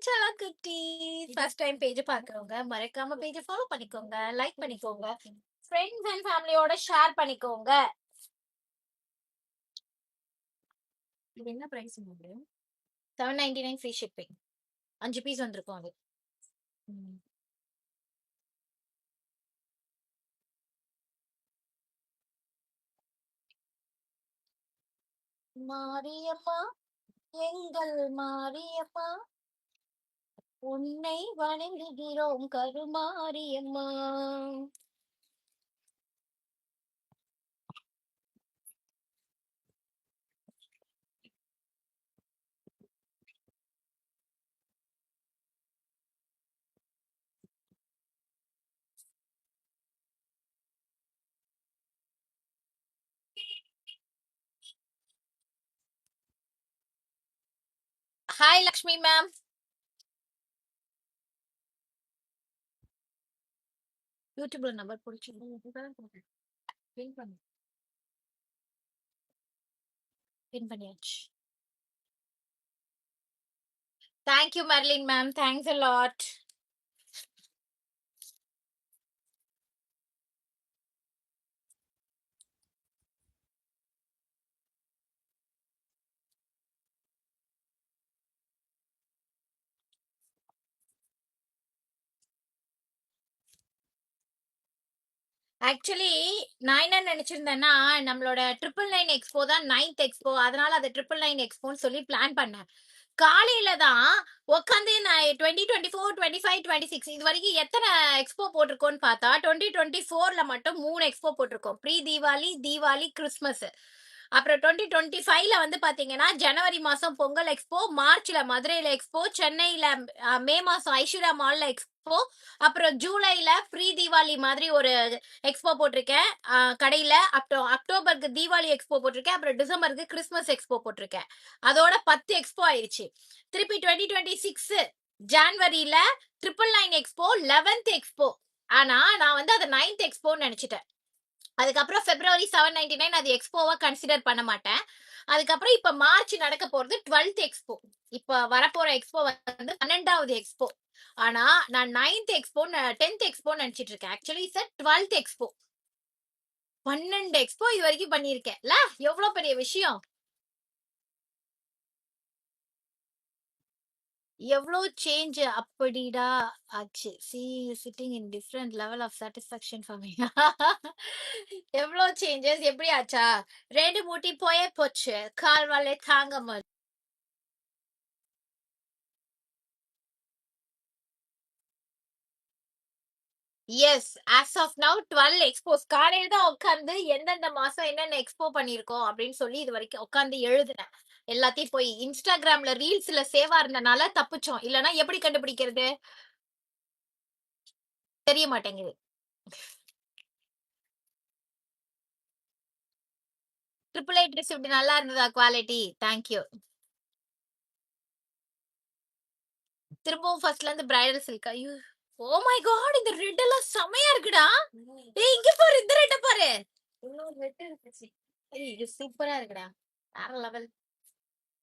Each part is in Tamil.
சலா குட்டி ஃபர்ஸ்ட் டைம் பேஜ் பார்க்குறவங்க மறக்காம பேஜை ஃபாலோ பண்ணிக்கோங்க, லைக் பண்ணிக்கோங்க, ஃப்ரெண்ட்ஸ் அண்ட் ஃபேமிலியோட ஷேர் பண்ணிக்கோங்க. இது என்ன பிரைஸ் உங்களுக்கு? 799 ஃப்ரீ ஷிப்பிங். 5 பீஸ் வந்திருக்கும் அது. மாரியம்மா, எங்கள் மாரியம்மா, உன்னை வணங்குகிறோம் கருமாரியம்மா. Hi Lakshmi ma'am. யூடியூப்ல நம்பர் பிடிச்சி பின் பண்ணியாச்சு. Thank you Merlin ma'am, thanks a lot. Actually நான் என்ன நினைச்சிருந்தேன்னா, நம்மளோட 999 எக்ஸ்போ தான் 9th எக்ஸ்போ, அதனால அதை 999 எக்ஸ்போன்னு சொல்லி பிளான் பண்ணேன். காலையில தான் உட்காந்து நான் 2024, 25, 26 இது வரைக்கும் எத்தனை எக்ஸ்போ போட்டிருக்கோன்னு பார்த்தா 2024ல மட்டும் 3 எக்ஸ்போ போட்டிருக்கோம். Pre Deepavali, Deepavali, Christmas. அப்புறம் 2025ல வந்து பாத்தீங்கன்னா ஜனவரி மாசம் பொங்கல் எக்ஸ்போ, மார்ச்ல மதுரையில எக்ஸ்போ, சென்னையில மே மாசம் ஐஸ்வர்யா மால்ல எக்ஸ்போ, அப்புறம் ஜூலைல ப்ரீ தீபாவளி மாதிரி ஒரு எக்ஸ்போ போட்டிருக்கேன் கடையில. அப்புறம் அக்டோபருக்கு தீபாவளி எக்ஸ்போ போட்டிருக்கேன். அப்புறம் டிசம்பருக்கு கிறிஸ்மஸ் எக்ஸ்போ போட்டிருக்கேன். அதோட 10 எக்ஸ்போ ஆயிடுச்சு. திருப்பி 2026 ஜான்வரியில 999 எக்ஸ்போ, 11th எக்ஸ்போ. ஆனா நான் வந்து அதை 9th எக்ஸ்போன்னு நினைச்சிட்டேன். அதுக்கப்புறம் பிப்ரவரி 799 அது எக்ஸ்போவா கன்சிடர் பண்ண மாட்டேன். அதுக்கப்புறம் இப்ப மார்ச் நடக்க போறது 12th எக்ஸ்போ. இப்ப வரப்போற எக்ஸ்போ வந்து 12வது எக்ஸ்போ. ஆனா நான் 9th எக்ஸ்போ 10th எக்ஸ்போ நினைச்சிட்டு இருக்கேன். Actually sir 12th expo. 12 expo இது வரைக்கும் பண்ணிருக்கேன். எவ்வளவு பெரிய விஷயம். எவ்வளோ சேஞ்ச் அப்படிடா ஆச்சு. சி sitting in different level of satisfaction for me. எவ்வளோ சேஞ்சஸ் எப்படி ஆச்சா? 2 மூட்டி போயே போச்சு. கால் வலி தாங்க முடியல. Yes, as of now 12 expos. காலையில தான் உட்காந்து எந்தெந்த மாசம் என்னென்ன எக்ஸ்போ பண்ணிருக்கோம் அப்படின்னு சொல்லி இது வரைக்கும் உட்காந்து எழுதுனேன். எல்லாத்தையும் போய் இன்ஸ்டாகிராம்ல ரீல்ஸ்ல சேவா இருந்தனால தப்பிச்சோம். இல்லைன்னா எப்படி கண்டுபிடிக்கிறது தெரிய மாட்டேங்குது. 888 ரிசிப்ட் நல்லா இருந்ததா குவாலிட்டி? தேங்க்யூ. திரும்பவும் ஃபர்ஸ்ட்ல இருந்து பிரைடல் சில்க். ஐயோ ஓ மை காட், இந்த ரெட் எல்லாம் செமையா இருக்குடா. ஏய் இங்க பாரு, இந்த ரெட்ட பாரு. இன்னொரு ரெட் இருந்துச்சு. ஏய் இது சூப்பரா இருக்குடா. வேற லெவல்.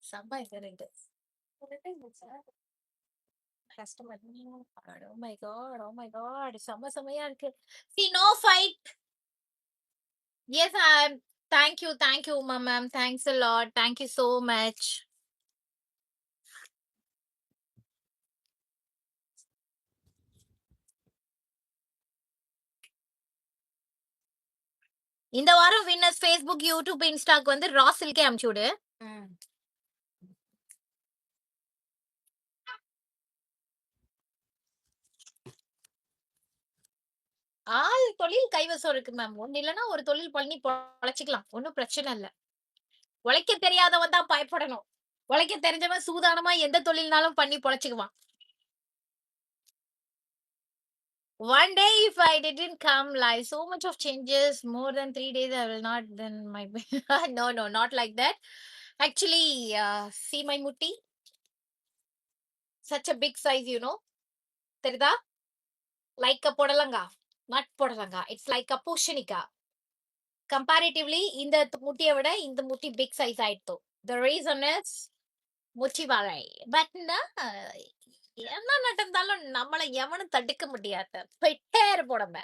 செம்ம இந்த red. Customer. Oh my god, oh my god, செம்ம செமையா இருக்கு. See no fight. Yes, I'm. Thank you, ma'am. Thanks a lot. Thank you so much. இந்த வாரம் வின்னர்ஸ் Facebook, YouTube, Instaக்கு வந்து ரா சில்கே அனுப்பிச்சு விடு. ஆள் தொழில் கைவசம் இருக்கு மேம். ஒண்ணு இல்லைன்னா ஒரு தொழில் பண்ணி பொழைச்சிக்கலாம். ஒன்னும் பிரச்சனை இல்ல. உழைக்க தெரியாதவன் தான் பயப்படணும். உழைக்க தெரிஞ்சவன் சூதானமா எந்த தொழில்னாலும் பண்ணி பொழைச்சுக்குவான். One day if I didn't come live, so much of changes, more than 3 days I will not then my no, not like that. Actually, see my mutti, such a big size, தெரியுதா? Like a podalanga, not podalanga, it's like a pushanika. Comparatively இந்த முட்டியை விட இந்த முட்டி big size ஆயிடுத்து. The reason is முட்டி வளை. But no, என்ன நடந்தாலும் நம்மள எவனும் தடுக்க முடியாது. போயிட்டே இருப்போம் நம்ம.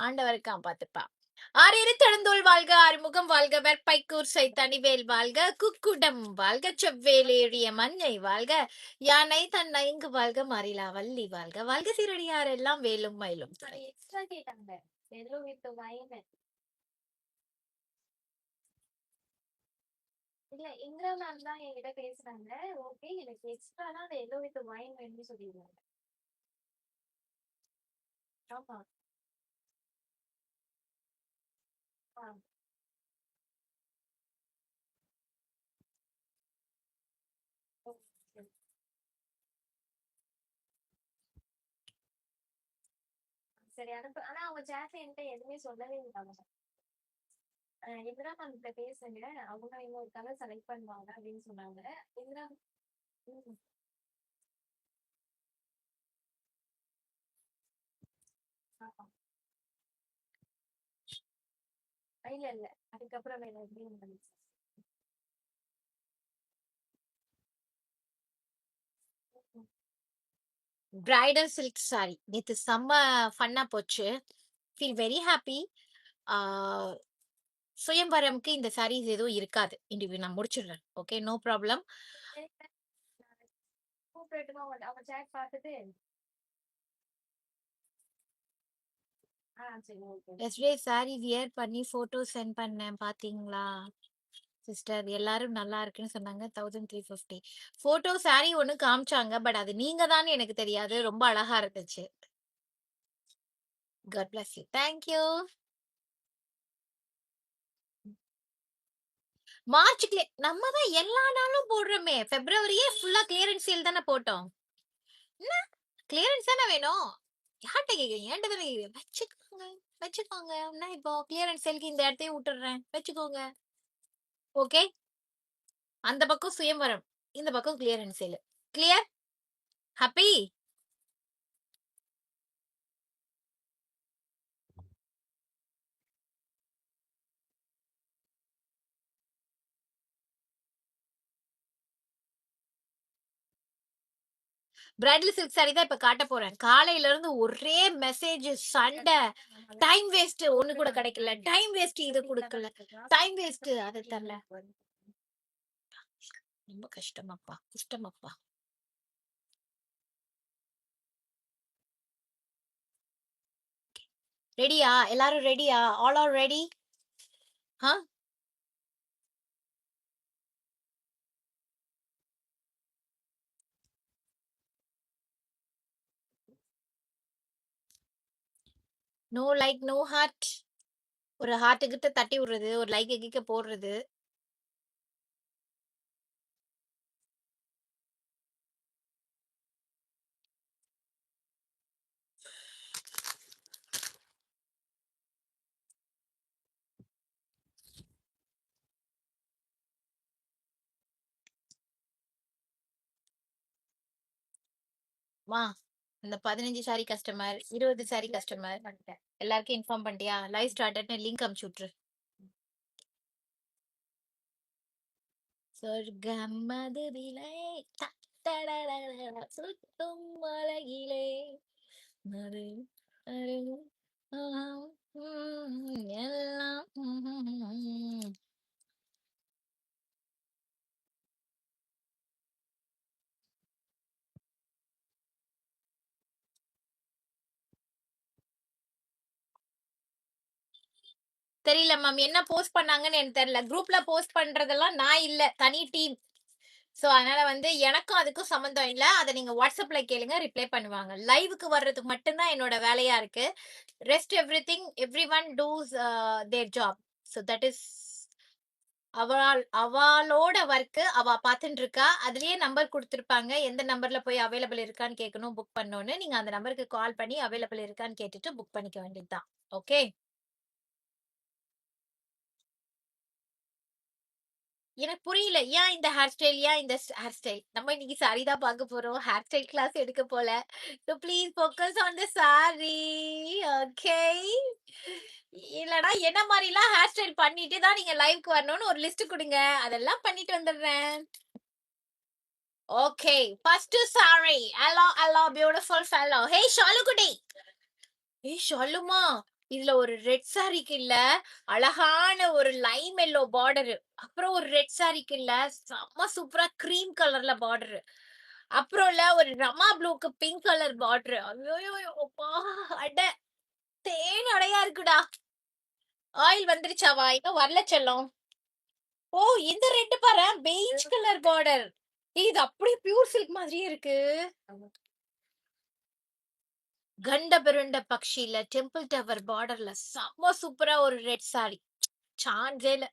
ஆண்டவர் காப்பாத்துப்பா. ஆரேறு தழுந்தோள் வாழ்க, ஆறுமுகம் வாழ்க, வெற்பைக்கூர் சைத்தனிவேல் வாழ்க, குக்குடம் வாழ்க, செவ்வேலேறிய மஞ்சை வாழ்க, யானை தன் ஐங்கு வாழ்க, மாறிலா வள்ளி வாழ்க, வாழ்க சீரடியார் எல்லாம் வேலும் மயிலும் துணை. எக்ஸ்ட்ரா கேட்டாங்க. ஏதோ விட்டு வயது. இல்ல இந்திரா மேம் தான் என்கிட்ட பேசுறாங்க. ஓகே, எனக்கு எக்ஸ்ட்ரா தான் அந்த எல்லோ வித் வைன் வேணும்னு சொல்லிடுவாங்க. ஆமா. ஆ. ஓகே. சரி அனுப்பு. ஆனா அவங்க சேட்ல என்கிட்ட எதுவுமே சொல்லவே இல்ல. இந்திரா மேம் கிட்ட பேசுங்க. அவங்க இன்னொரு கலர் செலக்ட் பண்ணுவாங்க அப்படின்னு சொன்னாங்க. இந்திரா. ம். ஆமா. இல்ல இல்ல. அதுக்கப்புறம் வேற எப்படியும் வந்துச்சு. பிரைடல் சில்க் சாரி நேத்து செம்ம ஃபன்னா போச்சு. Feel very happy. சுயம்பரம்க்கு இந்த சாரீஸ் எதுவும் இருக்காது. இன்டர்வியூ நான் முடிச்சிடுறேன். Okay, no problem. கூப்பிட்டுமா அவன் சேட் பார்த்துட்டு. சரி ஓகே. எஸ்டே சாரி வியர் பண்ணி போட்டோ சென்ட் பண்ணேன் பாத்தீங்களா சிஸ்டர்? எல்லாரும் நல்லா இருக்குன்னு சொன்னாங்க. 1350 போட்டோ சாரி ஒண்ணு காமிச்சாங்க. பட் அது நீங்க தான் எனக்கு தெரியாது. ரொம்ப அழகா இருந்துச்சு. God bless you. தேங்க்யூ. மார்ச்சுக்கு நம்ம தான் எல்லா நாளும் போடுறோமே. பிப்ரவரியே ஃபுல்லா கிளியரன்ஸ் சேல் தானே போட்டோம். என்ன கிளியரன்ஸ் தானே வேணும்? யார்கிட்ட கேக்குறீங்க? என்கிட்ட தானே கேக்குறீங்க. வச்சுக்கோங்க வச்சுக்கோங்க. நான் இப்போ கிளியரன்ஸ் சேலுக்கு இந்த இடத்தையும் விட்டுடுறேன். வச்சுக்கோங்க. ஓகே. அந்த பக்கம் சுயம்வரம், இந்த பக்கம் clearance sale. Clear? Happy? Bridal silk sorry தான் இப்ப காட்ட போறேன். காலையில இருந்து ஒரே மெசேஜ், சண்டை, டைம் வேஸ்ட். ஒண்ணு கூட கிடைக்கல. டைம் வேஸ்ட், இது கொடுக்கல. டைம் வேஸ்ட், அது தரல. ரொம்ப கஷ்டமாப்பா, கஷ்டமாப்பா. ரெடியா? எல்லாரும் ரெடியா? All are ready? ஹா? No like no heart. ஒரு ஹார்ட் கிட்ட தட்டி விடுறது, ஒரு லைக் கிக்க போடுறது. மா, இந்த 15 சாரி கஸ்டமர், 20 சாரி கஸ்டமர் எல்லாருக்கும் இன்ஃபார்ம் பண்ணிட்டியா? லைவ் ஸ்டார்டட்னு லிங்க் அனுப்பிச்சு விட்டுரு. சொர்க்கம் மதுவிலே சுத்தும் மலையிலே மது அருகு எல்லாம் தெரியல மேம். என்ன போஸ்ட் பண்ணாங்கன்னு எனக்கு தெரியல. குரூப்ல போஸ்ட் பண்றதெல்லாம் நான் இல்ல, தனி டீம். சோ அதனால வந்து எனக்கும் அதுக்கும் சம்மந்தம் இல்ல. அதை நீங்க வாட்ஸ்அப்ல கேளுங்க, ரிப்ளை பண்ணுவாங்க. லைவுக்கு வர்றதுக்கு மட்டும்தான் என்னோட வேலையா இருக்கு. Rest everything everyone does their job. So that is அவளோட ஒர்க். அவ பாத்துட்டு இருக்கா. அதுலயே நம்பர் கொடுத்திருப்பாங்க. எந்த நம்பர்ல போய் அவைலபிள் இருக்கான்னு கேட்கணும், புக் பண்ணணும்னு. நீங்க அந்த நம்பருக்கு கால் பண்ணி அவைலபிள் இருக்கான்னு கேட்டுட்டு புக் பண்ணிக்க வேண்டியதுதான். ஓகே. எனக்கு புரியல. ஏன் இந்த ஹேர் ஸ்டைல்? ஏன் இந்த ஹேர் ஸ்டைல்? நம்ம இன்னைக்கு சாரி தான் பார்க்க போறோம். ஹேர் ஸ்டைல் கிளாஸ் எடுக்க போல. So please focus on the sorry. Okay. இல்லனா என்ன மாதிரிலாம் ஹேர் ஸ்டைல் பண்ணிட்டு தான் நீங்க லைவ்க்கு வரணும்னு ஒரு லிஸ்ட் கொடுங்க. அதெல்லாம் பண்ணிட்டு வந்துடுறேன். Okay, first sorry. Hello hello beautiful fellow. Hey ஷாலுகுட்டி. ஷாலுமா, இதுல ஒரு ரெட் சாரிக்கு இல்ல அழகான ஒரு லைம் எல்லோ பார்டர், அப்புறம் ஒரு ரெட் சாரிக்கு இல்ல செம்ம சூப்பரா கிரீம் கலர்ல பார்டர், அப்புறம் இல்ல ஒரு ரமா ப்ளூக்கு பிங்க் கலர் பார்டர். ஐயோப்பா, அட தேன் அடையா இருக்குடா. ஆயில் வந்துருச்சாவா? இன்னும் வரல செல்லம். ஓ, இந்த ரெட் பாரு, பெய்ஜ் கலர் பார்டர். இது அப்படியே பியூர் சில்க் மாதிரியே இருக்கு. கண்ட பெருண்ட பக்ஷில டெம்பிள் டவர் பார்டர்ல செம்ம சூப்பரா ஒரு ரெட் சாரி. சான்ஸே இல்ல.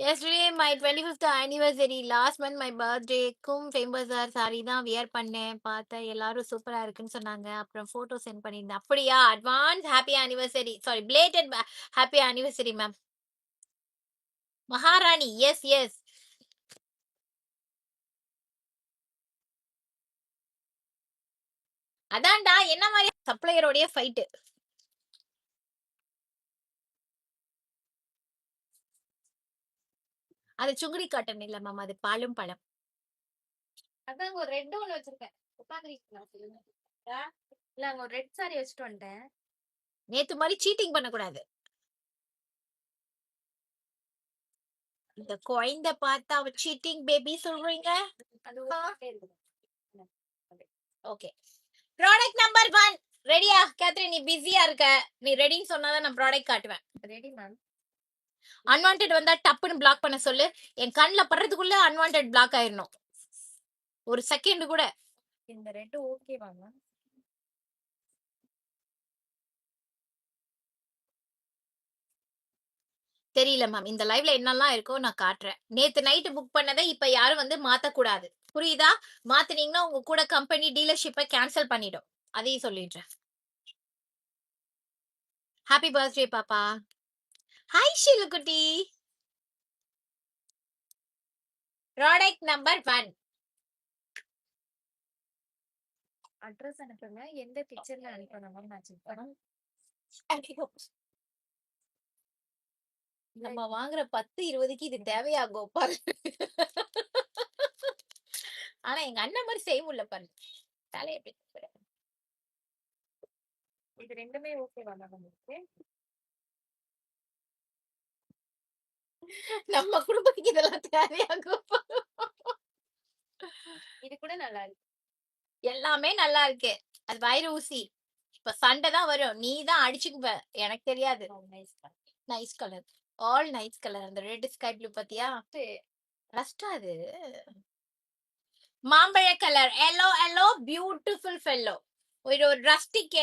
Yesterday my 25th anniversary, last month my birthday க்கும் ஃபேமஸ் சாரி தான் வியர் பண்ணேன். பார்த்தேன் எல்லாரும் சூப்பரா இருக்குன்னு சொன்னாங்க. அப்புறம் போட்டோ சென்ட் பண்ணியிருந்தேன். அப்படியா? Advance happy anniversary, sorry plated happy anniversary ma'am. மகாராணி, எஸ் எஸ். அதான்டா, என்ன மாதிரி சப்ளையரோடைய ஃபைட். அது சுங்குடி காட்டன் இல்ல மேம், அது பாலும் பழம். அதான் ஒரு ரெட் ஒன்னு வச்சிருக்கேன். உட்காந்துருக்கீங்களா? இல்ல, அங்க ஒரு ரெட் சாரி வச்சுட்டு வந்துட்டேன். நேத்து மாதிரி சீட்டிங் பண்ணக்கூடாது. இந்த குழந்தை பார்த்தா அவ சீட்டிங் பேபி சொல்றீங்க. ஓகே, ப்ராடக்ட் நம்பர் 1 ரெடியா? கேத்ரின், நீ பிஸியா இருக்க, நீ ரெடின்னு சொன்னாதான் நான் ப்ராடக்ட் காட்டுவேன். Ready ma'am. அன்வான்டட் வந்தா டப்புன்னு பிளாக் பண்ண சொல்லு. என் கண்ணில் படுறதுக்குள்ள அன்வான்டட் பிளாக் ஆயிடணும், ஒரு செகண்ட் கூட. இந்த ரெண்டு ஓகேவா மேம்? தெரியல மேம், இந்த லைவ்ல என்னெல்லாம் இருக்கோ நான் காட்டுறேன். நேத்து நைட்டு புக் பண்ணதை இப்ப யாரும் வந்து மாத்த கூடாது, புரியுதா? மாத்தினீங்கன்னா உங்க கூட கம்பெனி டீலர்ஷிப்பை கேன்சல் பண்ணிடும், அதையும் சொல்லிடுறேன். ஹாப்பி பர்த்டே பாப்பா. ஹாய் ஷிலுக்குட்டி. Product number 1. அட்ரஸ் அனுப்புங்க, எந்த பிக்சர்ல அனுப்பணும் நான் செக் பண்ணேன். நம்ம வாங்குற 10-20க்கு இது தேவையா கோபால்? ஆனா எங்க அண்ணன் மாதிரி செய்ய முடியல பாரு. தலையை இது ரெண்டுமே ஓகேவா நமக்கு? நம்ம குடும்பத்துக்கு இதெல்லாம் தேவையா கோபால்? இது கூட நல்லா இருக்கு. எல்லாமே நல்லா இருக்கு. அது வயிறு ஊசி. இப்ப சண்டை தான் வரும், நீ தான் அடிச்சுக்குவ, எனக்கு தெரியாது. Nice colour, all nice colour. அந்த ரெட் ஸ்கை ப்ளூ பாத்தியா? ரஸ்டா அது மாம்பழ colour, yellow yellow beautiful fellow. ஒரு ரஸ்டிக்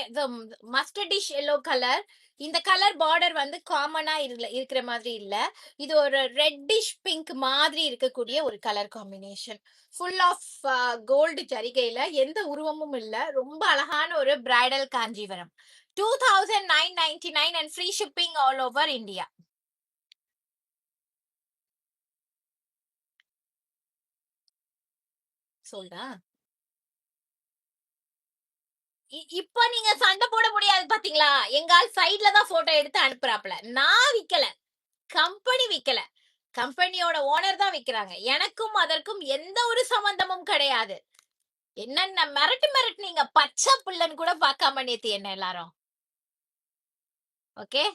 மஸ்டர்டிஷ் எல்லோ கலர். இந்த கலர் பார்டர் வந்து காமனா இருக்கிற மாதிரி இல்ல, இது ஒரு ரெட்டிஷ் பிங்க் மாதிரி இருக்கக்கூடிய ஒரு colour combination. Full of gold ஜரிகையில எந்த உருவமும் இல்ல, ரொம்ப அழகான ஒரு bridal Kanjivaram. 2999 and free shipping all over India. சொல்றா. இப்ப நீங்க சண்டை போட முடியாது பாத்தீங்களா? எங்கால் சைட்ல தான் போட்டோ எடுத்து அனுப்புறாப்ல. நான் விக்கல, கம்பெனி விக்கல, கம்பெனியோட ஓனர் தான் விக்கிறாங்க. எனக்கும் அதற்கும் எந்த ஒரு சம்பந்தமும் கிடையாது. என்னென்ன மிரட்டு நீங்க பச்சை புள்ளன்னு கூட பார்க்காம நேத்து என்ன எல்லாரும். ஓகே,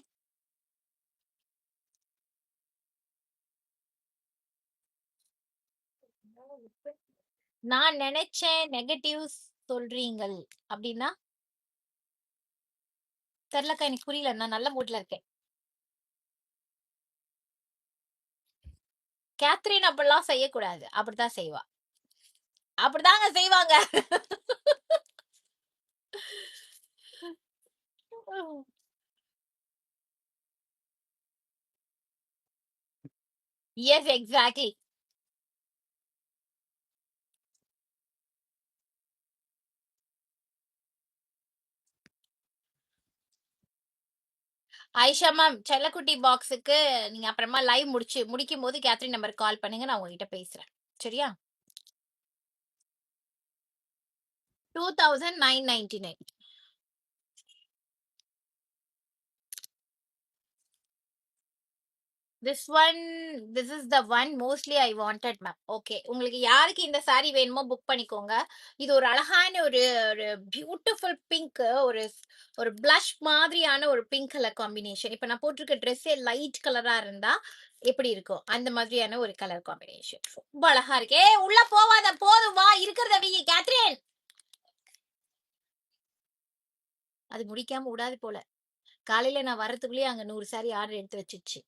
நான் நினைச்சேன் நெகட்டிவ்ஸ் சொல்றீங்கள் அப்படின்னா தெரியலக்கா, எனக்கு புரியல. நான் நல்ல மூட்ல இருக்கேன். கேத்ரின் அப்படிலாம் செய்யக்கூடாது, அப்படித்தான் செய்வா, அப்படிதாங்க செய்வாங்க. S, exactly. ஆயிஷா மேம், செல்லக்குட்டி பாக்ஸுக்கு நீங்க அப்புறமா லைவ் முடிக்கும் போது கேத்ரின் நம்பருக்கு கால் பண்ணுங்க, நான் உங்ககிட்ட பேசுறேன். சரியா? 2999. this is the one mostly I wanted, ma'am. Okay, உங்களுக்கு யாருக்கு இந்த saree வேணுமோ புக் பண்ணிக்கோங்க. இது ஒரு அழகான ஒரு ஒரு பியூட்டிஃபுல் பிங்க், ஒரு ஒரு blush மாதிரியான ஒரு பிங்க் கலர் காம்பினேஷன். இப்ப நான் போட்டிருக்க ட்ரெஸ்ஸே லைட் கலரா இருந்தா எப்படி இருக்கும் அந்த மாதிரியான ஒரு கலர் காம்பினேஷன். ரொம்ப அழகா இருக்கு. ஏய் உள்ள போவாத, போதும் வா, இருக்கிறத வி கேத்ரின். அது முடிக்காம விடாது போல. காலையில நான் வரதுக்குள்ளேயே அங்க 100 saree ஆர்டர் எடுத்து வச்சிருச்சு.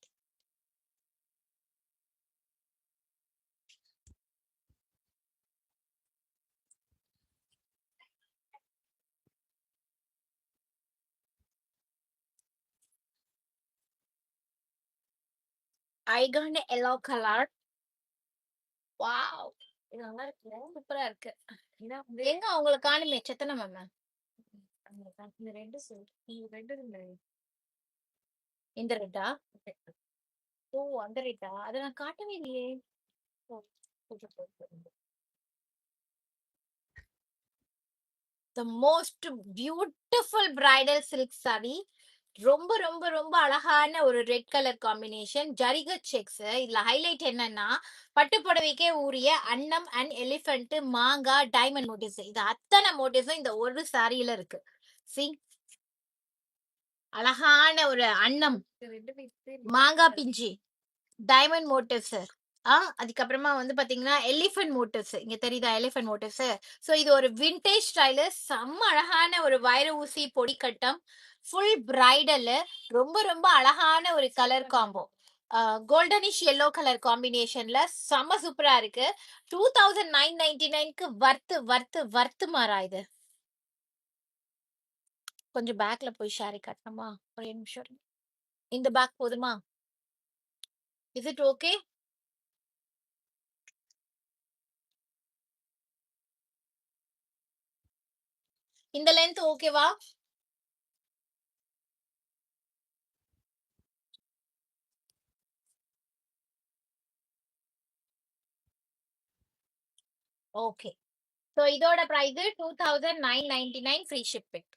ஐகான எல்லோ கலர். வாவ், இது நல்லா இருக்கு, சூப்பரா இருக்கு. எங்க அவங்கள காணுமே, செத்தன மேம். இந்த ரெண்டு இந்த ரெட்டா? ஓ அந்த ரெட்டா, அதை நான் காட்டவே இல்லையே. The most beautiful bridal silk saree. ரொம்ப ரொம்ப ரொம்ப அழகான ஒரு ரெட் கலர் காம்பினேஷன், ஜரிக செக்ஸ். இதுல ஹைலைட் என்னன்னா பட்டு புடவைக்கே உரிய அன்னம் அண்ட் எலிஃபென்ட், மாங்காய், டைமண்ட் மோட்டிவ்ஸ், இது அத்தனை மோட்டிவ்ஸும் இந்த ஒரு சாரியில இருக்கு. சி, அழகான ஒரு அன்னம், மாங்காய் பிஞ்சி, டைமண்ட் மோட்டிவ்ஸ். அதுக்கப்புறமா வந்து பாத்தீங்கன்னா எலிஃபென்ட் மோட்டிவ்ஸ், இங்க தெரியுதா எலிஃபென்ட் மோட்டிவ்ஸ். சோ இது ஒரு விண்டேஜ் ஸ்டைலு, செம்ம அழகான ஒரு வைர ஊசி பொடி கட்டம், ஃபுல் பிரைடல், ரொம்ப ரொம்ப அழகான ஒரு colour combo. Goldenish yellow colour காம்பினேஷன்ல செம்ம சூப்பரா இருக்கு. 2999க்கு வர்த்து வர்த்து வர்த்து மாறா இது. கொஞ்சம் பேக்ல போய் ஷாரி காட்டணுமா, ஒரு நிமிஷம். இந்த பேக் போதுமா? Is it okay? இந்த லென்த் ஓகேவா? ஓகே. சோ இதோட பிரைஸ் 2999 ஃப்ரீ ஷிப்பிங்.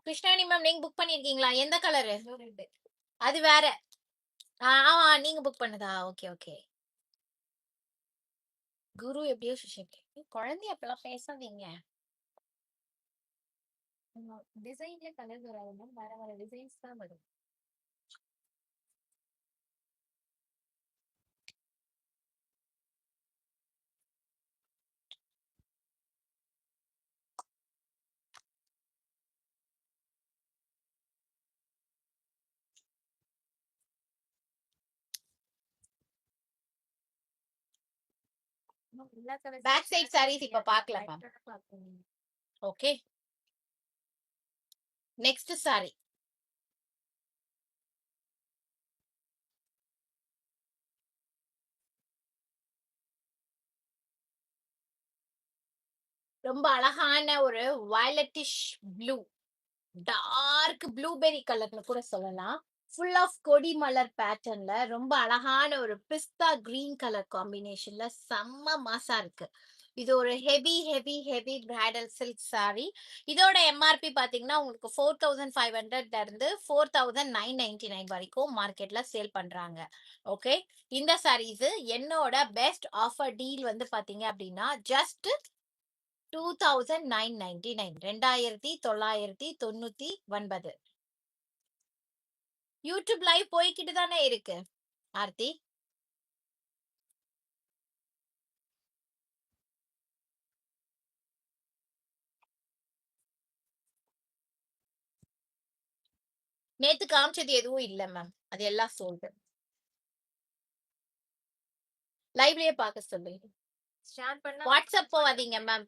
கிருஷ்ணாணி மேம், நீங்க புக் பண்ணிருக்கீங்களா? எந்த கலரு? அது வேற. ஆமா, நீங்க புக் பண்ணதா? Okay okay. குரு எப்படியோ சுஷிக்கு குழந்தைய அப்பெல்லாம் பேசாதீங்க. டிசைன்ல கலர் வராது, வேற வேற டிசைன்ஸ் தான் வரும். பேக் சைட் சாரீஸ் இப்ப பார்க்கலாம் மேம். Okay, next sorry. ரொம்ப அழகான ஒரு வயலட்டிஷ் ப்ளூ, டார்க் ப்ளூபெரி கலர்னு கூட சொல்லலாம். ஃபுல் ஆஃப் கொடி மலர் பேட்டர்ன்ல ரொம்ப அழகான ஒரு பிஸ்தா கிரீன் கலர் காம்பினேஷன்ல செம்ம மாசா இருக்கு. இது ஒரு heavy heavy heavy bridal silk sorry. இதோட எம்ஆர்பி பாத்தீங்கன்னா உங்களுக்கு 4500 இருந்து 4999 வரைக்கும் மார்க்கெட்ல சேல் பண்றாங்க. ஓகே, இந்த சாரீஸ் என்னோட பெஸ்ட் ஆஃபர் டீல் வந்து பாத்தீங்க அப்படின்னா ஜஸ்ட் 2999, 2999. யூடியூப் லைவ் போய்கிட்டு தானே இருக்கு ஆர்த்தி. நேத்து காமிச்சது எதுவும் இல்ல மேம், அது எல்லாம் சோல்டு. லைவ்லயே பார்க்க சொல்லுங்க. வாட்ஸ்அப் போவாதீங்க மேம்.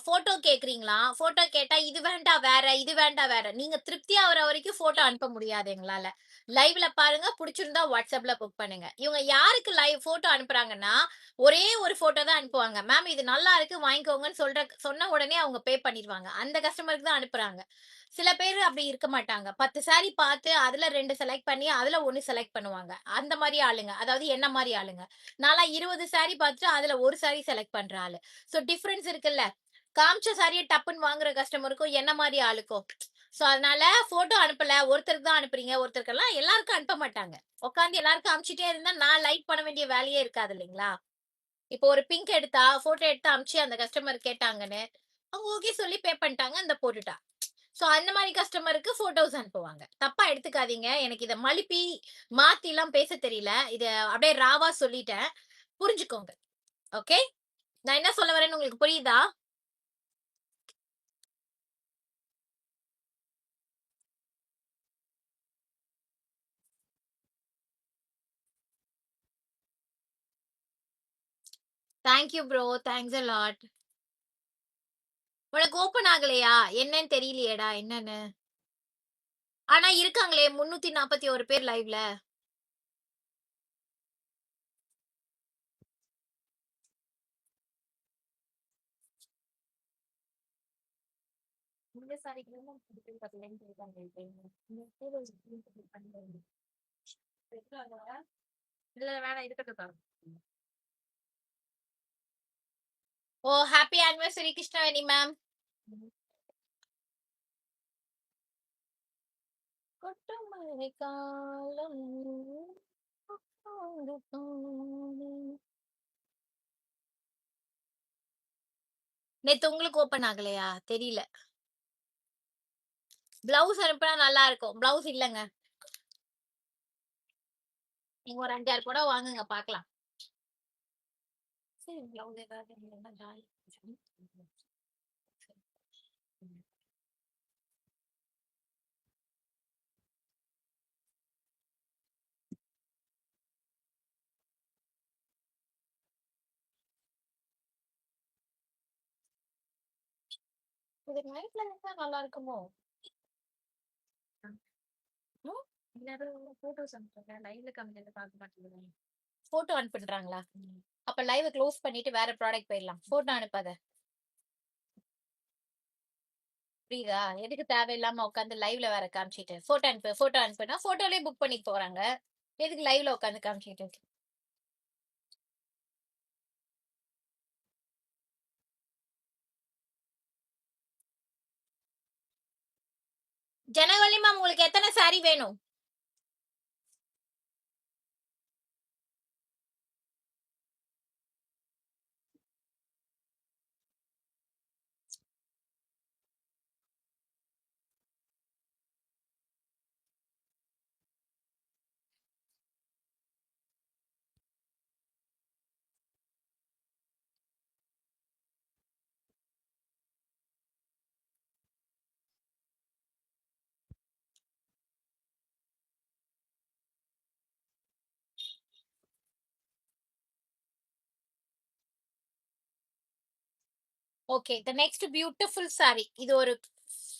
போட்டோ கேக்குறீங்களா? போட்டோ கேட்டா இது வேண்டாம் வேற, இது வேண்டாம் வேற. நீங்க திருப்தி ஆகுற வரைக்கும் போட்டோ அனுப்ப முடியாது எங்களால. லைவ்ல பாருங்க, பிடிச்சிருந்தா வாட்ஸ்அப்ல புக் பண்ணுங்க. இவங்க யாருக்கு லைவ் போட்டோ அனுப்புறாங்கன்னா ஒரே ஒரு போட்டோ தான் அனுப்புவாங்க. மேம் இது நல்லா இருக்கு வாங்கிக்கோங்கன்னு சொன்ன உடனே அவங்க பே பண்ணிடுவாங்க. அந்த கஸ்டமருக்கு தான் அனுப்புறாங்க. சில பேர் அப்படி இருக்க மாட்டாங்க. 10 சாரி பார்த்து அதுல 2 செலக்ட் பண்ணி அதுல 1 செலக்ட் பண்ணுவாங்க. அந்த மாதிரி ஆளுங்க, அதாவது என்ன மாதிரி ஆளுங்க. நான்லாம் 20 சாரி பார்த்துட்டு அதுல ஒரு சாரி செலக்ட் பண்ற ஆளு. சோ டிஃபரன்ஸ் இருக்குல்ல. காமிச்ச சாரியை டப்புன்னு வாங்குற கஸ்டமருக்கும் என்ன மாதிரி ஆளுக்கும். சோ அதனால போட்டோ அனுப்பல, ஒருத்தருக்கு தான் அனுப்புறீங்க, ஒருத்தருக்கெல்லாம் எல்லாருக்கும் அனுப்ப மாட்டாங்க. உட்காந்து எல்லாருக்கும் அனுப்பிச்சிட்டே இருந்தா நான் லைக் பண்ண வேண்டிய வேலையே இருக்காது இல்லைங்களா? இப்போ ஒரு பிங்க் எடுத்தா போட்டோ எடுத்து அனுப்பிச்சு அந்த கஸ்டமர் கேட்டாங்கன்னு அவங்க ஓகே சொல்லி பே பண்ணிட்டாங்க, அந்த போட்டுட்டா. சோ அந்த மாதிரி கஸ்டமருக்கு போட்டோஸ் அனுப்புவாங்க. தப்பா எடுத்துக்காதீங்க. எனக்கு இத மழுப்பி மாத்தி எல்லாம் பேச தெரியல. இத அப்படியே ராவா சொல்லிட்டேன். புரிஞ்சுக்கோங்க. ஓகே? நான் என்ன சொல்ல வரேன்னு உங்களுக்கு புரியுதா? Thank you bro. Thanks a lot. உனக்கு ஓப்பன் ஆகலையா? என்னன்னு தெரியலையேடா என்னன்னு. ஆனா இருக்காங்களே 341 பேர் லைவ்ல. இந்த சாரிக்கு தான் புடிக்கும் பத்தலன்னு சொல்றாங்க இப்போ. இந்த கூட பண்ணி இல்ல வேணாம் இருக்கட்டும். ஓ ஹாப்பி ஆனிவர்சரி கிருஷ்ணவேணி மேம். கொட்டமழை காலம் நேத்து உங்களுக்கு ஓபன் ஆகலையா? தெரியல. பிளவுஸ் அனுப்புனா நல்லா இருக்கும். பிளவுஸ் இல்லங்க. நீங்க ஒரு 5 6 கூட வாங்குங்க பாக்கலாம். சரி பிளவுஸ் ஏதாவது இல்லைன்னா ஜாலி. இது நைட்ல இருந்தா நல்லா இருக்குமோ? ம்? எல்லாரும் போட்டோஸ் அனுப்புங்க. லைவ்ல காமிக்கிறத பார்க்க மாட்டேங்குது. போட்டோ அனுப்புன்றாங்களா? அப்ப லைவ் க்ளோஸ் பண்ணிட்டு வேற ப்ராடக்ட் போயிடலாம். போட்டோ அனுப்பாத. புரியுதா? எதுக்கு தேவையில்லாம உட்காந்து லைவ்ல வேற காமிச்சிட்டு போட்டோ அனுப்பு போட்டோ அனுப்புனா போட்டோலயே புக் பண்ணி போறாங்க. எதுக்கு லைவ்ல உட்காந்து காமிச்சிட்டு? ஜனவரி மேம் உங்களுக்கு எத்தனை சாரி வேணும்? Okay the next beautiful sorry. இது ஒரு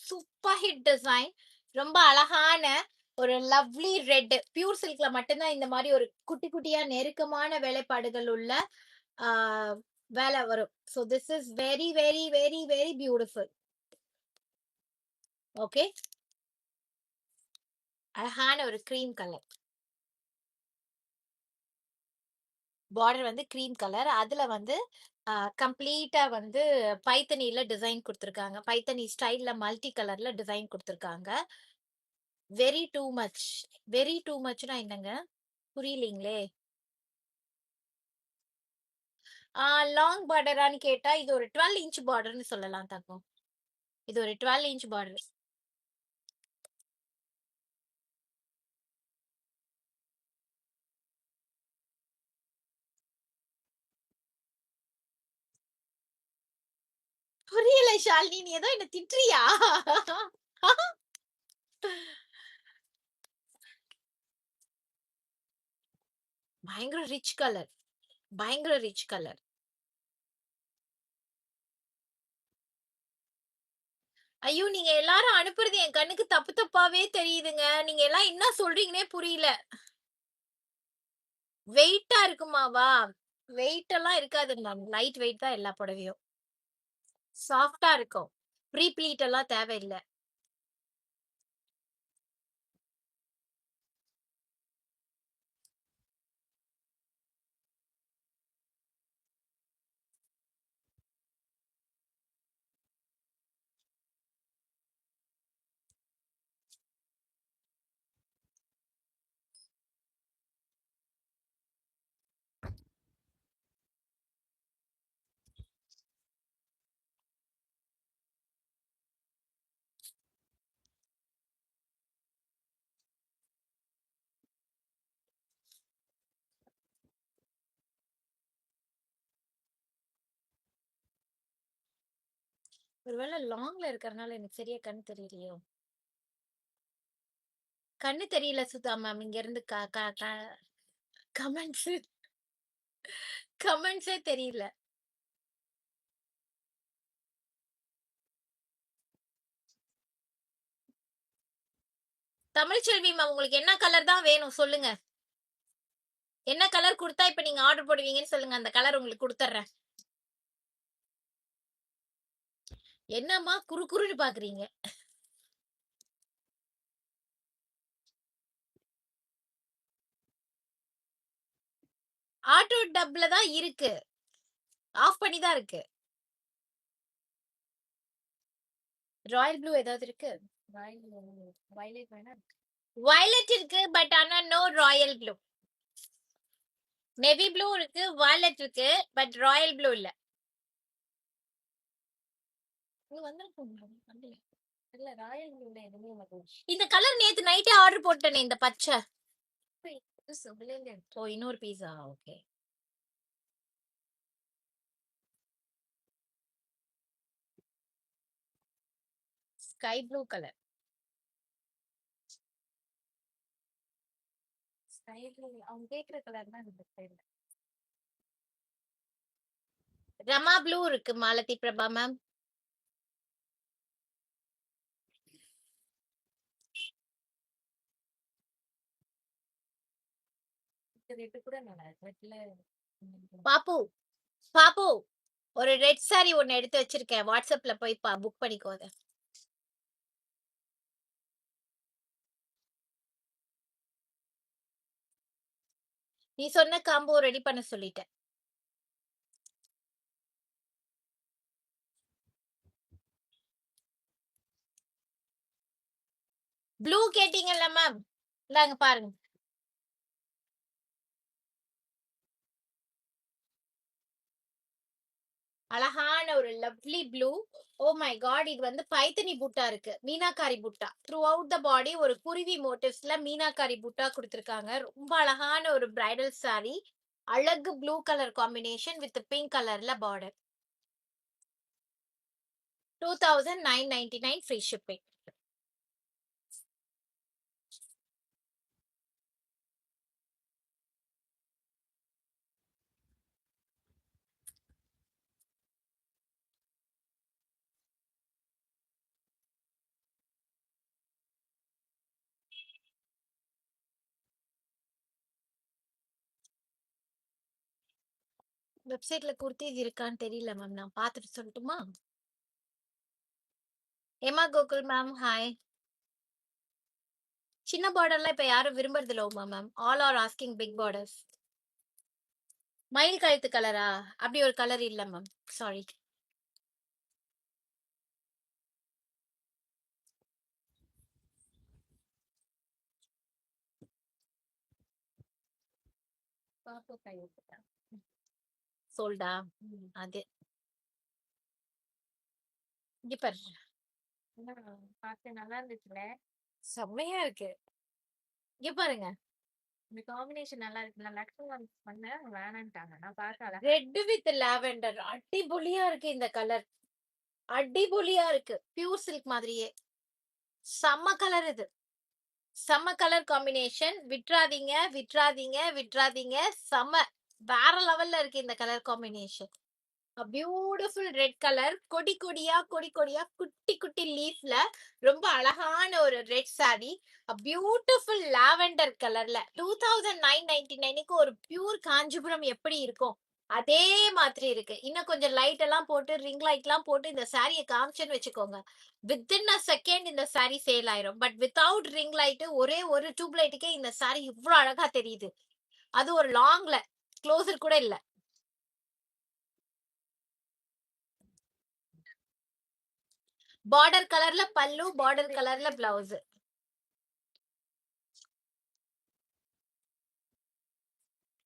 சூப்பர் ஹிட் டிசைன். ரொம்ப அழகான ஒரு லவ்லி ரெட். பியூர் சில்க்ல மட்டும்தான் இந்த மாதிரி ஒரு குட்டி குட்டியா நெருக்கமான வேலைப்பாடுகள் உள்ள வேலை வரும். So this is very very very very beautiful. Okay, அழகான ஒரு கிரீம் கலர் பார்டர் வந்து கிரீம் கலர். அதுல வந்து கம்ப்ளீட்டா வந்து பைத்தனில டிசைன் கொடுத்துருக்காங்க. பைத்தனி ஸ்டைல்ல மல்டி கலர்ல டிசைன் கொடுத்துருக்காங்க. Very too much. Very too மச்னா என்னங்க புரியலீங்களே? லாங் பார்டரான்னு கேட்டா இது ஒரு 12 இன்ச் பார்டர்னு சொல்லலாம் தங்கம். இது ஒரு 12 இன்ச் பார்டர். புரியல ஷாலினி, நீ ஏதோ என்ன திட்டுறியா? பயங்கர ரிச் கலர். பயங்கர ரிச் கலர். ஐயோ நீங்க எல்லாரும் அனுப்புறது என் கண்ணுக்கு தப்பு தப்பாவே தெரியுதுங்க. நீங்க எல்லாம் என்ன சொல்றீங்கன்னே புரியல. வெயிட்டா இருக்குமாவா? வெயிட் எல்லாம் இருக்காது மேம். லைட் வெயிட் தான் எல்லா புடவையும். சாஃப்டா இருக்கும். ப்ரீ ப்ளீட் எல்லாம் தேவையில்லை. ஒருவேளை லாங்ல இருக்கறனால எனக்கு சரியா கண்ணு தெரியலையோ? கண்ணு தெரியல சுதா மேம். இங்க இருந்து கமெண்ட்ஸ் கமெண்ட்ஸே தெரியல. தமிழ்ச்செல்வி மேம் உங்களுக்கு என்ன கலர் தான் வேணும் சொல்லுங்க. என்ன கலர் குடுத்தா இப்ப நீங்க ஆர்டர் போடுவீங்கன்னு சொல்லுங்க. அந்த கலர் உங்களுக்கு குடுத்துர்றேன். என்னம்மா குறுகுறுன்னு பாக்குறீங்க? ஆட்டோ டப்ல தான் இருக்கு. ஆஃப் பண்ணி தான் இருக்கு. ராயல் ப்ளூ ஏதாவது இருக்கு? வயலட் வேணா இருக்கு. வயலட் இருக்கு பட் ஆனா no royal blue. Navy blue இருக்கு, வயலட் இருக்கு பட் ராயல் ப்ளூ இல்ல. நீ வந்திருக்கீங்க. இல்ல ராயல் ப்ளூல எதுவுமே வரல. இந்த கலர் நேத்து நைட்டே ஆர்டர் போட்டேனே இந்த பச்சை. ஓ இன்னொரு பீஸா okay. Sky blue colour. Sky blue அவங்க கேக்குற கலர் தான் இந்த சைடுல. ரமா ப்ளூ இருக்கு மாலதி பிரபா மேம். பாப்பு பாப்பு ஒரு ரெட் சாரி ஒன்னு எடுத்து வச்சிருக்கேன். வாட்ஸ்அப்ல போய் புக் பண்ணிக்கோ அத. நீ சொன்ன காம்போ ரெடி பண்ண சொல்லிட்டேன். ப்ளூ கேட்டீங்கல்ல மேம், இந்தாங்க பாருங்க. அழகான ஒரு lovely blue. Oh my god, இது வந்து பைத்தனி புட்டா இருக்கு, மீனாக்காரி புட்டா. த்ரூ அவுட் த பாடி ஒரு குருவி மோட்டிவ்ஸ்ல மீனாக்காரி புட்டா கொடுத்திருக்காங்க. ரொம்ப அழகான ஒரு பிரைடல் சாரி. அழகு blue colour combination with pink கலர்ல பார்டர். 2999 free shipping. வெப்சைட்ல குர்த்திஸ் இருக்கான்னு தெரியல மேம், நான் பார்த்துட்டு சொல்லட்டுமா? ஏமா கோகுல் மேம் ஹாய். சின்ன பார்டர்லாம் இப்ப யாரும் விரும்புறது இல்ல Uma ma'am. All are asking big borders. மயில் கழுத்து கலரா? அப்படி ஒரு கலர் இல்ல மேம், சாரி. சோல்டா? அது இங்க பாரு. பார்த்து நல்லா இருந்துச்சுல. செம்மையா இருக்கு. இங்க பாருங்க. இந்த காம்பினேஷன் நல்லா இருக்கு. நான் லக்ஷ்மி பண்ண வேணான்ட்டாங்க. நான் பார்த்தால ரெட் வித் லாவெண்டர் அடிபொலியா இருக்கு. இந்த கலர் அடிபொலியா இருக்கு. பியூர் சில்க் மாதிரியே செம்ம கலர் இது. செம்ம கலர் காம்பினேஷன். விட்றாதீங்க விட்றாதீங்க விட்றாதீங்க. செம்ம வேற லெவல்ல இருக்கு இந்த colour combination. Beautiful red colour. கொடி கொடியா கொடி கொடியா குட்டி குட்டி லீஃப்ல ரொம்ப அழகான ஒரு ரெட் சாரி. பியூட்டிஃபுல் லாவெண்டர் கலர்ல 2999க்கு ஒரு பியூர் காஞ்சிபுரம் எப்படி இருக்கும் அதே மாதிரி இருக்கு. இன்னும் கொஞ்சம் லைட் எல்லாம் போட்டு ரிங் லைட் எல்லாம் போட்டு இந்த சாரியை காமிச்சேன்னு வச்சுக்கோங்க, வித்தின் அ செகண்ட் இந்த சாரி சேல் ஆயிரும். பட் வித்தவுட் ரிங் லைட் ஒரே ஒரு டியூப் லைட்டுக்கே இந்த சாரி இவ்வளவு அழகா தெரியுது. அது ஒரு லாங்ல க்ளோசர் கூட இல்ல. பார்டர் கலர்ல பல்லு, பார்டர் கலர்ல blouse.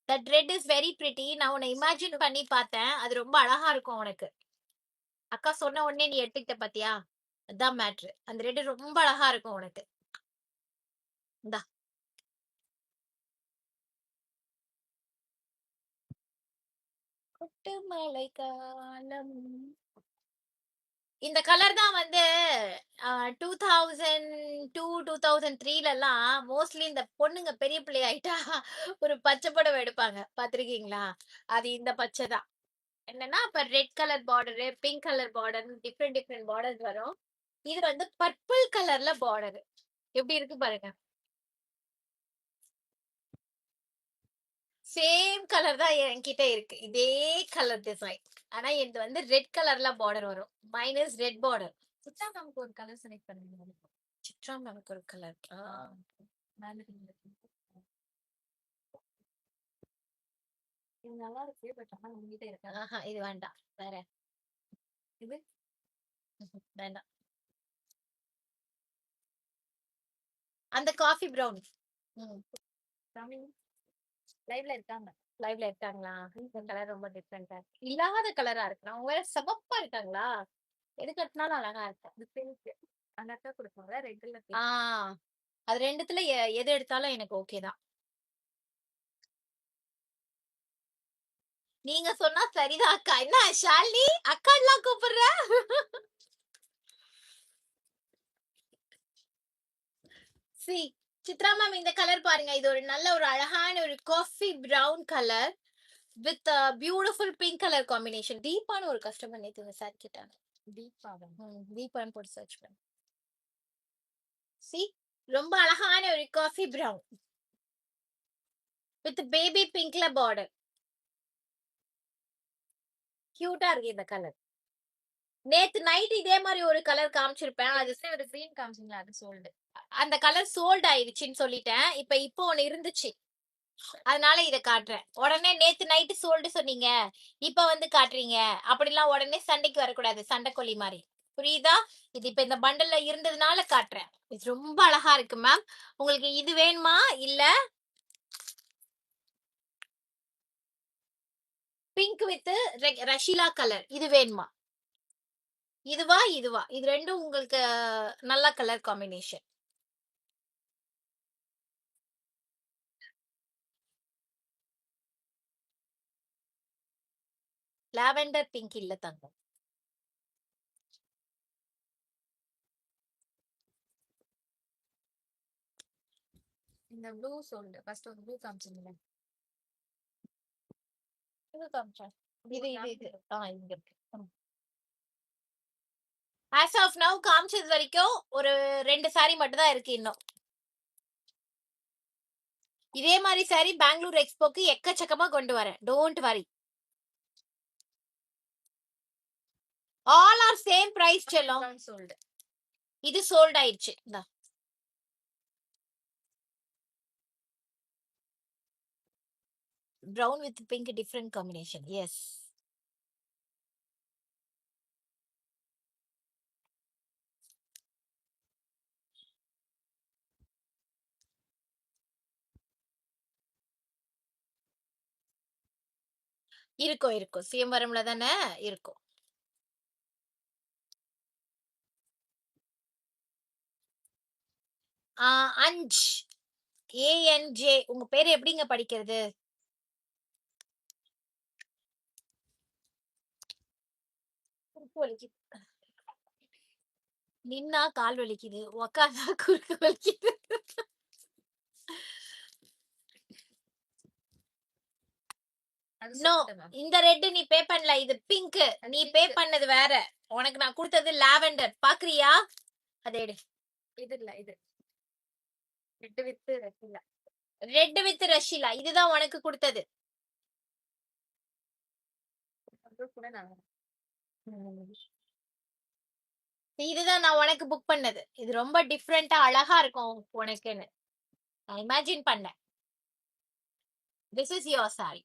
That red is very pretty. நான் உன்னை இமேஜின் பண்ணி பார்த்தேன், அது ரொம்ப அழகா இருக்கும் உனக்கு. அக்கா சொன்ன உடனே நீ எடுத்துக்கிட்ட பாத்தியா? அதான் மேட்ரு. அந்த ரெட் ரொம்ப அழகா இருக்கும் உனக்கு. இந்தா கொட்டு மழை காலம் இந்த கலர் தான் வந்து 2002 2003 மோஸ்ட்லி இந்த பொண்ணுங்க பெரிய பிள்ளை ஆயிட்டா ஒரு பச்சை புடவை எடுப்பாங்க, பாத்திருக்கீங்களா? அது இந்த பச்சை தான். என்னன்னா இப்ப red colour border, pink colour border, different different borders வரும். இது வந்து பர்பிள் கலர்ல பார்டர். எப்படி இருக்கு பாருங்க. சேம் கலர் தான் என்கிட்ட இருக்கு. இதே கலர் டிசைன். ஆனா இது வந்து ரெட் கலர்ல பார்டர் வரும். Minus red border. சித்ரா மேம்க்கு ஒரு கலர் செலக்ட் பண்ணுங்க. சித்ரா மேம்க்கு ஒரு கலர். இது நல்லா இருக்கு. பட் ஆனா உங்ககிட்ட இருக்கு. இது வேண்டாம். வேற. இது வேண்டாம். அந்த காஃபி பிரவுன். லைவ்ல இருக்காங்க. லைவ்ல இருக்காங்களா? இந்த கலர் ரொம்ப டிஃபரெண்டா இருக்கு. இல்லாத கலரா இருக்கு. அவங்க வேற சிவப்பா இருக்காங்களா? எது கட்டினாலும் அழகா இருக்கும். இது பிங்க். அந்த அக்கா கொடுப்பாங்க ரெட்ல. அது ரெண்டுத்துல எது எடுத்தாலும் எனக்கு ஓகே தான். நீங்க சொன்னா சரிதான் அக்கா. என்ன ஷாலினி அக்கா எல்லாம் கூப்பிடுற? சி சித்ரா மேம் இந்த கலர் பாருங்க. இது ஒரு நல்ல ஒரு அழகான ஒரு coffee brown colour with beautiful pink colour combination. தீபான்னு ஒரு கஸ்டமர் நேத்து சார் கேட்டாங்க. தீபான்னு போட்டு சர்ச் பண்ணு. சி ரொம்ப அழகான ஒரு காஃபி பிரவுன் வித் பேபி பிங்க்ல பார்டர். கியூட்டா இருக்கு இந்த கலர். நேத்து நைட் இதே மாதிரி ஒரு கலர் காமிச்சிருப்பேன். அது ஒரு கிரீன் காமிச்சிங்களா? அது சோல்டு. அந்த கலர் சோல்ட் ஆயிடுச்சுன்னு சொல்லிட்டேன். இப்போ ஒண்ணு இருந்துச்சு, அதனால இத காட்டுறேன். உடனே நேத்து நைட்டு சோல்டு சொன்னீங்க, இப்ப வந்து காட்டுறீங்க. அப்படிலாம் உடனே சண்டைக்கு வரக்கூடாது, சண்டைக்கோழி மாதிரி. புரியுதா? இது இப்ப இந்த பண்டல்ல இருந்ததுனால காட்டுறேன். இது ரொம்ப அழகா இருக்கு மேம். உங்களுக்கு இது வேணுமா? இல்ல பிங்க் வித் ரஷிலா கலர் இது வேணுமா? இதுவா இதுவா? இது ரெண்டும் உங்களுக்கு நல்ல கலர் காம்பினேஷன். லாவெண்டர் பிங்க் இல்ல தங்கம். இந்த ப்ளூ சோல்டு ஃபர்ஸ்ட் ஒரு ப்ளூ காமிச்சிருங்க. இது காமிச்சேன். இது இங்க இருக்கு. ஆஸ் ஆஃப் நவ் காமிச்சது வரைக்கும் ஒரு 2 சாரி மட்டும் தான் இருக்கு இன்னும். இதே மாதிரி சாரி பெங்களூர் எக்ஸ்போக்கு எக்கச்சக்கமா கொண்டு வரேன். Don't worry. All are same price செல்லும். சோல்டு. இது சோல்ட் ஆயிடுச்சு. Brown with pink different combination. Yes. இருக்கும். சிஎம்ஆர்எம்ல தானே இருக்கும். அஞ்ச் ஏஎன்ஜே. உங்க பேரு எப்படிங்க படிக்கிறது? நின்னா கால் வலிக்குது, உக்காந்தா குறுக்கு வலிக்குது. நோ, இந்த ரெட் நீ பே பண்ணல. இது பிங்க். நீ பே பண்ணது வேற. உனக்கு நான் கொடுத்தது லாவெண்டர். பாக்குறியா? அதே எடு. இது இல்ல, இது ரெட் வித் ரஷிலா. ரெட் வித் ரஷிலா இதுதான் உனக்கு கொடுத்தது. இதுதான் நான் உனக்கு புக் பண்ணது. இது ரொம்ப டிஃப்ரெண்டா அழகா இருக்கும் உனக்குன்னு நான் இமேஜின் பண்ணேன். This is your sorry.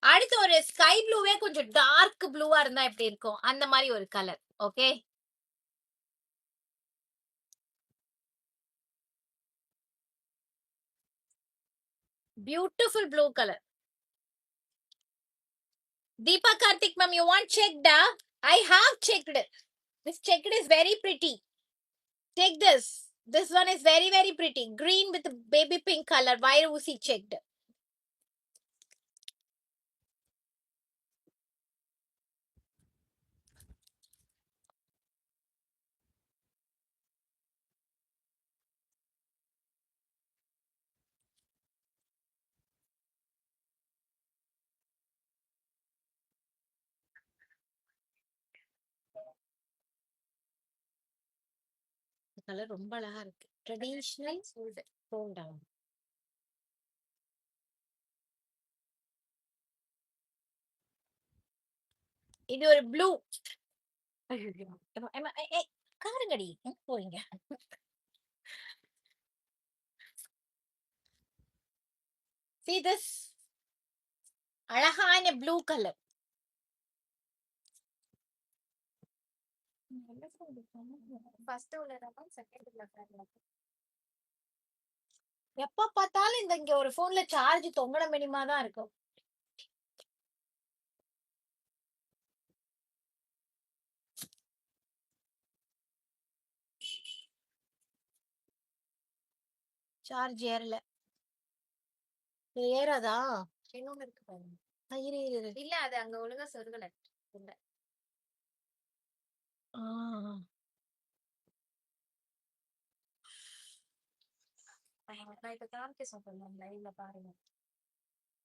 அடுத்து ஒரு ஸ்கை ப்ளூவே கொஞ்சம் டார்க் ப்ளூவா இருந்தா எப்படி இருக்கும்? அந்த மாதிரி ஒரு colour. Okay, beautiful blue colour. Deepa Karthik ma'am, you want checked? I have checked. This checked is very pretty. Take this. This one is very very pretty. Green with baby pink color. Wire usi checked. Colour ரொம்ப அழகா இருக்கு. Traditional fold down. இது ஒரு ப்ளூ. ஐயோ காருங்கடி போறீங்க. See this அழகான ப்ளூ கலர். எப்ப பார்த்தாலும் இங்க ஒரு போன்ல சார்ஜ் தொங்கன மினிமா தான் இருக்கும். சார்ஜ் ஏறல. ஏறாதா? இன்னொன்னு இருக்கு பாருங்க. இல்ல அது அங்க ஒழுங்கா சொருகல. இல்ல. நான் இப்ப காமிக்க சொல்றேன் லைவ்ல பாருங்க.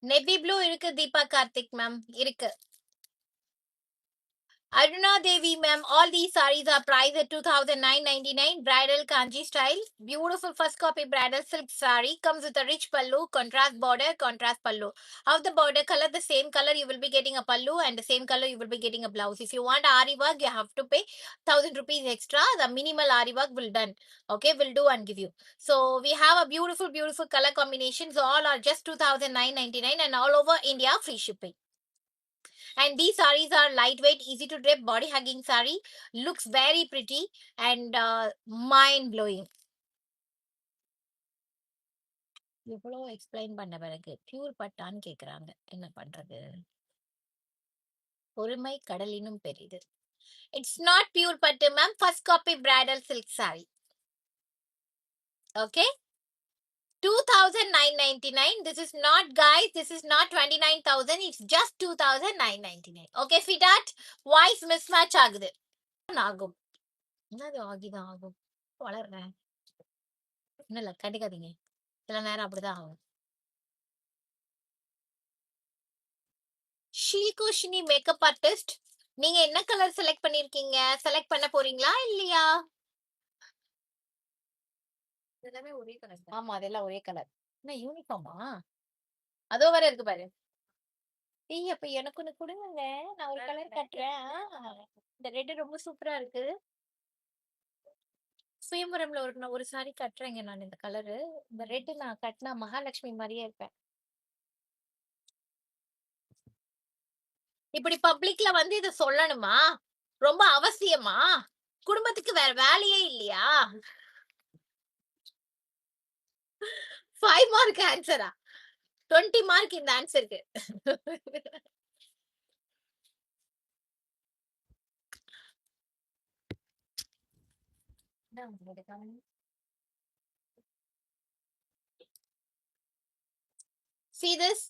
நேவி ப்ளூ இருக்கு தீபா கார்த்திக் மேம் இருக்கு. Aruna Devi ma'am, all these sarees are priced at 2,999. Bridal kanji style. Beautiful first copy bridal silk saree. Comes with a rich pallu, contrast border, contrast pallu. Of the border color, the same color you will be getting a pallu and the same color you will be getting a blouse. If you want Ari work, you have to pay 1,000 rupees extra. The minimal Ari work will done. Okay, will do and give you. So we have a beautiful, beautiful color combinations. All are just 2,999 and all over India free shipping. And these sarees are lightweight, easy to drape, body hugging saree. Looks very pretty and mind blowing. எவ்வளோ எக்ஸ்பிளைன் பண்ண பிறகு பியூர் பட்டான்னு கேக்குறாங்க. என்ன பண்றது? பொறுமை கடலினும் பெரிது. It's not pure pattu ma'am. First copy bridal silk saree. Okay. 2,999. This is not, guys. This is not 29,000. It's just 2,999. Okay, Fidat. Voice mismatch ஆகுது. ஆகும். என்னது ஆகிதான் ஆகும். வளர்றேன். இன்னும் இல்ல கண்டுக்காதீங்க. சில நேரம் அப்படிதான் ஆகும். ஷீகுஷினி மேக்கப் ஆர்டிஸ்ட், நீங்க என்ன கலர் செலக்ட் பண்ணிருக்கீங்க? செலக்ட் பண்ண போறீங்களா இல்லையா? எல்லாமே ஒரே கலர். ஆமா, அதெல்லாம் ஒரே கலர். என்ன யூனிஃபார்மா? அதோ வர இருக்கு பாரு. ஏய் அப்ப எனக்கு ஒண்ணு கொடுங்க, நான் ஒரு கலர் கட்டுறேன். இந்த ரெட் ரொம்ப சூப்பரா இருக்கு. சுயம்பரம்ல ஒரு சாரி கட்டுறேங்க நான் இந்த கலரு. இந்த ரெட் நான் கட்டினா மகாலட்சுமி மாதிரியே இருப்பேன். இப்படி பப்ளிக்ல வந்து இத சொல்லணுமா? ரொம்ப அவசியமா? குடும்பத்துக்கு வேற வேலையே இல்லையா? 5 மார்க் ஆன்சரா? 20 மார்க் இந்த ஆன்சருக்கு. See this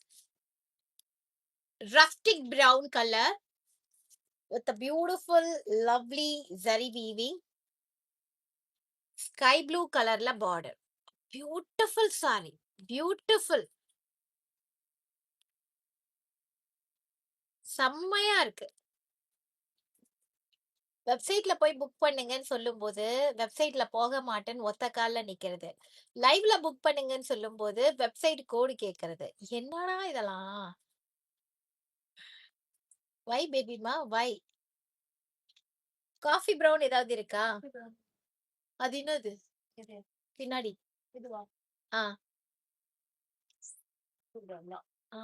rustic brown color with a beautiful lovely zari weaving, sky blue color la border. Beautiful saree, beautiful. செம்மையா இருக்கு. வெப்சைட்ல போய் புக் பண்ணுங்கன்னு சொல்லும்போது வெப்சைட்ல போக மாட்டேன்னு ஒத்த கால்ல நிக்கிறது. லைவ்ல புக் பண்ணுங்கன்னு சொல்லும்போது வெப்சைட் கோடு கேக்குறது. என்னடா இதெல்லாம்? வை பேபிமா வை? காஃபி பிரவுன் ஏதாவது இருக்கா? அது என்னது? பின்னாடி இதுவா? ஆ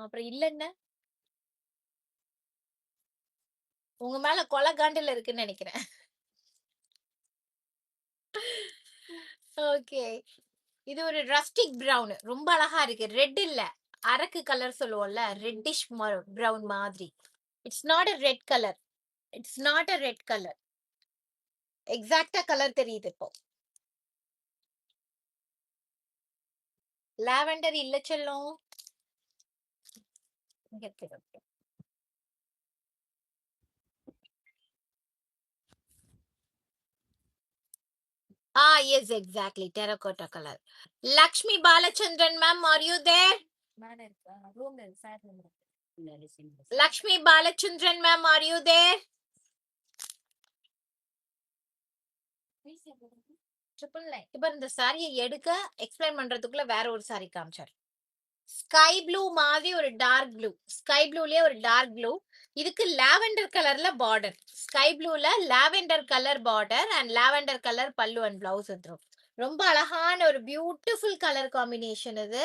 அப்புறம் இல்லன்னு உங்க மேல கொலை காண்டில் இருக்குன்னு நினைக்கிறேன். ஓகே, இது ஒரு ரஸ்டிக் பிரவுன், ரொம்ப அழகா இருக்கு. ரெட் இல்ல, அரக்கு கலர் சொல்லுவோம்ல, ரெட்டிஷ் பிரவுன் மாதிரி. It's not a red colour. It's not a red colour. எக்ஸாக்ட்டா கலர் தெரியுது இப்போ. லாவெண்டர் இல்ல செல்லும். இங்க இருக்கு. Yes, exactly. Terracotta color. Lakshmi Balachandran, ma'am, are you there? Lakshmi Balachandran, ma'am, are you there? இப்ப இந்த சாரியை எடுக்க எக்ஸ்பிளைன் பண்றதுக்குள்ள வேற ஒரு சாரி காமிச்சாரு. ஸ்கை ப்ளூ மாதிரி ஒரு டார்க் ப்ளூ, ஸ்கை ப்ளூலயே ஒரு டார்க் ப்ளூ. இதுக்கு லாவெண்டர் கலர்ல பார்டர், ஸ்கை ப்ளூல lavender colour border and lavender colour pallu and blouse வந்துரும். ரொம்ப அழகான ஒரு பியூட்டிஃபுல் கலர் காம்பினேஷன் இது.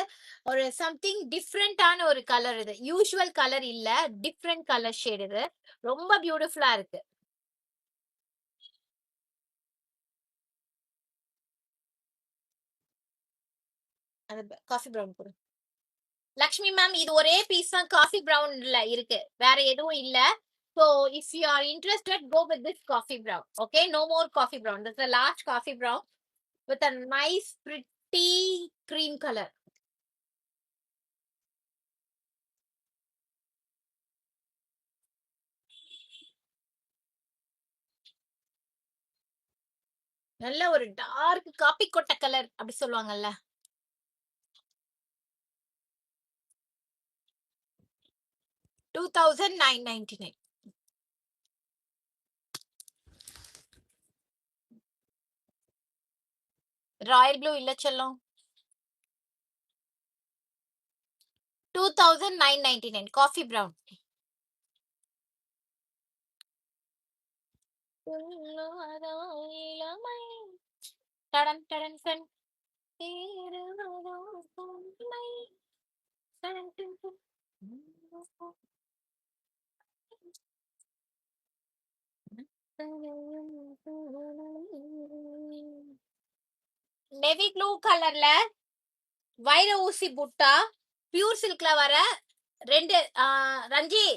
ஒரு சம்திங் டிஃப்ரெண்டான ஒரு கலர் இது. யூஷுவல் கலர் இல்ல, டிஃப்ரெண்ட் கலர் ஷேட் இது. ரொம்ப பியூட்டிஃபுல்லா இருக்கு. அந்த காஃபி பிரவுன் போடு. லக்ஷ்மி மேம், இது ஒரே பீஸ் தான் காஃபி பிரவுன்ல இருக்கு, வேற எதுவும் இல்ல. So if you are interested, go with this coffee brown. Okay, no more coffee brown. This is a large coffee brown with a nice pretty cream color. நல்ல ஒரு டார்க் காப்பி கொட்ட கலர் அப்படி சொல்லுவாங்கல்ல. $2,999. ராயல் ப்ளூ இல்ல செல்லம். 2,999 காஃபி பிரவுன். டடன் டடன் டன். நேவி ப்ளூ கலர்ல வைர ஊசி புட்டா, பியூர் சில்க்ல வர ரெண்டு ரஞ்சி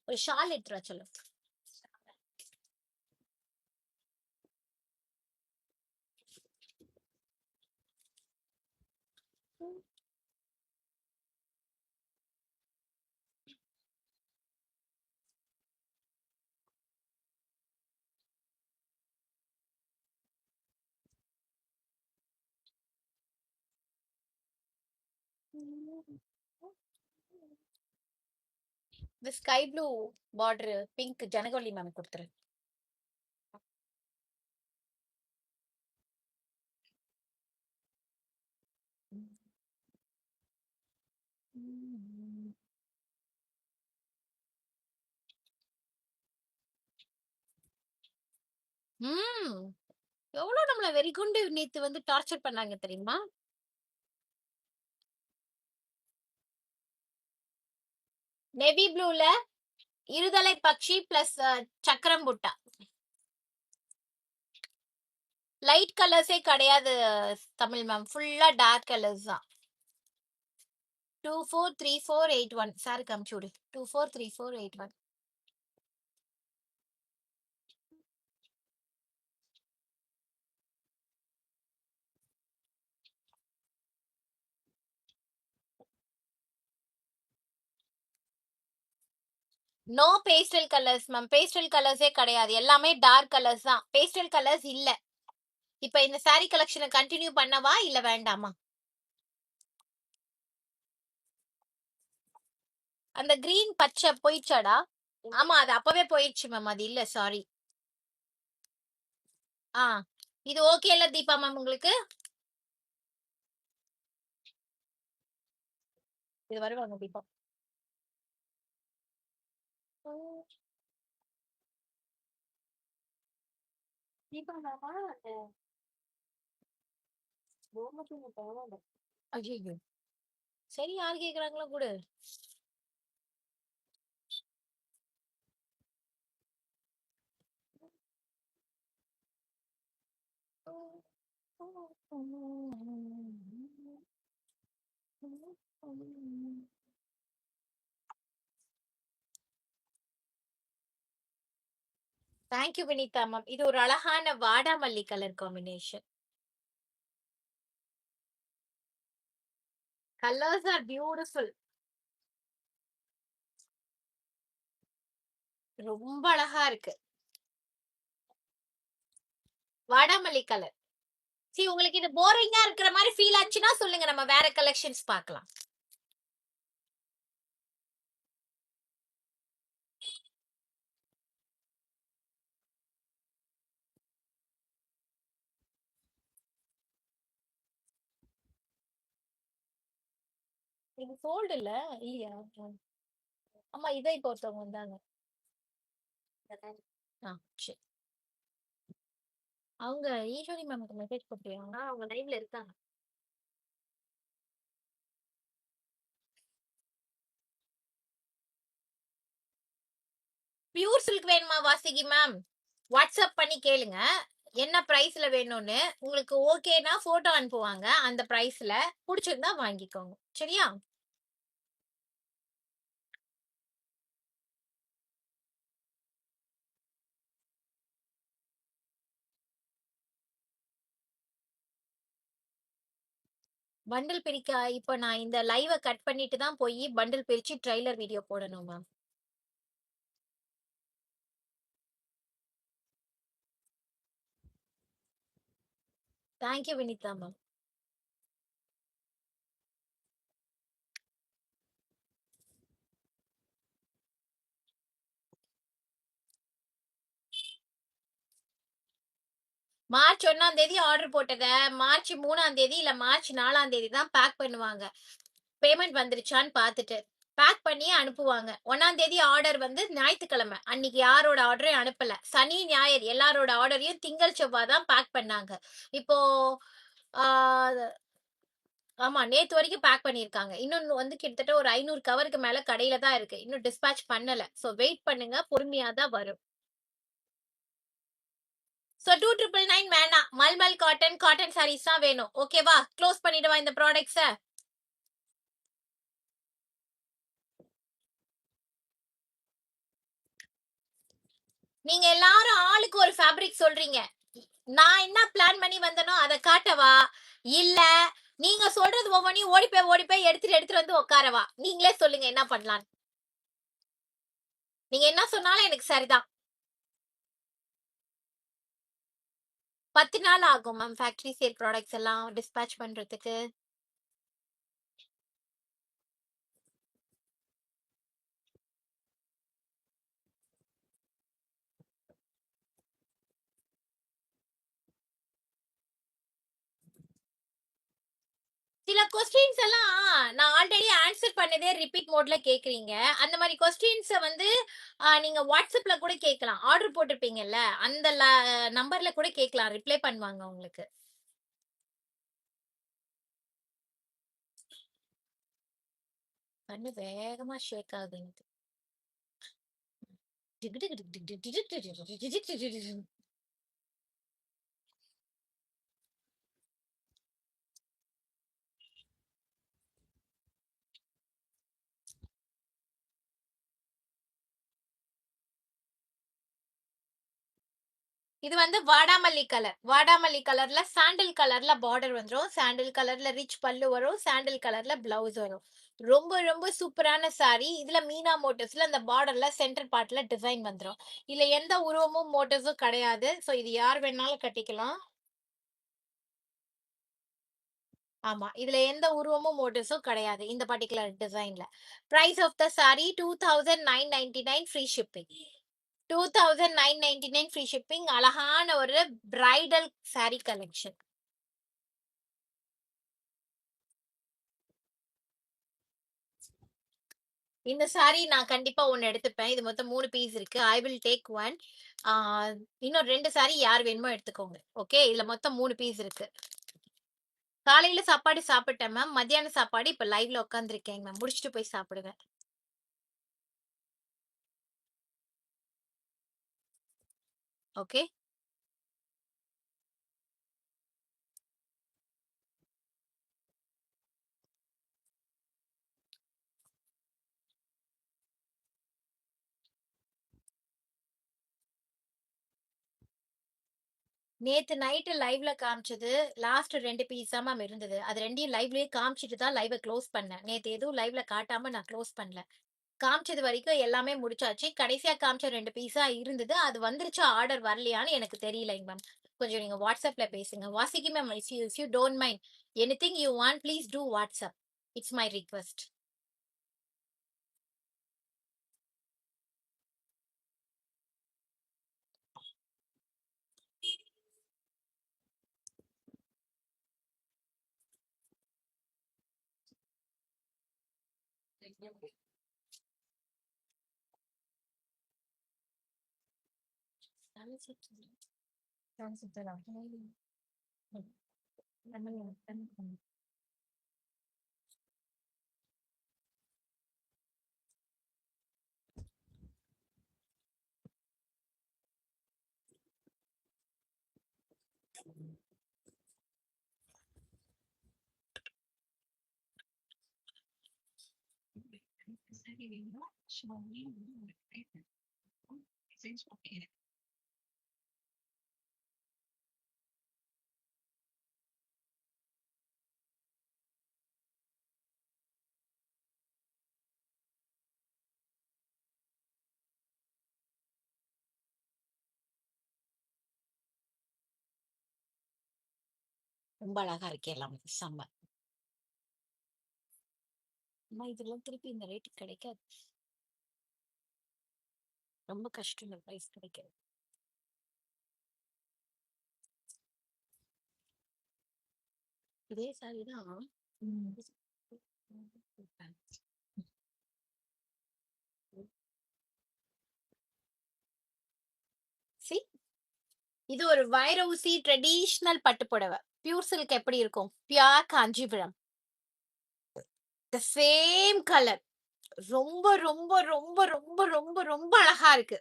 ஒரு ஷால் எடுத்துரு சொல்லு. இந்த sky blue border pink Janakavalli ma'am கொடுத்துரு. எவ்வளவு நம்மள வெறிகுண்டு நேத்து வந்து டார்ச்சர் பண்ணாங்க தெரியுமா? நேவி ப்ளூல இருதலை பட்சி பிளஸ் சக்கரம் புட்டா. லைட் கலர்ஸே கிடையாது தமிழ் மேம், ஃபுல்லா டார்க் கலர்ஸ் தான். 243481 சார் கம்சூடு. 243481. No pastel colours ma'am, pastel கலர்ஸே கிடையாது, எல்லாமே டார்க் கலர்ஸ் தான், பேஸ்டல் கலர்ஸ் இல்ல. இப்ப இந்த சாரி கலெக்ஷனை கண்டினியூ பண்ணவா இல்ல வேண்டாமா? அந்த கிரீன் பச்சை போயிடுச்சாடா? ஆமா, அது அப்பவே போயிடுச்சு மேம், அது இல்ல, சாரி. இது ஓகே இல்ல தீபா மேம் உங்களுக்கு? இது வருவாங்க தீபா. தீபா மேமா ஐயோ, சரி, யார் கேக்குறாங்களோ கூட. Thank you Vinitha ma'am. இது ஒரு அழகான வாடாமல்லி colour combination. Colours are beautiful. ரொம்ப அழகா இருக்கு. வாடாமல்லி கலர். சரி, உங்களுக்கு இது போரிங்கா இருக்கிற மாதிரி ஃபீல் ஆச்சுன்னா சொல்லுங்க, நம்ம வேற கலெக்ஷன்ஸ் பார்க்கலாம். இது சோல்டு இல்ல இல்லையா? ஆமா, இதை இப்போ ஒருத்தவங்க வந்தாங்க. ஆ, சரி. அவங்க ஈஸ்வரி மேம்க்கு மெசேஜ் போட்டியா? அவங்க லைவ்ல இருக்காங்க. பியூர் சில்க் வேணுமா வாசுகி மேம்? வாட்ஸ்அப் பண்ணி கேளுங்க என்ன பிரைஸ்ல வேணும்னு. உங்களுக்கு ஓகேனா போட்டோ அனுப்புவாங்க அந்த பிரைஸ்ல. பிடிச்சிருந்தா வாங்கிக்கோங்க. சரியா? பண்டில் பிரிக்க இப்ப நான் இந்த லைவ கட் பண்ணிட்டு தான் போய் பண்டில் பிரிச்சு ட்ரைலர் வீடியோ போடணும் ma'am. Thank you Vinitha ma'am. March 1ஆம் தேதி ஆர்டர் போட்டத மார்ச் 3ஆம் தேதி இல்ல மார்ச் 4ஆம் தேதி தான் பேக் பண்ணுவாங்க. பேமெண்ட் வந்துருச்சான்னு பார்த்துட்டு பேக் பண்ணி அனுப்புவாங்க. 1ஆம் தேதி ஆர்டர் வந்து ஞாயிற்றுக்கிழமை அன்னைக்கு யாரோட ஆர்டரையும் அனுப்பல. சனி ஞாயிறு எல்லாரோட ஆர்டரையும் திங்கள் செவ்வாய் தான் பேக் பண்ணாங்க. இப்போ ஆமா, நேத்து வரைக்கும் பேக் பண்ணிருக்காங்க. இன்னும் வந்து கிட்டத்தட்ட ஒரு 500 கவருக்கு மேல கடையில தான் இருக்கு. இன்னும் டிஸ்பேட்ச் பண்ணல. சோ வெயிட் பண்ணுங்க. பொறுமையா தான் வரும். சோ 2999 வேணாம். மல்மல் காட்டன் காட்டன் சாரீஸ் தான் வேணும். ஓகேவா? க்ளோஸ் பண்ணிடவா இந்த ப்ராடக்ட்ஸ? நீங்க எல்லாரும் ஆளுக்கு ஒரு ஃபேப்ரிக் சொல்றீங்க. நான் என்ன பிளான் பண்ணி வந்தனோ அதை காட்டவா? இல்ல நீங்க சொல்றது ஒவ்வொன்றையும் ஓடி போய் எடுத்துட்டு வந்து உட்காரவா? நீங்களே சொல்லுங்க என்ன பண்ணலாம். நீங்க என்ன சொன்னாலும் எனக்கு சரிதான். 10 நாள் ஆகும் மேம் ஃபேக்டரி சேல் ப்ராடக்ட்ஸ் எல்லாம் டிஸ்பேட்ச் பண்றதுக்கு. சில கொஸ்டின்ஸ் எல்லாம் நான் ஆல்ரெடி ஆன்சர் பண்ணதே ரிப்பீட் மோட்ல கேக்குறீங்க. அந்த மாதிரி கொஸ்டின்ஸ் வந்து நீங்க வாட்ஸ்அப்ல கூட கேட்கலாம். ஆர்டர் போட்டிருப்பீங்கல்ல அந்த நம்பர்ல கூட கேட்கலாம். ரிப்ளை பண்ணுவாங்க உங்களுக்கு. கண்ணு வேகமா ஷேக் ஆகுது எனக்கு. இது வந்து வாடாமல்லி கலர். வாடாமல்லி கலர்ல சாண்டில் கலர்ல பார்டர் வந்துரும். சாண்டில் கலர்ல ரிச் பல்லு வரும். சாண்டில் கலர்ல பிளவுஸ் வரும். ரொம்ப ரொம்ப சூப்பரான சாரி. இதுல மீனா மோட்டிவ்ஸ்ல அந்த பார்டர்ல சென்டர் பார்ட்ல டிசைன் வந்துரும். இதுல எந்த உருவமும் மோட்டிவ்ஸும் கிடையாது. சோ இது யார் வேணாலும் கட்டிக்கலாம். ஆமா, இதுல எந்த உருவமும் மோட்டிவ்ஸும் கிடையாது இந்த பர்டிகுலர் டிசைன்ல. Price of the sari 2999 free shipping. 2999 free shipping. அழகான ஒரு பிரைடல் சாரி கலெக்ஷன். இந்த சாரி நான் கண்டிப்பா ஒன்னு எடுத்துப்பேன். இது மொத்தம் 3 பீஸ் இருக்கு. I will take one. இன்னும் 2 சாரி யார் வேணுமோ எடுத்துக்கோங்க. ஓகே, இதுல மொத்தம் 3 பீஸ் இருக்கு. காலையில சாப்பாடு சாப்பிட்டேன் மேம். மத்தியான சாப்பாடு இப்ப லைவ்ல உட்காந்துருக்கேன் மேம். முடிச்சுட்டு போய் சாப்பிடுவேன். ஓகே. நேத்து நைட்டு லைவ்ல காமிச்சது லாஸ்ட் 2 பீஸ் தான் மேம் இருந்தது. அது 2யும் லைவ்லயே காமிச்சிட்டு தான் லைவ க்ளோஸ் பண்ணேன். நேத்து எதுவும் லைவ்ல காட்டாம நான் க்ளோஸ் பண்ணல. காமிச்சது வரைக்கும் எல்லாமே முடிச்சாச்சு. கடைசியா காமிச்ச 2 பீஸா இருந்தது. அது வந்துருச்சா ஆர்டர் வரலையான்னு எனக்கு தெரியலைங்க மேம். கொஞ்சம் நீங்க வாட்ஸ்அப்ல பேசுங்க. Vasuki ma'am, if you don't mind anything you want please do WhatsApp. It's my request. ரொம்ப அழகா இருக்கு எல்லாம் செம்ம. அம்மா இதெல்லாம் திருப்பி இந்த ரேட்டுக்கு கிடைக்காது. ரொம்ப கஷ்டம் இந்த பிரைஸ் கிடைக்கிறது. இதே சாரி தான். See? இது ஒரு வைரவுசி ட்ரெடிஷனல் பட்டு புடவை. பியூர் சில்க் எப்படி இருக்கும்? Pure Kanchipuram. The same colour. ரொம்ப ரொம்ப ரொம்ப ரொம்ப ரொம்ப ரொம்ப அழகா இருக்கு.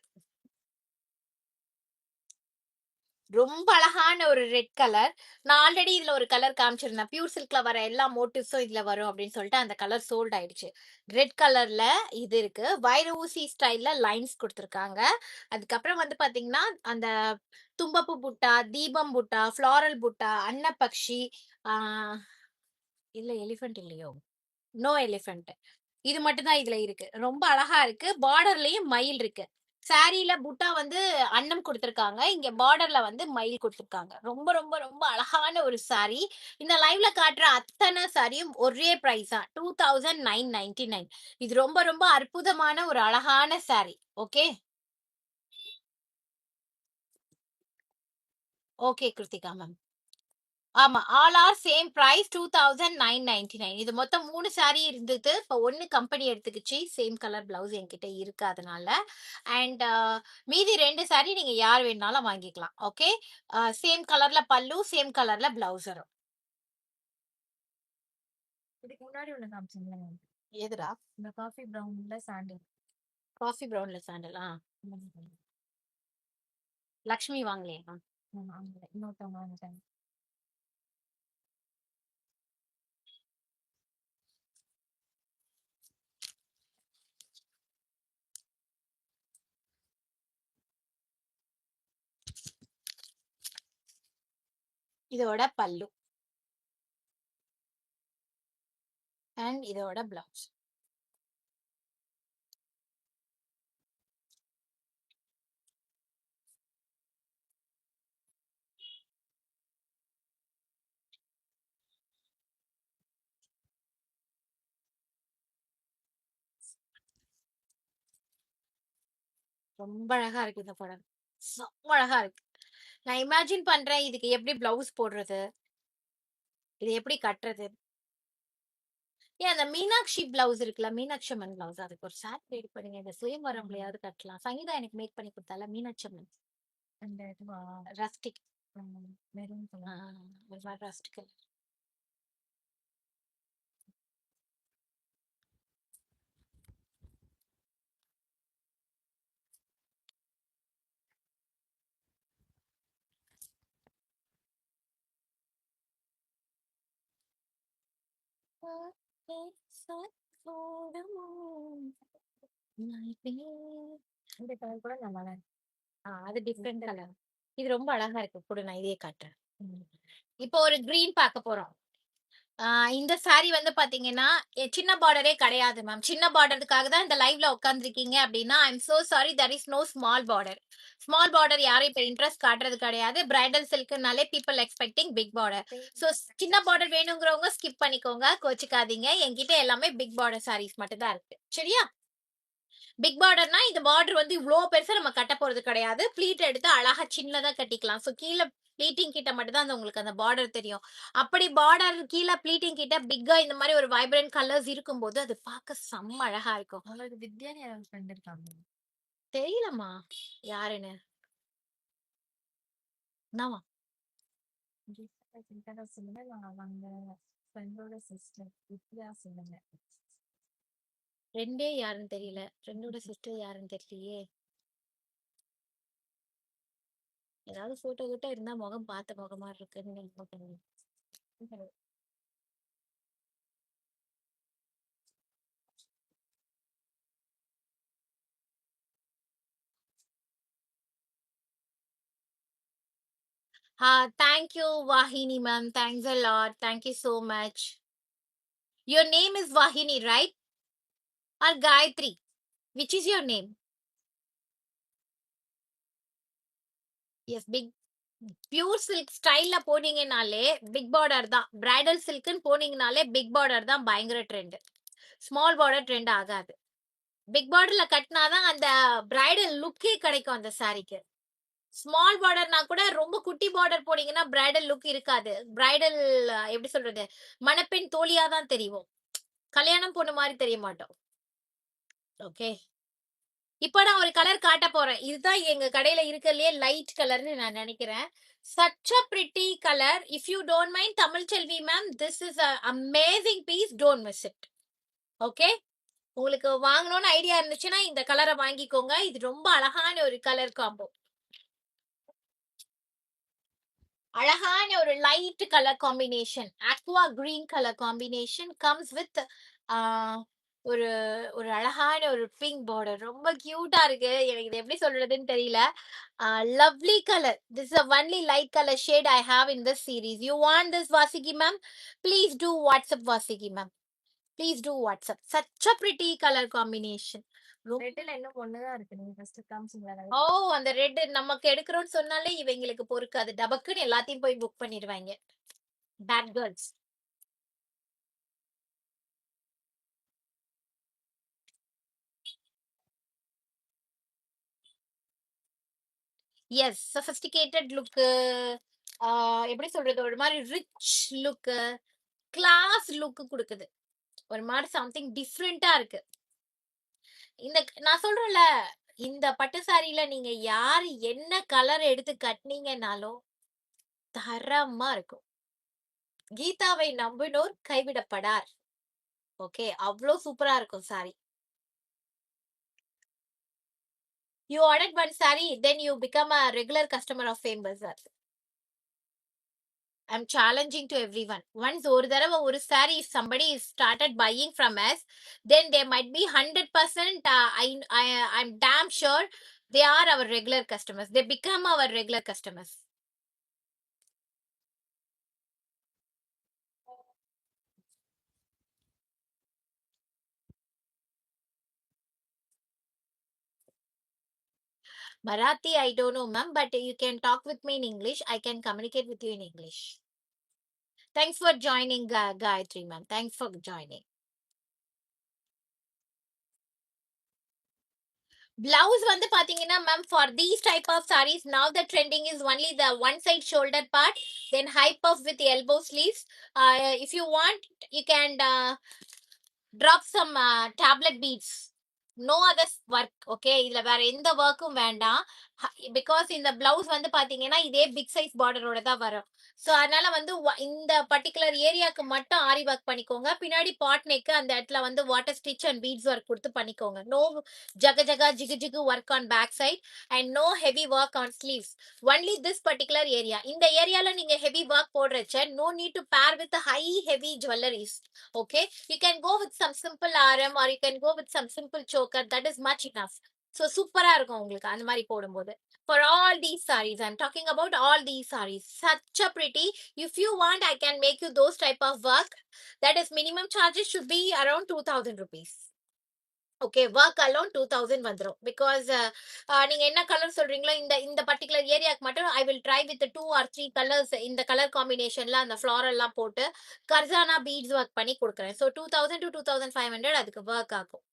ரொம்ப அழகான ஒரு ரெட் கலர். நான் ஆல்ரெடி இதுல ஒரு கலர் காமிச்சிருந்தேன். பியூர் சில்க்ல வர எல்லா மோட்டிவ்ஸும் இதுல வரும் அப்படின்னு சொல்லிட்டு அந்த கலர் சோல்ட் ஆயிடுச்சு. ரெட் கலர்ல இது இருக்கு. வைரஊசி ஸ்டைல்ல லைன்ஸ் கொடுத்துருக்காங்க. அதுக்கப்புறம் வந்து பாத்தீங்கன்னா அந்த தும்பப்பூ புட்டா, தீபம் புட்டா, ஃப்ளாரல் புட்டா, அன்னப்பக்ஷி, இல்ல எலிஃபென்ட் இல்லையோ, நோ எலிஃபென்ட். இது மட்டும் தான் இதுல இருக்கு. ரொம்ப அழகா இருக்கு. பார்டர்லயும் மயில் இருக்கு. சாரியில புட்டா வந்து அன்னம் கொடுத்திருக்காங்க. இங்க பார்டர்ல வந்து மயில் கொடுத்திருக்காங்க. ரொம்ப ரொம்ப ரொம்ப அழகான ஒரு சாரி. இந்த லைவ்ல காட்டுற அத்தனை சாரியும் ஒரே பிரைஸ் தான், 2999. இது ரொம்ப ரொம்ப அற்புதமான ஒரு அழகான sari. Okay okay Kiruthika ma'am. ஆமா, ஆல் ஆர் சேம் பிரைஸ் 2999. இது மொத்தம் 3 சாரி இருந்தது. இப்போ 1 கம்பெனி எடுத்துக்கிச்சு. சேம் கலர் பிளவுஸ் என்கிட்ட இருக்கு அதனால. அண்ட் மீதி 2 சாரி நீங்க யார் வேணாலும் வாங்கிக்கலாம். ஓகே, சேம் கலர்ல பல்லு, சேம் கலர்ல பிளவுஸ் வரும். இதுக்கு முன்னாடி ஒண்ணு காமிச்சீங்களா? எதுடா? இந்த காஃபி பிரவுன்ல சாண்டில். காஃபி பிரவுன்ல சாண்டில். லக்ஷ்மி வாங்கலையா? இன்னொருத்தவங்க வாங்கிட்டாங்க. இதோட பல்லு அண்ட் இதோட பிளவுஸ். ரொம்ப அழகா இருக்கு இந்த படம். செம்ம அழகா இருக்கு. நான் இமேஜின் பண்றேன் இதுக்கு எப்படி பிளவுஸ் போடுறது, இது எப்படி கட்டுறது. ஏன் அந்த மீனாட்சி பிளவுஸ் இருக்குல்ல, மீனாட்சி அம்மன் பிளவுஸ், அதுக்கு ஒரு சாரி ரெடி பண்ணுங்க. இந்த சுயம்பரம்லயாவது கட்டலாம். சங்கீதா எனக்கு மேக் பண்ணி கொடுத்தால மீனாட்சி அம்மன். அந்த இதுவா ரஸ்டிக் மெரூன் கலர். ரஸ்டிக். இந்த கலர் கூட நல்லா இருக்கு. அது டிஃப்ரெண்ட் கலர். இது ரொம்ப அழகா இருக்கு. கூட நான் இதையே காட்டுறேன். இப்போ ஒரு கிரீன் பார்க்க போறோம். இந்த சாரி வந்து பாத்தீங்கன்னா சின்ன பார்டரே கிடையாது மேம். சின்ன பார்டருக்காக தான் இந்த லைவ்ல உட்காந்துருக்கீங்க அப்படின்னா I am so sorry, that is no small border. Small border யாரும் இப்ப இன்ட்ரெஸ்ட் காட்டுறது கிடையாது. பிரைடல் சில்க்னாலே people expecting big border. So சின்ன பார்டர் வேணுங்கிறவங்க ஸ்கிப் பண்ணிக்கோங்க, கோச்சிக்காதீங்க. என்கிட்ட எல்லாமே பிக் பார்டர் சாரீஸ் மட்டும் தான் இருக்கு. சரியா? பிக் பார்டர்னா இந்த பார்டர் வந்து இவ்வளோ பெருசா நம்ம கட்ட போறது கிடையாது. ப்ளீட் எடுத்து அழகா சின்னதா கட்டிக்கலாம். ஸோ கீழே ப்ளீட்டிங் கிட்ட மட்டும் தான் உங்களுக்கு அந்த பார்டர் தெரியும். அப்படி பார்டர் கீழ ப்ளீட்டிங் கிட்ட பிக்கா இந்த மாரி ஒரு வைப்ரன்ட் கலர்ஸ் இருக்கும்போது, அது பார்க்க செம்ம அழகா இருக்கும். உங்களுக்கு வித்யான்னு யாராவது ஃப்ரெண்ட் இருக்காங்க? தெரியலம்மா யாருன்னு. என்னவா? கீதா சொல்லுங்க. நான் அவங்க ஃப்ரெண்டோட சிஸ்டர் வித்யா சொல்லுங்க. ஃப்ரெண்டே யாருன்னு தெரியல. ஃப்ரெண்டோட சிஸ்டர் யாருன்னு தெரியலையே. ஏதாவது ஃபோட்டோ கிட்ட இருந்தா முகம் பார்த்த முகமா இருக்குன்னு என்னமோ பண்ணுங்க. Thank you, Vahini ma'am. Thanks a lot. Thank you so much. Your name is Vahini, right? Or Gayatri? Which is your name? Yes, big pure silk ஸ்டைல்ல போனீங்கனாலே பிக் பார்டர் தான். பிரைடல் சில்க்னு போனீங்கனாலே பிக் பார்டர் தான் பயங்கர ட்ரெண்ட். ஸ்மால் பார்டர் ட்ரெண்ட் ஆகாது. பிக் பார்டர்ல கட்டினாதான் அந்த பிரைடல் லுக்கே கிடைக்கும் அந்த சாரிக்கு. ஸ்மால் பார்டர்னா கூட ரொம்ப குட்டி பார்டர் போனீங்கன்னா பிரைடல் லுக் இருக்காது. பிரைடல் எப்படி சொல்றது, மணப்பெண் தோழியா தான் தெரியும். கல்யாணம் பொண்ணு மாதிரி தெரிய மாட்டோம். ஓகே, இப்போ நான் ஒரு கலர் காட்ட போறேன். இதுதான் எங்க கடையில இருக்கறதுலயே லைட் கலர்னு நான் நினைக்கிறேன். such a pretty color. If you don't mind, Tamil Chelvi ma'am, this is a amazing piece. Don't miss it. Okay, உங்களுக்கு வாங்கணும்னு ஐடியா இருந்துச்சுன்னா இந்த கலரை வாங்கிக்கோங்க. இது ரொம்ப அழகான ஒரு கலர் காம்போ. அழகான ஒரு light colour combination, aqua green colour combination comes with ஒரு ஒரு அழகான ஒரு பிங்க் பார்டர். ரொம்ப கியூட்டா இருக்கு. எனக்கு இது எப்படி சொல்றதுன்னு தெரியல. Lovely colour. This is a only light color shade I have in this series. You want this, Vasiki ma'am? Please do WhatsApp, Vasiki ma'am. Please do WhatsApp. Such a pretty color combination. ரெட்ல இன்னும் ஒண்ணுதான் இருக்கு. நீங்க ஃபர்ஸ்ட் காமிச்சீங்களா? ஓ, அந்த ரெட் நமக்கு எடுக்கிறோம்னு சொன்னாலே இவங்களுக்கு பொறுக்காது. டபக்குன்னு எல்லாத்தையும் போய் புக் பண்ணிடுவாங்க. Bad girls. Yes, sophisticated look, எப்படி சொல்றது, ஒரு மாதிரி ரிச் லுக்கு, கிளாஸ் லுக்கு கொடுக்குது. ஒரு மாதிரி சம்திங் டிஃப்ரெண்டா இருக்கு. இந்த நான் சொல்றேன்ல, இந்த பட்டு சாரியில நீங்க யாரு என்ன கலர் எடுத்து கட்டினீங்கன்னாலும் தரமா இருக்கும். கீதாவை நம்பினோர் கைவிடப்படார். ஓகே, அவ்வளோ சூப்பரா இருக்கும் sorry. You ordered one saree, then you become a regular customer of Fame Bazaar. I'm challenging to everyone. Once ஒரு தடவை ஒரு saree, if somebody is started buying from us, then they might be 100%, I'm damn sure they are our regular customers. They become our regular customers. Marathi, I don't know, ma'am, but you can talk with me in English. I can communicate with you in English. Thanks for joining, Gayatri, ma'am. Thanks for joining. Blouse வந்து பாத்தீங்கன்னா ma'am, for these type of sarees now the trending is only the one side shoulder part, then high puff with elbow sleeves. If you want, you can drop some tablet beads. No other work. Okay, இதுல வேற எந்த ஒர்க்கும் வேண்டாம். பிகாஸ் இந்த பிளவுஸ் வந்து பாத்தீங்கன்னா இதே பிக் சைஸ் பார்டரோட தான் வரும். ஸோ அதனால வந்து இந்த பர்டிகுலர் ஏரியாவுக்கு மட்டும் ஆரி ஒர்க் பண்ணிக்கோங்க. பின்னாடி பாட் நெக் அந்த இடத்துல வந்து water stitch and beads work கொடுத்து பண்ணிக்கோங்க. நோ ஜக ஜகா ஜிகு ஜிகு work on back side and no heavy work on sleeves. Only this particular area. இந்த ஏரியால நீங்க ஹெவி ஒர்க் போடுறச்ச no need to pair with high heavy jewelleries. Okay, you can go with some simple RM or you can go with some simple choker. That is much enough. So சூப்பரா இருக்கும் உங்களுக்கு அந்த மாதிரி போடும்போது. For all these sarees, I'm talking about all these sarees. Such a pretty. If you want, I can make you those type of work. That is minimum charges should be around 2000 rupees. Okay, work alone 2000 வந்துடும். பிகாஸ் நீங்க என்ன கலர் சொல்றீங்களோ இந்த இந்த பர்டிகுலர் ஏரியாக்கு மட்டும் I will try with 2 or 3 colours. இந்த கலர் காம்பினேஷன்ல அந்த ஃப்ளாரல்லாம் போட்டு கர்சானா பீட்ஸ் ஒர்க் பண்ணி கொடுக்குறேன். ஸோ 2000 to 2500 அதுக்கு ஒர்க் ஆகும்.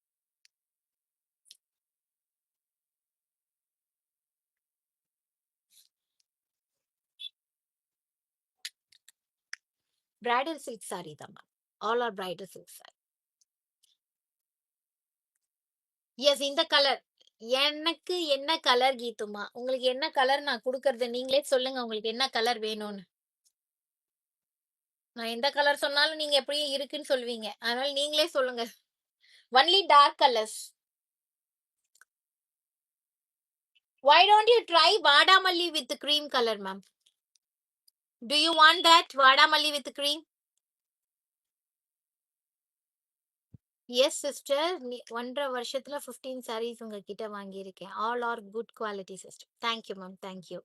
பிரைடல் சில்க் saree தான் மேம். All are bridal silk saree. Yes, இந்த கலர். எனக்கு என்ன கலர் கீதுமா? உங்களுக்கு என்ன கலர் நான் குடுக்கறது? நீங்களே சொல்லுங்க உங்களுக்கு என்ன கலர் வேணும்னு. நான் எந்த கலர் சொன்னாலும் நீங்க எப்படியும் இருக்குன்னு சொல்லுவீங்க. அதனால நீங்களே சொல்லுங்க. Only dark colours. Why don't you try Vadamalli with cream color, ma'am? Do you want that Vadamalli with cream? Yes, sister. 1.5 வருஷத்துல 15 sarees உங்ககிட்ட வாங்கியிருக்கேன். All are good quality, sister. Thank you, ma'am. Thank you.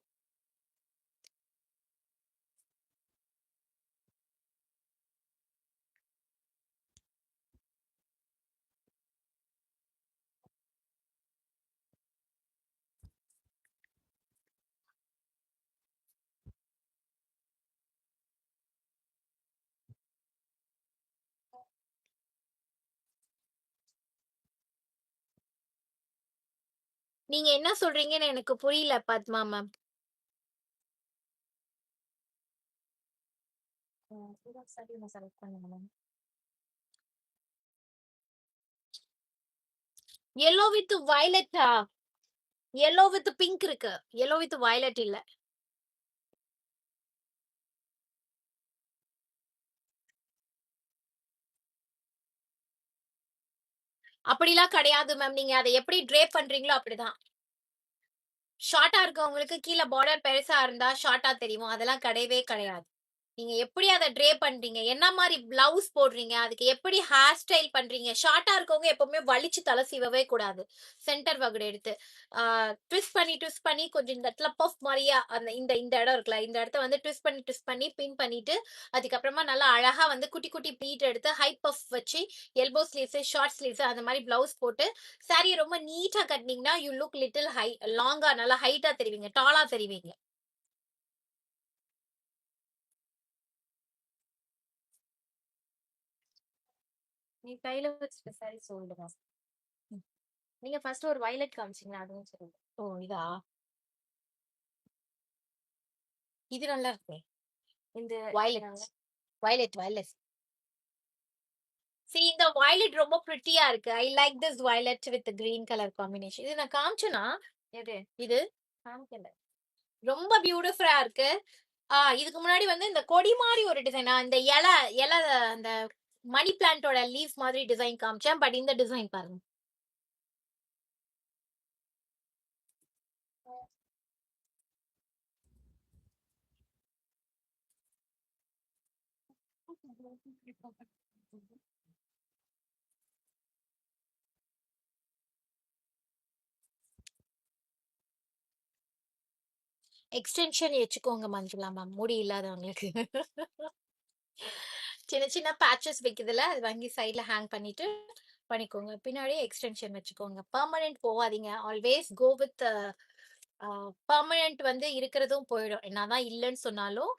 நீங்க என்ன சொல்றீங்கன்னு எனக்கு புரியல பத்மா மேம். saree நான் செலக்ட் பண்ணுங்க ma'am. yellow with violet. yellow with pink இருக்கு. yellow with violet இல்ல. அப்படிலாம் கிடையாது மேம். நீங்க அதை எப்படி ட்ரேப் பண்றீங்களோ அப்படிதான். ஷார்ட்டா இருக்கவங்களுக்கு கீழே பார்டர் பெருசா இருந்தா ஷார்ட்டா தெரியும். அதெல்லாம் கிடையவே கிடையாது. நீங்க எப்படி அதை ட்ரே பண்றீங்க, என்ன மாதிரி பிளவுஸ் போடுறீங்க, அதுக்கு எப்படி ஹேர் ஸ்டைல் பண்றீங்க. ஷார்ட்டா இருக்கவங்க எப்பவுமே வலிச்சு தலை சீவவே கூடாது. சென்டர் வகுடு எடுத்து ட்விஸ்ட் பண்ணி கொஞ்சம் இந்த இடத்துல பஃப் மாதிரியா அந்த இந்த இந்த இடம் இருக்குல்ல, இந்த இடத்த வந்து ட்விஸ்ட் பண்ணி பின் பண்ணிட்டு அதுக்கப்புறமா நல்லா அழகா வந்து குட்டி குட்டி பீட் எடுத்து ஹை பஃப் வச்சு எல்போ ஸ்லீவ்ஸ் ஷார்ட் ஸ்லீவ்ஸ் அந்த மாதிரி பிளவுஸ் போட்டு சாரியை ரொம்ப நீட்டா கட்டினீங்கன்னா யூ லுக் லிட்டில் ஹை, லாங்கா நல்லா ஹைட்டா தெரிவிங்க, டாலா தெரிவிங்க. நீ கையில வச்சுட்ட saree சோல்டு மேம். நீங்க ஃபர்ஸ்ட் ஒரு வயலட் காமிச்சீங்களா, அதுவும் சொல்லுங்க. ஓ, இதா? இது நல்லா இருக்கு. இந்த வயலட். Violet violet. See, இந்த வயலட் ரொம்ப பிரிட்டியா இருக்கு. I like this violet with green colour combination. இது நான் காமிச்சேனா? எது இது காமிக்கல. ரொம்ப பியூட்டிஃபுல்லா இருக்கு. இதுக்கு முன்னாடி வந்து இந்த கொடி மாதிரி ஒரு டிசைன், இந்த இலை இலை அந்த மணி பிளான்ட்டோட லீஃப் மாதிரி டிசைன் காமிச்சேன். பட் இந்த டிசைன் பாருங்க. எக்ஸ்டென்ஷன் வச்சுக்கோங்க மஞ்சுளா மேம், முடி இல்லாதவங்களுக்கு. சின்ன சின்ன பேச்சஸ் வைக்கிறதுல அது வாங்கி சைட்ல ஹேங் பண்ணிட்டு பண்ணிக்கோங்க. பின்னாடியே எக்ஸ்டென்ஷன் வச்சுக்கோங்க. பெர்மனன்ட் போகாதீங்க. ஆல்வேஸ் கோ வித் பெர்மனன்ட் வந்து இருக்கிறதும் போயிடும். என்னதான் இல்லைன்னு சொன்னாலும்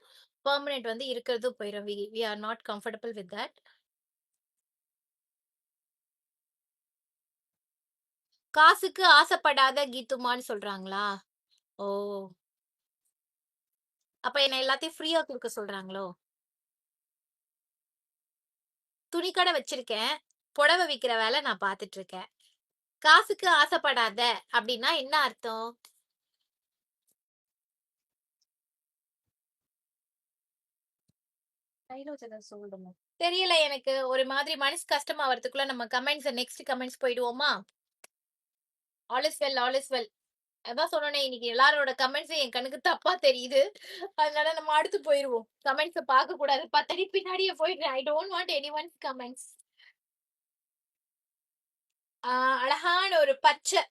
பெர்மனன்ட் வந்து இருக்கிறதும் போயிடும். We are not comfortable with that. காசுக்கு ஆசைப்படாத கீத்துமான்னு சொல்றாங்களா? ஓ, அப்ப என்ன எல்லாத்தையும் ஃப்ரீயா கொடுக்க சொல்றாங்களோ? துணிக்கடை வச்சிருக்கேன், புடவை விக்கிற வேலை நான் பார்த்துட்டு இருக்கேன். காசுக்கு ஆசைப்படாத அப்படின்னா என்ன அர்த்தம்? கையில வச்சதை சோல்டு மேம். தெரியல எனக்கு. ஒரு மாதிரி மனசு கஷ்டமா வரதுக்குள்ள நம்ம கமெண்ட்ஸ் நெக்ஸ்ட் கமெண்ட்ஸ் போயிடுவோமா? All is well, all is well. அதான் சொன்னேனே, இன்னைக்கு எல்லாரோட கமெண்ட்ஸும் என் கண்ணுக்கு தப்பா தெரியுது. அதனால நம்ம அடுத்து போயிருவோம். கமெண்ட்ஸ் பார்க்க கூடாது. பத்தடி பின்னாடியே போயிடுறேன். I don't want any one's comments. அழகான ஒரு பச்சை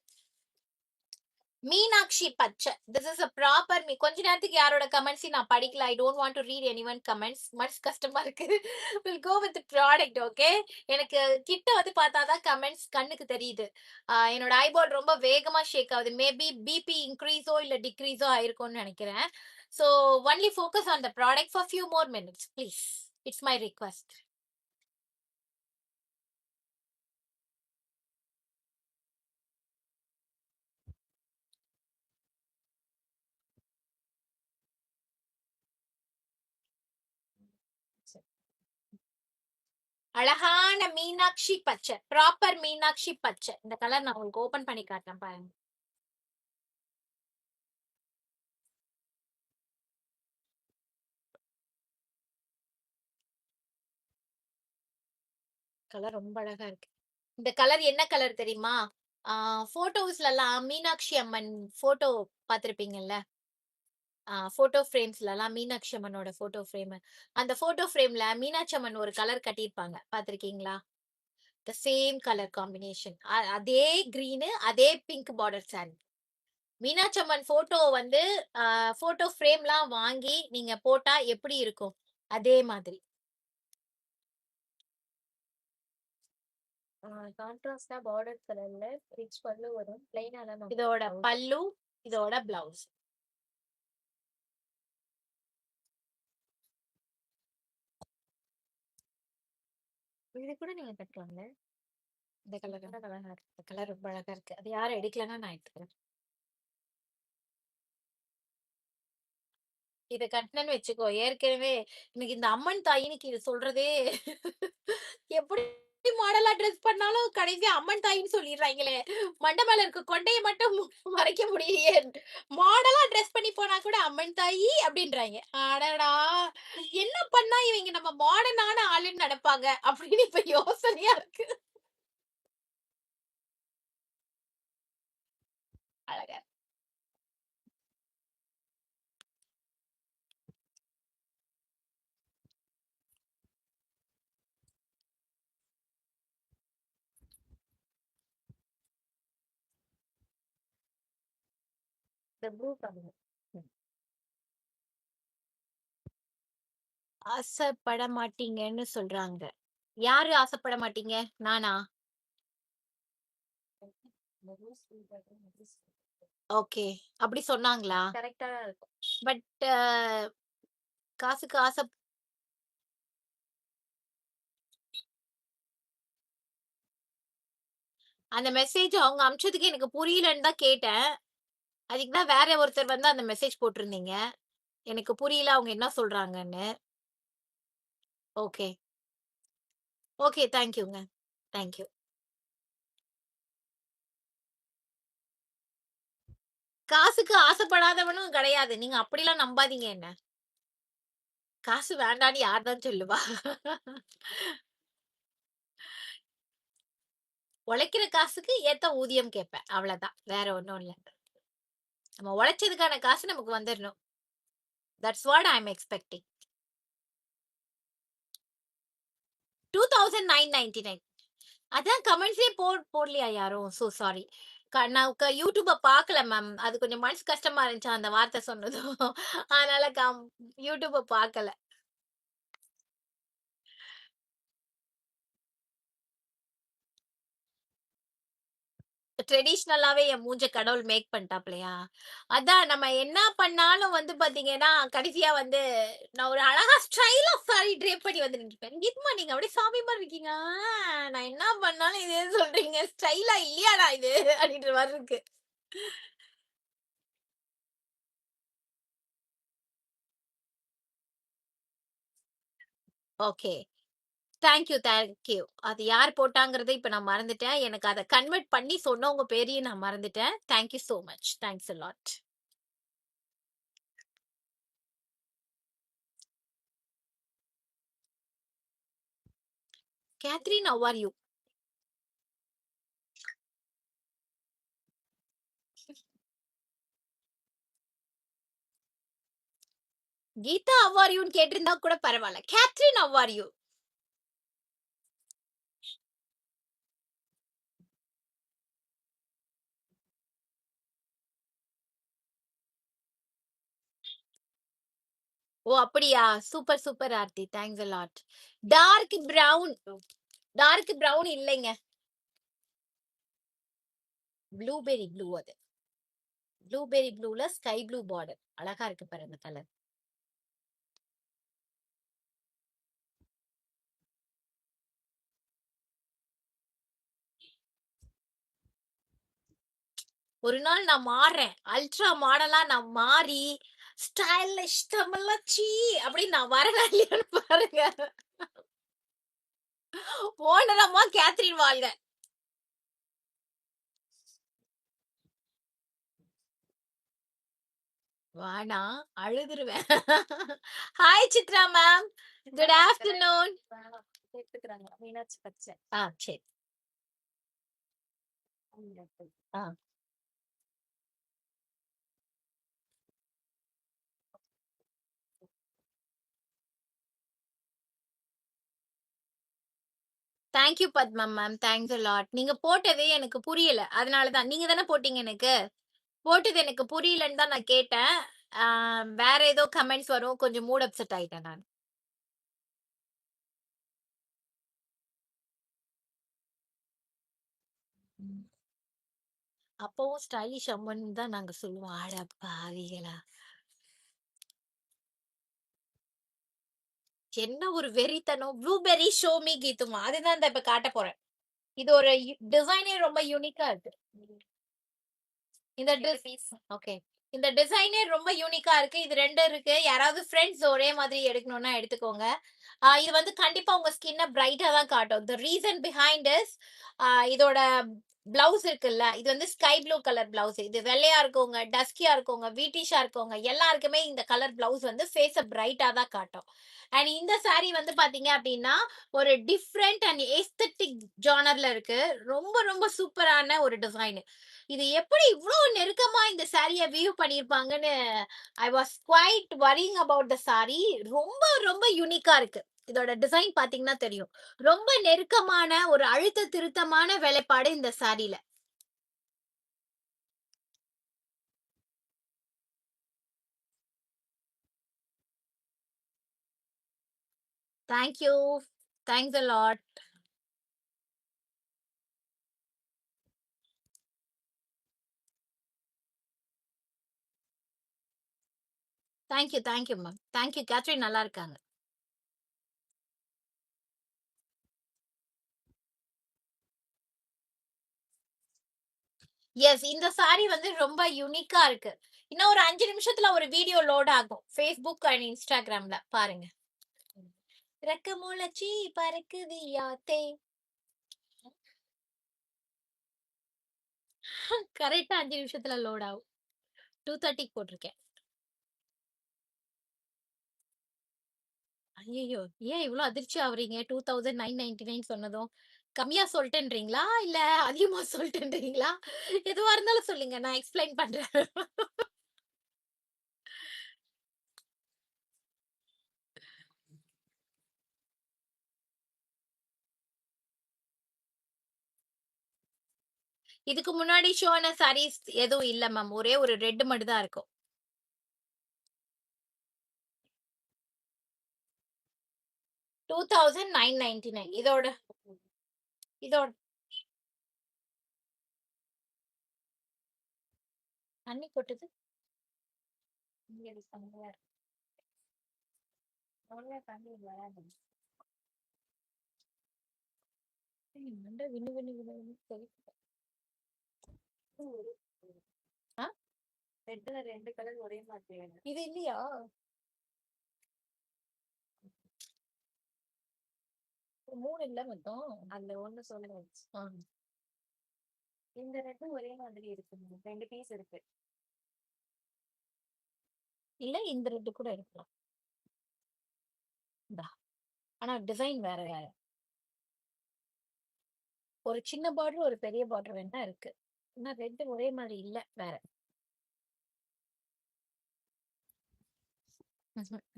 மீனாட்சி பச்சை. This is a proper me. கொஞ்ச நேரத்துக்கு யாரோட கமெண்ட்ஸையும் நான் படிக்கல. I don't want to read any one comments. மனசு கஷ்டமா இருக்கு. Will go with product. Okay, எனக்கு கிட்ட வந்து பார்த்தாதான் கமெண்ட்ஸ் கண்ணுக்கு தெரியுது. என்னோட ஐபால் ரொம்ப வேகமா ஷேக் ஆகுது. மேபி பிபி இன்க்ரீஸோ இல்ல டிக்ரீஸோ ஆயிருக்கும்னு நினைக்கிறேன். So only focus on the product for few more minutes please. It's my request. அழகான மீனாட்சி பச்சை, ப்ராப்பர் மீனாட்சி பச்சை. இந்த கலர் நான் உங்களுக்கு ஓபன் பண்ணி காட்டுறேன் பாருங்க. கலர் ரொம்ப அழகா இருக்கு. இந்த கலர் என்ன கலர் தெரியுமா? போட்டோஸ்ல எல்லாம் மீனாட்சி அம்மன் போட்டோ பார்த்திருப்பீங்கல்ல? போட்டோ ஃப்ரேம்ஸ்ல எல்லாம் மீனாட்சி அம்மனோட போட்டோ ஃப்ரேம். அந்த போட்டோ ஃப்ரேம்ல மீனாட்சி அம்மன் ஒரு கலர் கட்டியிருப்பாங்க. பார்த்திருக்கீங்களா? The same colour combination. அதே கிரீனு, அதே pink border sorry. Meenakshi Amman photo வந்து போட்டோ ஃப்ரேம்லாம் வாங்கி நீங்க போட்டா எப்படி இருக்கும்? அதே மாதிரி. கான்ட்ராஸ்டா பார்டர் கலர்ல ரிச் பல்லு வரும். பிளைனால நம்ம இதோட blouse. பல்லு, இதோட பிளவுஸ். இது கூட நீங்க கட்டலாம்ல. இந்த கலர் ரொம்ப அழகா இருக்கு. இந்த கலர் ரொம்ப அழகா இருக்கு. அது யாரும் எடுக்கலன்னா நான் எடுத்துக்கிறேன். இத கட்டினேன்னு வச்சுக்கோ, ஏற்கனவே எனக்கு இந்த அம்மன் தாயினுக்கு இது சொல்றதே எப்படி மாடலா ட்ரெஸ் பண்ணாலும் கடைசியா அம்மன் தாயின்னு சொல்லிடுறாங்களே. மண்டை மேல இருக்க கொண்டைய மட்டும் மறைக்க முடியலையே. மாடலா ட்ரெஸ் பண்ணி போனா கூட அம்மன் தாயி அப்படின்றாங்க. அடடா! என்ன பண்ணா இவங்க நம்ம மாடர்னான ஆளுன்னு நினைப்பாங்க அப்படின்னு இப்ப யோசனையா இருக்கு. அழகா இந்த ப்ளூ கலர். ஆசைப்பட மாட்டீங்கன்னு சொல்றாங்க. யாரு ஆசைப்பட மாட்டீங்க? நானா? இந்த ரோஸ் ஓகே. அப்படி சொன்னாங்களா? கரெக்டா இருக்கும். பட் காசுக்கு ஆசை அந்த மெசேஜ் அவங்க அனுப்பிச்சதுக்கு எனக்கு புரியலன்னு தான் கேட்டேன். அதுக்கு தான் வேற ஒருத்தர் வந்து அந்த மெசேஜ் போட்டிருந்தீங்க. எனக்கு புரியல அவங்க என்ன சொல்றாங்கன்னு. ஓகே. ஓகே. தேங்க் யூங்க. Thank you. காசுக்கு ஆசைப்படாதவனும் கிடையாது. நீங்க அப்படிலாம் நம்பாதீங்க என்ன. காசு வேண்டான்னு யார் தான் சொல்லுவா? உழைக்கிற காசுக்கு ஏத்த ஊதியம் கேட்பேன். அவ்வளவுதான். வேற ஒண்ணும் இல்ல. நம்ம உழைச்சதுக்கான காசு நமக்கு வந்துரணும். That's what I am expecting. 2999. அதான் கமெண்ட்ஸே போடலையா யாரும்? So sorry. நான் யூடியூப பார்க்கல மேம். அது கொஞ்சம் மனசு கஷ்டமா இருந்துச்சு அந்த வார்த்தை சொன்னதும். அதனால யூடியூப பார்க்கல. ட்ரெடிஷ்னலாவே என் மூஞ்ச கடவுள் மேக் பண்ணிட்டாப்லயா? அதான் நம்ம என்ன பண்ணாலும் வந்து பாத்தீங்கன்னா, கடைசியா வந்து நான் ஒரு அழகா ஸ்டைலா சாரி ட்ரேப் பண்ணி வந்து நின்றுப்பேன். "என்னம்மா நீங்க அப்படியே சாமி மாரி இருக்கீங்க. நான் என்ன பண்ணாலும் இதே சொல்றீங்க. ஸ்டைலா இல்லையாடா இது?" அப்படின்ற மாரி இருக்கு. Okay. Thank you, thank you. அது யார் போட்டாங்கிறத இப்ப நான் மறந்துட்டேன். எனக்கு அத கன்வெர்ட் பண்ணி சொன்னவங்க பேரையும் நான் மறந்துட்டேன். Thank you so much. Thanks a lot. Catherine, how are you? Geetha, how are யூன்னு கேட்டிருந்தா கூட பரவால்ல. Catherine, how are you? Oh! அப்படியா? Super, super Aarthi. Thanks a lot. Dark brown. Dark brown இல்லைங்க. ப்ளூபெர்ரி ப்ளூ அது. ப்ளூபெர்ரி ப்ளூல ஸ்கை ப்ளூ பார்டர். அழகா இருக்கு பாரு அந்த கலர். ஒரு நாள் நான் மாறுறேன். அல்ட்ரா மாடலா நான் மாறி, ஸ்டைலிஷ் தமிழச்சி அப்படின்னு நான் வரேனா இல்லையான்னு பாருங்க. ஓனர் அம்மா கேத்ரின் வாழ்க. வாடா அழுதுருவேன். Hi Chitra ma'am, good afternoon. எடுத்துக்கிறாங்க மீனாட்சி பச்சை. சரி. Ah thank you Padma ma'am, thanks lot. நீங்க போட்டதே எனக்கு புரியல, அதனாலதான். நீங்க தானே போட்டீங்க, எனக்கு போட்டது எனக்கு புரியலன்னு தான் நான் கேட்டேன். வேற ஏதோ கமெண்ட்ஸ் வரும், கொஞ்சம் மூட் அப்செட் ஆயிட்டேன் நான். அப்பவும் ஸ்டைலிஷ் அம்மன் தான் நாங்க சொல்லுவோம். ஆட பாவிகளா, என்ன ஒரு வெறித்தனம். ப்ளூபெர்ரி ஷோமி கீத்துமா, அதுதான் இந்த இப்ப காட்ட போறேன். இது ஒரு டிசைனே ரொம்ப யூனிக்கா இருக்கு. இந்த பீஸ் ஓகே, இந்த டிசைனே ரொம்ப யூனிக்கா இருக்கு. இது 2 இருக்கு. யாராவது ஃப்ரெண்ட்ஸ் ஒரே மாதிரி எடுக்கணும்னா எடுத்துக்கோங்க. இது வந்து கண்டிப்பா உங்க ஸ்கின்ன பிரைட்டா தான் காட்டும். தி ரீசன் பிஹைண்ட் இஸ், இதோட பிளவுஸ் இருக்குல்ல, இது வந்து ஸ்கை ப்ளூ கலர் பிளவுஸ். இது வெள்ளையா இருக்கவங்க, டஸ்கியா இருக்கவங்க, வீட்டிஷா இருக்கவங்க எல்லாருக்குமே இந்த கலர் பிளவுஸ் வந்து ஃபேஸ பிரைட்டா தான் காட்டும். அண்ட் இந்த saree வந்து பாத்தீங்க அப்படின்னா ஒரு டிஃப்ரெண்ட் அண்ட் ஏஸ்தட்டிக் ஜானர்ல இருக்கு. ரொம்ப ரொம்ப சூப்பரான ஒரு டிசைன். இது எப்படி இவ்ளோ நெருக்கமா இந்த சாரிய வியூ பண்ணிருப்பாங்கன்னு I was quite worrying about the sari. ரொம்ப ரொம்ப யூனிக்கா இருக்கு. இதோட டிசைன் பாத்தீங்கன்னா தெரியும். ரொம்ப நெருக்கமான ஒரு அழுத்த திருத்தமான வேலைப்பாடு இந்த சாரியில. Thank you, thanks a lot. Thank you thank you ma'am, thank you. Catherine நல்லா இருக்காங்க. எஸ், இந்த சாரி வந்து ரொம்ப யூனிக்கா இருக்கு. இன்னும் ஒரு 5 நிமிஷத்துல ஒரு வீடியோ லோட் ஆகும் ஃபேஸ்புக் அண்ட் இன்ஸ்டாகிராம்ல, பாருங்க. ரெக்க முளைச்சி பறக்குது யாத்தே. கரெக்டா 5 நிமிஷத்துல லோட் ஆகும். 2:30 போட்டிருக்கேன். ஐயோ, ஏன் இவ்வளவு அதிர்ச்சி ஆவறீங்க? 2999 சொன்னதும் கம்மியா சொல்லிட்டேன்றீங்களா, இல்ல அதிகமா சொல்லிட்டேன்றீங்களா? எதுவா இருந்தாலும் சொல்லுங்க, நான் எக்ஸ்பிளைன் பண்றேன். இதுக்கு முன்னாடி ஷோன சாரீஸ் எதுவும் இல்ல மேம், ஒரே ஒரு ரெட் மட்டும் தான் இருக்கும். 2999. இதோட இதோட தண்ணி கொட்டுது. இங்க இது செம்மையா இருக்கு. ஒழுங்கா தண்ணி வராது. மண்டை விண்ணு விண்ணு விண்ணு விண்ணு தெரியுது. ஆ? ரெட்டுல 2 கலர் ஒரே மாதிரி வேணும். இது இல்லையா? ஒரு 3 இல்ல மொத்தம். அந்த ஒண்ணு சொல்லுங்க. ஆ. இந்த ரெண்டும் ஒரே மாதிரி இருக்கு. 2 பீஸ் இருக்கு. இல்ல இந்த ரெட் கூட எடுக்கலாம். இந்தா. ஆனா டிசைன் வேற வேற. ஒரு சின்ன பார்டர் ஒரு பெரிய பார்டர் வேணா இருக்கு. ஆனா ரெட் ஒரே மாதிரி இல்ல, வேற.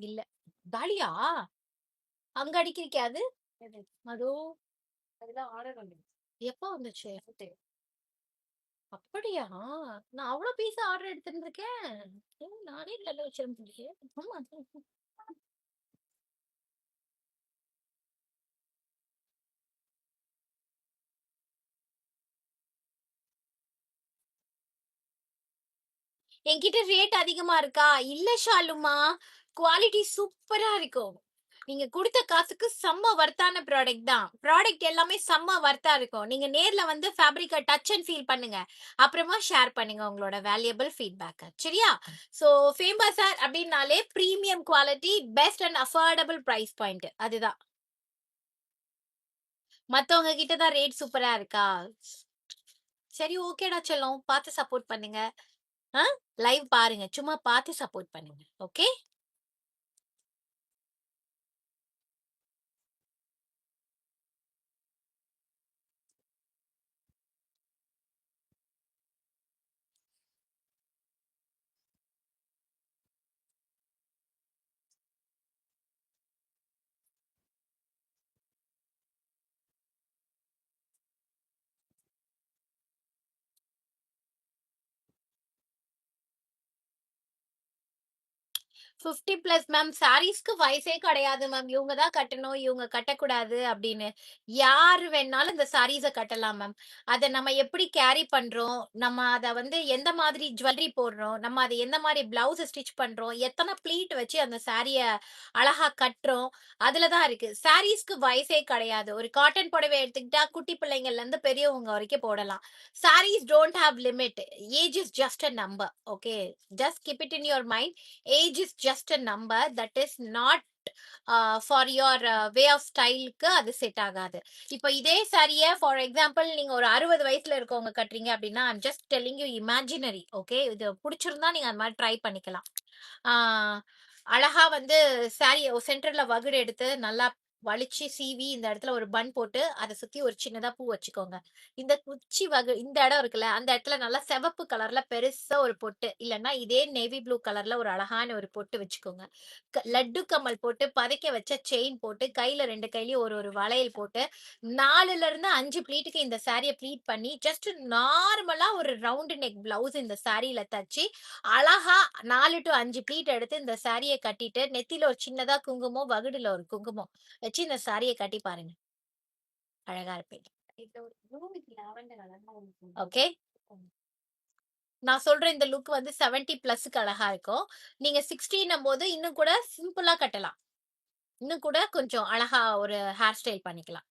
இல்ல. காலியா? அங்க அடிக்கிறீங்க அது? எது? அதோ. அதெல்லாம் ஆர்டர் வந்துருச்சு. எப்ப வந்துச்சு? அப்படியா? நான் அவ்வளவு பீஸ் ஆர்டர் எடுத்திருந்திருக்கேன். நானே நல்ல வச்சிருந்தேன். ஆமா. என்கிட்ட ரேட் அதிகமா இருக்கா? இல்ல ஷாலுமா, குவாலிட்டி சூப்பரா இருக்கும். நீங்க கொடுத்த காசுக்கு செம்ம வர்த்தான ப்ராடக்ட் தான். ப்ராடக்ட் எல்லாமே செம்ம வர்த்தா இருக்கும். நீங்க நேர்ல வந்து ஃபேப்ரிக்கை டச் அண்ட் ஃபீல் பண்ணுங்க. அப்புறமா ஷேர் பண்ணுங்க உங்களோட வேல்யூபிள் ஃபீட்பேக். சரியா? சோ ஃபேமஸ் சார் அப்படின்னாலே premium quality, best and affordable price point, அதுதான். மத்தவங்க கிட்ட தான் ரேட் சூப்பரா இருக்கா? சரி ஓகேடா செல்லம். பார்த்து சப்போர்ட் பண்ணுங்க. ஆ லைவ் பாருங்க. சும்மா பார்த்து சப்போர்ட் பண்ணுங்க. ஓகே? 50 plus ma'am. சாரீஸ்க்கு வயசே கிடையாது மேம். இவங்க தான் கட்டணும், இவங்க கட்டக்கூடாது அப்படின்னு. யாரு வேணாலும் இந்த சாரீஸ கட்டலாம் மேம். அத நம்ம எப்படி கேரி பண்றோம், நம்ம அத வந்து எந்த மாதிரி ஜுவல்லரி போடுறோம், நம்ம அத எந்த மாரி பிளவுஸ் ஸ்டிச் பண்றோம், எத்தன ப்ளீட் வச்சு அந்த சாரிய அழகா கட்டுறோம், அதுல தான் இருக்கு. சாரீஸ்க்கு வயசே கிடையாது. ஒரு காட்டன் புடவை எடுத்துக்கிட்டா குட்டி பிள்ளைங்கள்ல இருந்து பெரியவங்க வரைக்கும் போடலாம். Saris don't have limit. Age is just a number. Okay. Just keep it in your mind. Age is just a number that is not for your way of ஸ்டைலுக்கு அது செட் ஆகாது. இப்போ இதே சாரிய ஃபார் எக்ஸாம்பிள் நீங்க ஒரு 60 வயசுல இருக்கவங்க கட்டுறீங்க அப்படின்னா I'm just telling you imaginary. Okay, இது பிடிச்சிருந்தா நீங்க அந்த மாதிரி ட்ரை பண்ணிக்கலாம். அழகா வந்து சாரி சென்டர்ல வகுடு எடுத்து நல்லா வலிச்சு சீவி இந்த இடத்துல ஒரு பன் போட்டு அதை சுத்தி ஒரு சின்னதா பூ வச்சுக்கோங்க. இந்த குச்சி இந்த இடம் இருக்குல்ல அந்த இடத்துல நல்லா சிவப்பு கலர்ல பெருசா ஒரு பொட்டு, இல்லைன்னா இதே நேவி ப்ளூ கலர்ல ஒரு அழகான ஒரு பொட்டு வச்சுக்கோங்க. லட்டு கம்மல் போட்டு பதைக்க வச்ச செயின் போட்டு கையில 2 கையிலயும் ஒரு ஒரு வளையல் போட்டு 4ல இருந்து 5 ப்ளீட்டுக்கு இந்த சாரிய ப்ளீட் பண்ணி ஜஸ்ட் நார்மலா ஒரு ரவுண்ட் நெக் பிளவுஸ் இந்த சாரியில தச்சு அழகா 4 டு 5 ப்ளீட் எடுத்து இந்த சாரிய கட்டிட்டு நெத்தியில ஒரு சின்னதா குங்குமம், வகுடுல ஒரு குங்குமம் வச்சு இந்த சாரிய கட்டி பாருங்க. அழகா இருப்பீங்க. ஓகே. நான் சொல்ற இந்த லுக் வந்து 70 பிளஸ்க்கு அழகா இருக்கும். நீங்க 60ன்னும் போது இன்னும் கூட சிம்பிளா கட்டலாம். இன்னும் கூட கொஞ்சம் அழகா ஒரு ஹேர் ஸ்டைல் பண்ணிக்கலாம்.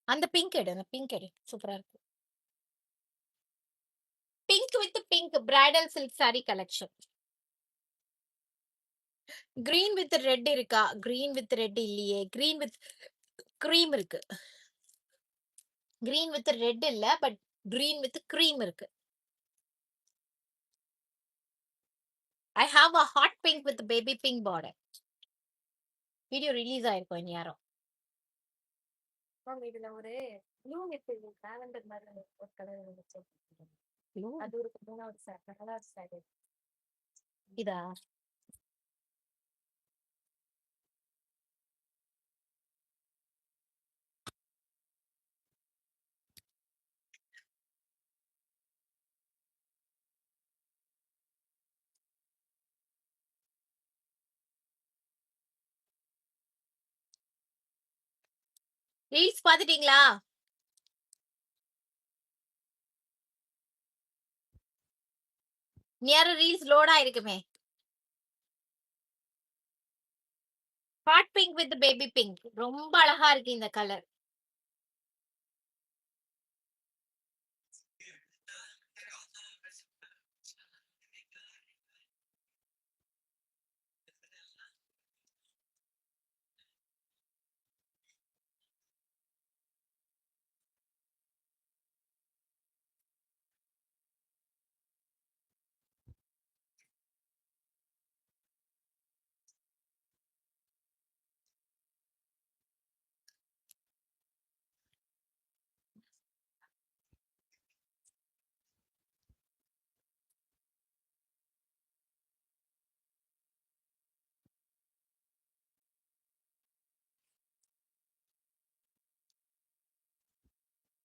அந்த பிங்க் எடு, அந்த பிங்க் எடு. சூப்பரா இருக்கு. Pink with pink bridal silk sorry collection. Green with red இருக்கா? கிரீன் வித் ரெட் இல்லையே. கிரீன் வித் கிரீம் இருக்கு. கிரீன் வித் ரெட் இல்ல, பட் கிரீன் வித் கிரீம் இருக்கு. I have a hot pink with baby pink border. Video release ஆயிருக்கும் இந்நேரம். மேம் இதுல ஒரு ப்ளூ வித் லாவெண்டர் மாதிரி ஒரு கலர் வந்துச்சு. அது ஒரு 3வது சாரி, 4வது சாரி. இதா? ரீல்ஸ் பாத்துட்டீங்களா? நேரம் ரீல்ஸ் லோட் ஆயிருக்குமே. Hot pink with baby pink ரொம்ப அழகா இருக்கு இந்த கலர்.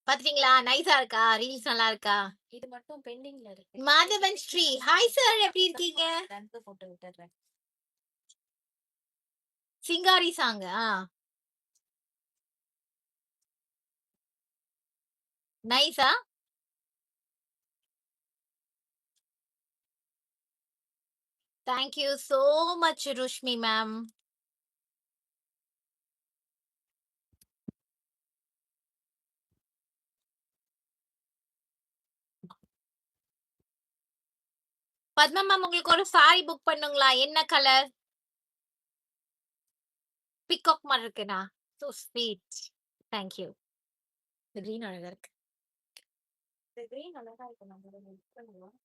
பாத்தீங்களா? நைஸா இருக்கா? ரீல்ஸ் நல்லா இருக்கா? இது மட்டும் பெண்டிங்ல இருக்கு. மாதவன் ஸ்ரீ ஹாய் சார், எப்படி இருக்கீங்க? ரன்க்கு போட்டு விட்டுறேன். சிங்காரி சாங். நைஸா? Thank you so much Rushmi ma'am. Padma ma'am உங்களுக்கு ஒரு சாரி புக் பண்ணுங்களா? என்ன கலர்? பீகாக் மாதிரி இருக்குண்ணா. So sweet. Thank you. இந்த கிரீன் அழகா இருக்கு. இந்த கிரீன் அழகா இருக்கு. நம்ம இதை யூஸ் பண்ணுவோம்.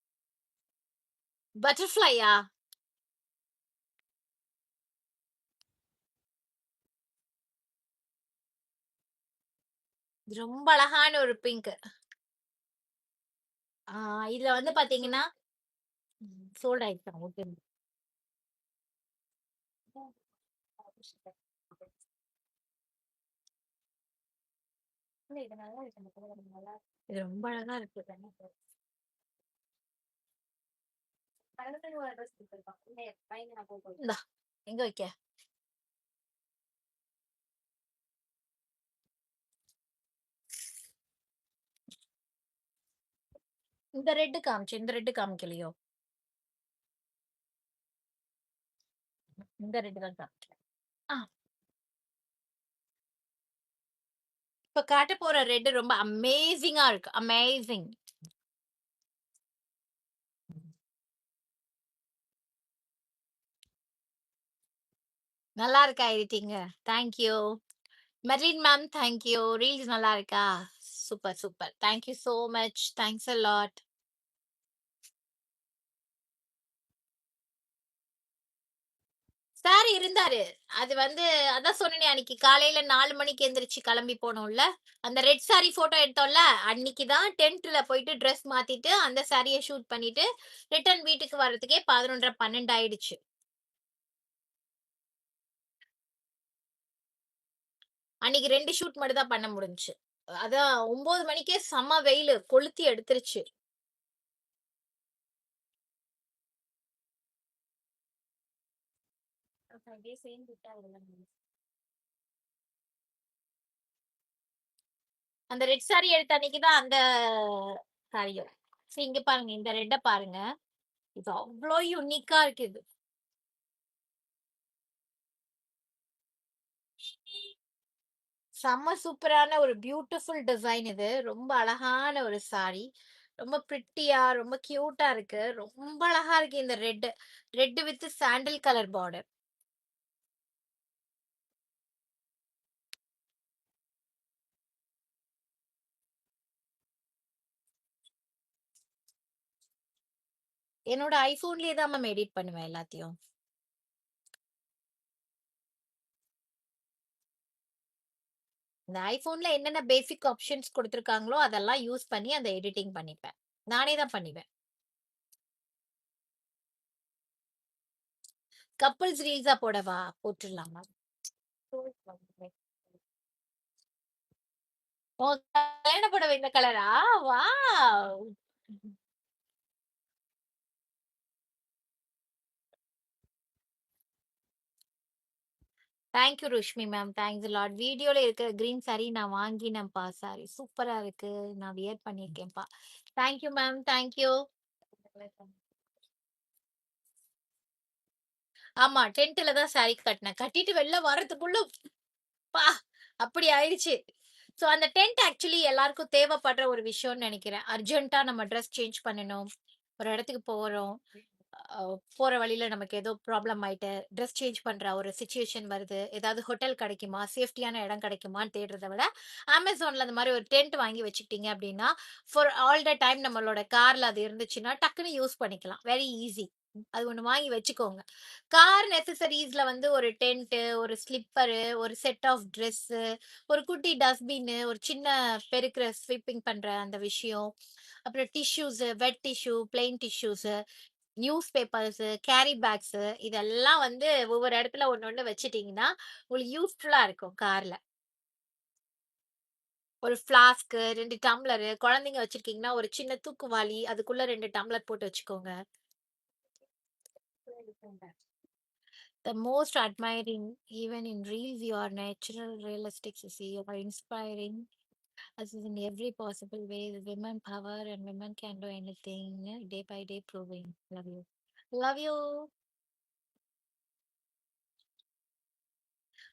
பட்டர்ஃப்ளையா? இது ரொம்ப அழகான ஒரு பிங்க். இதுல வந்து பாத்தீங்கன்னா சோல்ட் ஆயிடுச்சு. ஓகே. இல்ல, இது நல்லா இருக்கு. இந்த colour நல்லா இருக்கு. இது ரொம்ப அழகா இருக்கு. பக்கத்துல ஒரு dress கொடுத்திருக்கான். இல்ல, பையன் நான் போட்டு இந்தா, எங்க வைக்க? இந்த ரெட் காமிச்சு, இந்த ரெட் காமிக்கலையோ? இந்த ரெட் தான் காமிக்கல. ஆ, இப்ப காட்ட போற ரெட் ரொம்ப அமேசிங்கா இருக்கு. அமேசிங். நல்லா இருக்கா editing? Thank you. Merlin ma'am thank you. Reels நல்லா இருக்கா? Super super. Thank you so much. Thanks a lot. Sir இருந்தாரு. அது வந்து அதான் சொன்னேனே அன்னைக்கு காலையில 4 மணிக்கு எந்திரிச்சு கிளம்பி போனோம்ல. அந்த ரெட் சாரி போட்டோ எடுத்தோம்ல, அன்னைக்கு தான் டென்ட்ல போயிட்டு ட்ரெஸ் மாத்திட்டு அந்த சாரிய ஷூட் பண்ணிட்டு ரிட்டர்ன் வீட்டுக்கு வர்றதுக்கே 11:30 12 ஆயிடுச்சு. அன்னைக்கு 2 ஷூட் மட்டும் தான் பண்ண முடிஞ்சுச்சு. அதான் 9 மணிக்கே செம்ம வெயிலு கொளுத்தி எடுத்துருச்சு. அப்படியே சேர்ந்து விட்டா அதெல்லாம் அந்த ரெட் சாரி எடுத்த அன்னைக்கு தான் அந்த சாரியும். சரி இங்க பாருங்க, இந்த ரெட்ட பாருங்க. இது அவ்வளோ யூனிக்கா இருக்கு இது. செம்ம சூப்பரான ஒரு பியூட்டிஃபுல் டிசைன் இது. ரொம்ப அழகான ஒரு சாரி. ரொம்ப பிரிட்டியா, ரொம்ப கியூட்டா இருக்கு. ரொம்ப அழகா இருக்கு இந்த red. Red with sandal colour border. என்னோட ஐபோன்லயே தான் மேம் எடிட் பண்ணுவேன் எல்லாத்தையும். இந்த ஐபோன்ல என்னென்ன பேசிக் ஆப்ஷன்ஸ் கொடுத்துருக்காங்களோ அதெல்லாம் யூஸ் பண்ணி அந்த எடிட்டிங் பண்ணிப்பேன். நானே தான் பண்ணுவேன். கப்புள்ஸ் ரீல்ஸா போடவா? போட்டுடலாமா? உன் கல்யாண புடவை இந்த கலரா? Wow! Thank you Rushmi ma'am. Thanks lot. வீடியோல இருக்கிற கிரீன் சாரி நான் வாங்கினேன்ப்பா. சாரி சூப்பரா இருக்கு. நான் வியர் பண்ணியிருக்கேன்ப்பா. Thank you ma'am. Thank you. ஆமா, டென்ட்ல தான் சாரி கட்டினேன். கட்டிட்டு வெளில வர்றதுக்குள்ள பா அப்படி ஆயிடுச்சு. ஸோ அந்த டென்ட் ஆக்சுவலி எல்லாருக்கும் தேவைப்படுற ஒரு விஷயம்னு நினைக்கிறேன். அர்ஜென்ட்டா நம்ம ட்ரெஸ் சேஞ்ச் பண்ணணும். ஒரு இடத்துக்கு போறோம். போற வழியில நமக்கு ஏதோ ப்ராப்ளம் ஆயிட்டு ட்ரெஸ் சேஞ்ச் பண்ற ஒரு சிச்சுவேஷன் வருது. ஏதாவது ஹோட்டல் கிடைக்குமா? சேஃப்டியான இடம் கிடைக்குமான்னு தேடுறத விட, Amazonல அந்த மாரி ஒரு டென்ட் வாங்கி வச்சுக்கிட்டீங்க அப்படின்னா, ஃபார் ஆல் த டைம் நம்மளோட கார்ல அது இருந்துச்சுன்னா, டக்குன்னு யூஸ் பண்ணிக்கலாம். Very easy. அது ஒண்ணு வாங்கி வச்சுக்கோங்க. கார் நெசசரீஸ்ல வந்து ஒரு டென்ட், ஒரு ஸ்லிப்பரு, ஒரு செட் ஆஃப் ட்ரெஸ்ஸு, ஒரு குட்டி டஸ்ட்பின்னு, ஒரு சின்ன பெருக்குற ஸ்வீப்பிங் பண்ற அந்த விஷயம், அப்புறம் tissues, wet tissue, plain tissues, newspapers, carry bags இதெல்லாம் வந்து ஒவ்வொரு இடத்துல ஒண்ணு ஒண்ணு வச்சுட்டீங்கன்னா, உங்களுக்கு யூஸ்ஃபுல்லா இருக்கும் கார்ல. ஒரு ஃப்ளாஸ்க்கு, 2 டம்ளரு, குழந்தைங்க வச்சிருக்கீங்கன்னா, ஒரு சின்ன தூக்குவாளி, அதுக்குள்ள 2 டம்ளர் போட்டு வச்சுக்கோங்க. The most admiring, even in reels, you are natural, realistic, Sissy. You are inspiring us in every possible way. The women power and women can do anything. Day by day proving. Love you. Love you.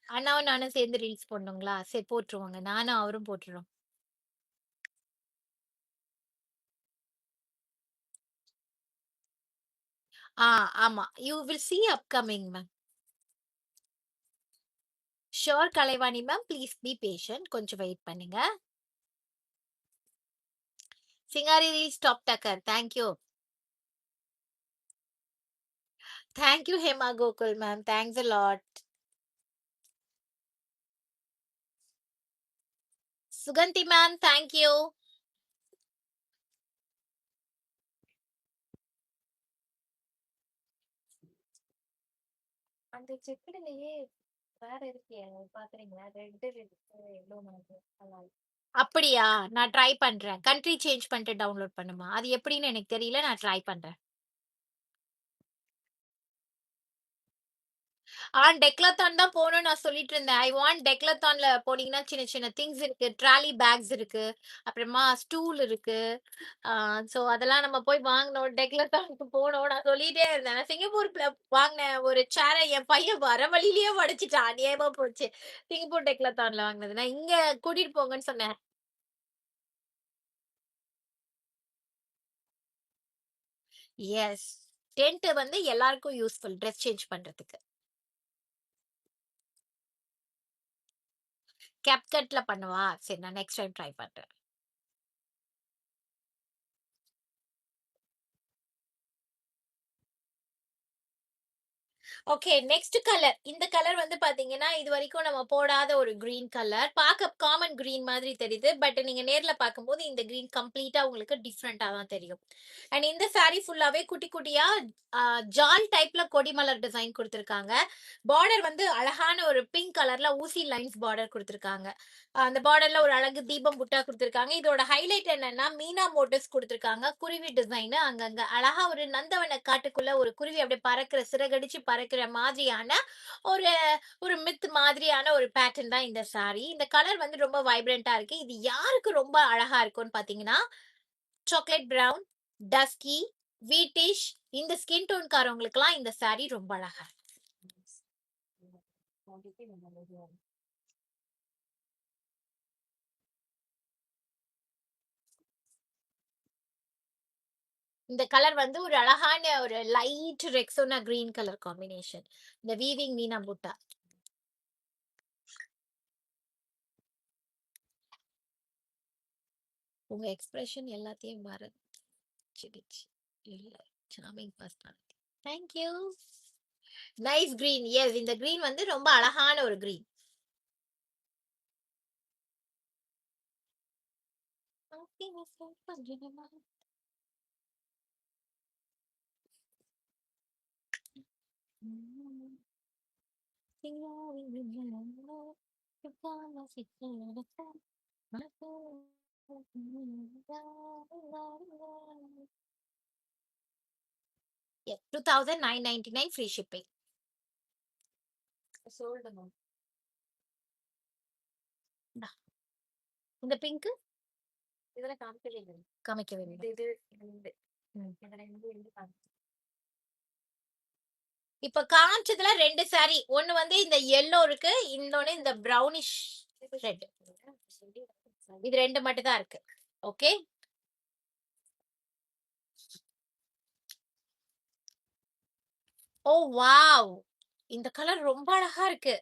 அண்ணாவும் நானும் சேர்ந்து ரீல்ஸ் போடணுங்களா? சரி போட்டுருவோங்க. நானும் அவரும் போட்டுறோம். ஆமா. You will see upcoming ma'am. Sure Kalaivani ma'am. Please be patient. கொஞ்சம் வெயிட் பண்ணுங்க. சிங்காரி ரீல்ஸ் டாப் டக்கர். Thank you. Thank you Hema Gokul ma'am. Thanks a lot. Suganthi ma'am. Thank you. அந்த செக்குடுலயே வேற இருக்கே பாக்குறீங்களா? ரெட் இருக்கு, எல்லோ மாதிரி. நல்லா இருக்கு. அப்படியா? நான் ட்ரை பண்றேன். கண்ட்ரி சேஞ்ச் பண்ணிட்டு டவுன்லோட் பண்ணுமா? அது எப்படின்னு எனக்கு தெரியல. நான் ட்ரை பண்றேன். டெக்லத்தான் தான் போகணும்னு நான் சொல்லிட்டு இருந்தேன். ஐ வாண்ட் டெக்லத்தான்ல போனீங்கன்னா சின்ன சின்ன திங்ஸ் இருக்கு. ட்ராலி பேக்ஸ் இருக்கு. அப்புறமா ஸ்டூல் இருக்கு. சோ அதெல்லாம் நம்ம போய் வாங்கணும். டெக்லத்தானுக்கு போகணும். நான் சொல்லிட்டே இருந்தேன். நான் சிங்கப்பூர்ல வாங்கின ஒரு சேர என் பையன் வர வழியிலேயே உடைச்சிட்டான். அநியாயமா போச்சு. சிங்கப்பூர் டெக்லத்தான்ல வாங்கினது. நான் இங்க கூட்டிட்டு போங்கன்னு சொன்னேன். எஸ். டென்ட் வந்து எல்லாருக்கும் யூஸ்ஃபுல். ட்ரெஸ் சேஞ்ச் பண்றதுக்கு. கேப்கட்ல பண்ணவா? சரி, நான் நெக்ஸ்ட் டைம் ட்ரை பண்றேன். Okay, next colour. இந்த கலர் வந்து பாத்தீங்கன்னா இது வரைக்கும் நம்ம போடாத ஒரு கிரீன் கலர். பார்க்க காமன் கிரீன் மாதிரி தெரியுது. பட் நீங்க நேர்ல பார்க்கும்போது இந்த கிரீன் கம்ப்ளீட்டா உங்களுக்கு டிஃப்ரெண்டா தான் தெரியும். அண்ட் இந்த saree ஃபுல்லாவே குட்டி குட்டியா ஜால் டைப்ல கொடிமலர் டிசைன் கொடுத்திருக்காங்க. பார்டர் வந்து அழகான ஒரு பிங்க் கலர்ல ஊசி லைன்ஸ் பார்டர் கொடுத்திருக்காங்க. அந்த பார்டர்ல ஒரு அழகு தீபம் புட்டா கொடுத்திருக்காங்க. இதோட ஹைலைட் என்னன்னா மீனா மோட்டிவ்ஸ் கொடுத்திருக்காங்க. குருவி டிசைன் அங்கங்க அழகா ஒரு நந்தவன காட்டுக்குள்ள ஒரு குருவி அப்படியே பறக்கிற சிறகடிச்சு பறக்கிற மாதிரியான ஒரு ஒரு மித் மாதிரியான ஒரு பேட்டர்ன் தான் இந்த saree. இந்த கலர் வந்து ரொம்ப வைப்ரண்டா இருக்கு. இது யாருக்கு ரொம்ப அழகா இருக்கும்னு பாத்தீங்கன்னா சாக்லேட் பிரவுன், டஸ்கி, வீட்டிஷ் இந்த ஸ்கின் டோன் காரவங்களுக்குலாம் இந்த saree ரொம்ப அழகா இருக்கு. குவாலிட்டி ரொம்ப நல்லா இருக்கு. இந்த கலர் வந்து ஒரு அழகான ஒரு light Rexona green colour combination. இந்த வீவிங் மீனா புட்டா. உங்க எக்ஸ்பிரஷன் எல்லாத்தையும் மறைச்சிடுச்சு. இல்ல, charming personality. Thank you. Nice green. Yes, இந்த கிரீன் வந்து ரொம்ப அழகான ஒரு green. Yes, 2,999 free shipping. Sold ma'am. இந்தா. இந்த பிங்க் இதுல காமிக்கவே காமிக்கவே இல்லை. இது ரெண்டு. இதுல இருந்து காமிச்சு. இப்ப காமிச்சதுல ரெண்டு saree. ஒண்ணு வந்து இந்த yellow இருக்கு. இன்னொன்னு இந்த brownish red. இது ரெண்டு மட்டும் தான் இருக்கு. ஓகே. ஓ வாவ், இந்த கலர் ரொம்ப அழகா இருக்கு.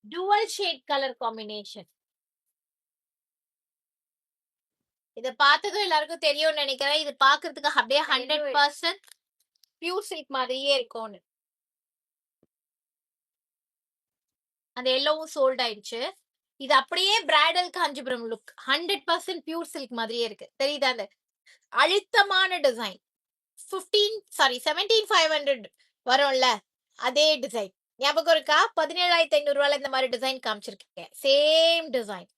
Dual shade colour combination. இத பார்த்ததும் எல்லாருக்கும் தெரியும்னு நினைக்கிறேன். இது பாக்குறதுக்கு அப்படியே 100% பியூர் சில்க் மாதிரியே இருக்கும்னு. அந்த எல்லோவும் சோல்ட் ஆயிடுச்சு. இது அப்படியே bridal Kanchipuram look. 100% pure silk மாதிரியே இருக்கு. தெரியுதா? அந்த அழுத்தமான டிசைன். 17,500 வரும்ல, அதே டிசைன் ஞாபகம் இருக்கா? 17,500 இந்த மாதிரி டிசைன் காமிச்சிருக்கேன். Same design.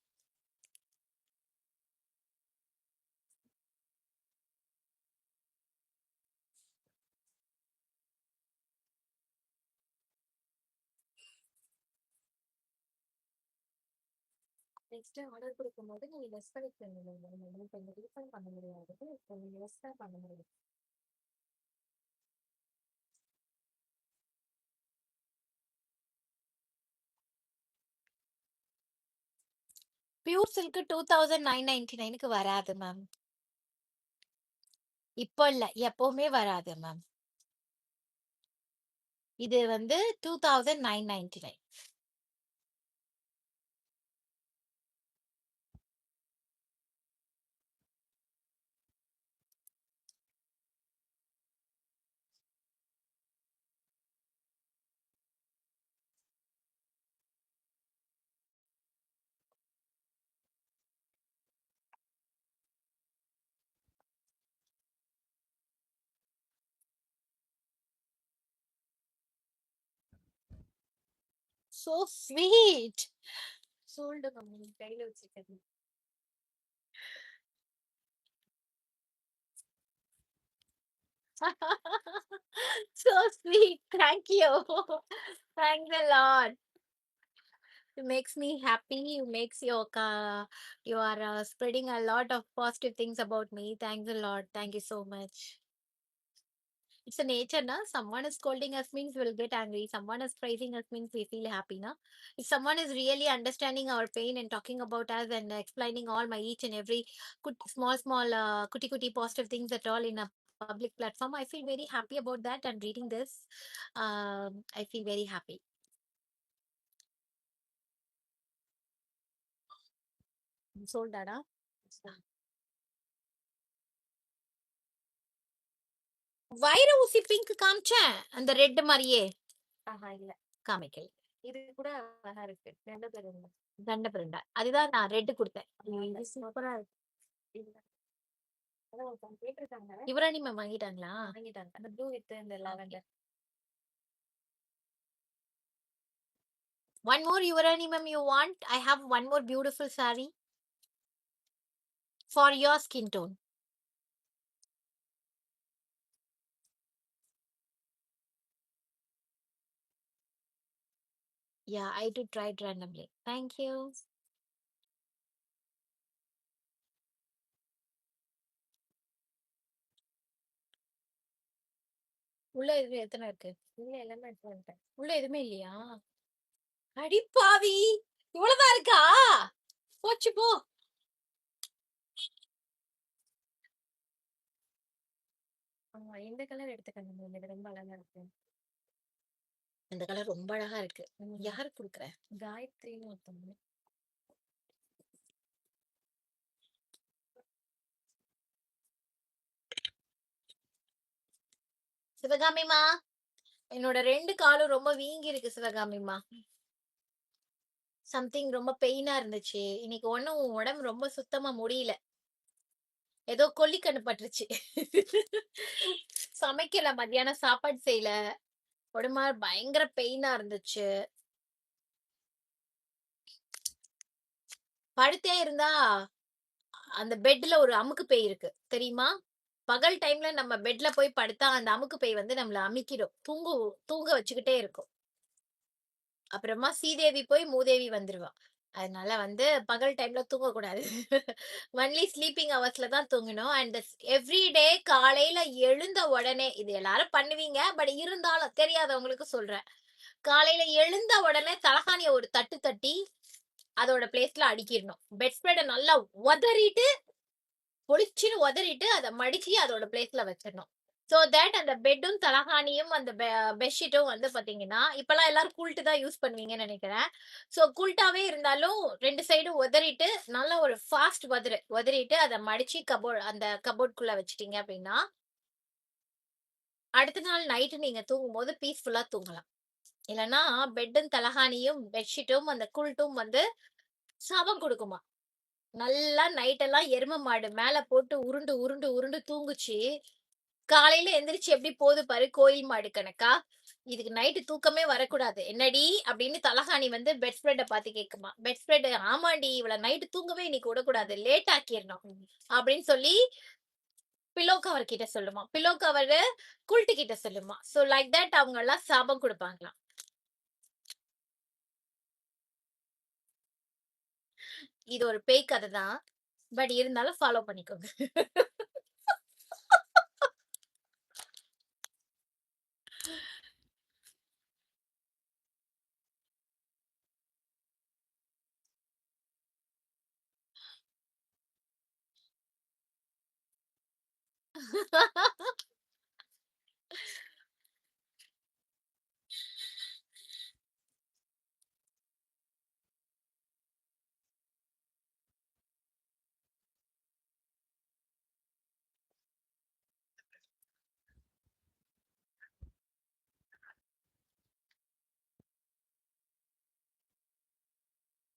நெக்ஸ்ட் ஆர்டர் கொடுக்கும்போது நீங்க லெஸ் பண்ணிக்கோங்க. இப்போ இந்த ரீஃபண்ட் பண்ண முடியாது. இப்போ நீங்க லெஸ் தான் பண்ண முடியும். பியூர் சில்க் 2,999 வராது மேம். இப்போ இல்ல. எப்பவுமே வராது மேம். இது வந்து 2999. So sweet. சொல்லுங்க நீங்க கையில வச்சிருக்கிறது. So sweet. Thank you. Thanks a lot. It makes me happy. You makes you are spreading a lot of positive things about me. Thanks a lot. Thank you so much. It's a nature, na. Someone is scolding us means we'll get angry. Someone is praising us means we feel happy, na. If someone is really understanding our pain and talking about us and explaining all my each and every small cutie cutie positive things at all in a public platform, I feel very happy about that. And reading this, I feel very happy. Sold, Dada. வைர ஊசி பிங்க் காமிச்சேன் அந்த ரெட் மாதிரியே ஆஹா இல்ல. காமிக்கல. இது கூட அழகா இருக்கு. 2 பேரும் இல்ல. தண்ட பிரண்டா அதுதான் நான் ரெட் கொடுத்தேன். இது சூப்பரா இருக்கு. இல்ல. அதான் ஒருத்தவங்க கேட்டிருக்காங்க. யுவராணி மேம் வாங்கிட்டாங்களா? வாங்கிட்டாங்க. அந்த ப்ளூ வித் இந்த lavender. One more Yuvarani ma'am you want? I have one more beautiful saree for your skin tone. Yeah, I do try it randomly. Thank you. உள்ள இது எத்தனை இருக்கு? இல்ல எல்லாமே எடுத்து வந்துட்டேன். உள்ள எதுவுமே இல்லையா? அடிப்பாவி, இவ்வளவுதான் இருக்கா? போச்சு போ. இந்த கலர் எடுத்துக்கங்க மேம். இது ரொம்ப அழகா இருக்கு. இந்த கலர் ரொம்ப அழகா இருக்கு. யாருக்கு கொடுக்குற? காயத்ரின்னு ஒருத்தவங்க. சிவகாமிமா, என்னோட 2 காலும் ரொம்ப வீங்கி இருக்கு சிவகாமிமா. சம்திங் ரொம்ப பெயினா இருந்துச்சு. இன்னைக்கு ஒண்ணும் உடம்பு ரொம்ப சுத்தமா முடியல. ஏதோ கொல்லிக்கண்ணு பட்டுருச்சு. சமைக்கல, மத்தியானம் சாப்பாடு செய்யல. உடம்பு பயங்கர பெயினா இருந்துச்சு. படுத்தே இருந்தா அந்த பெட்ல ஒரு அமுக்கு பேய் இருக்கு தெரியுமா? பகல் டைம்ல நம்ம பெட்ல போய் படுத்தா அந்த அமுக்கு பேய் வந்து நம்மள அமிக்கிடும். தூங்க வச்சுக்கிட்டே இருக்கும். அப்புறமா சீதேவி போய் மூதேவி வந்துருவா. அதனால வந்து பகல் டைம்ல தூங்கக்கூடாது. ஒன்லி ஸ்லீப்பிங் ஹவர்ஸ்ல தான் தூங்கணும். அண்ட் எவ்ரி டே காலையில எழுந்த உடனே, இது எல்லாரும் பண்ணுவீங்க, பட் இருந்தாலும் தெரியாதவங்களுக்கு சொல்றேன். காலையில எழுந்த உடனே தலகாணிய ஒரு தட்டு தட்டி அதோட பிளேஸ்ல அடுக்கிடணும். பெட் ஸ்ப்ரெட நல்லா உதறிட்டு பொளிச்சுன்னு உதறிட்டு அதை மடிச்சு அதோட பிளேஸ்ல வச்சிடணும். ஸோ தட் அந்த பெட்டும் தலகாணியும் அந்த பெட்ஷீட்டும் வந்து பாத்தீங்கன்னா, இப்பெல்லாம் எல்லாரும் கூல்ட்டு தான் யூஸ் பண்ணுவீங்கன்னு நினைக்கிறேன். ஸோ கூல்ட்டாவே இருந்தாலும் 2 சைடும் உதறிட்டு நல்லா ஒரு ஃபாஸ்ட் உதறிட்டு அதை மடிச்சு அந்த கபோர்ட்குள்ள வச்சிட்டீங்க அப்படின்னா, அடுத்த நாள் நைட்டு நீங்க தூங்கும்போது பீஸ்ஃபுல்லா தூங்கலாம். இல்லைன்னா பெட்டும் தலகாணியும் பெட்ஷீட்டும் அந்த கூல்ட்டும் வந்து சாபம் கொடுக்குமா. நல்லா நைட்டெல்லாம் எரும மாடு மேல போட்டு உருண்டு உருண்டு உருண்டு தூங்குச்சு. காலையில எந்திரிச்சு எப்படி போகுது பாரு கோயில் மாடு கணக்கா. இதுக்கு நைட்டு தூக்கமே வரக்கூடாது. என்னடி அப்படின்னு தலகாணி வந்து பெட் ஸ்ப்ரெட பார்த்து கேக்குமா. பெட் ஸ்ப்ரெட், ஆமாண்டி இவ்வளவு நைட்டு தூங்கவே இன்னைக்கு விடக்கூடாது, லேட் ஆக்கிடணும் அப்படின்னு சொல்லி பில்லோ கவர் கிட்ட சொல்லுமா. பில்லோ கவர் குல்ட்டு கிட்ட சொல்லுமா. சோ லைக் தட் அவங்க எல்லாம் சாபம் கொடுப்பாங்களாம். இது ஒரு பேய் கதை தான், பட் இருந்தாலும் ஃபாலோ பண்ணிக்கோங்க.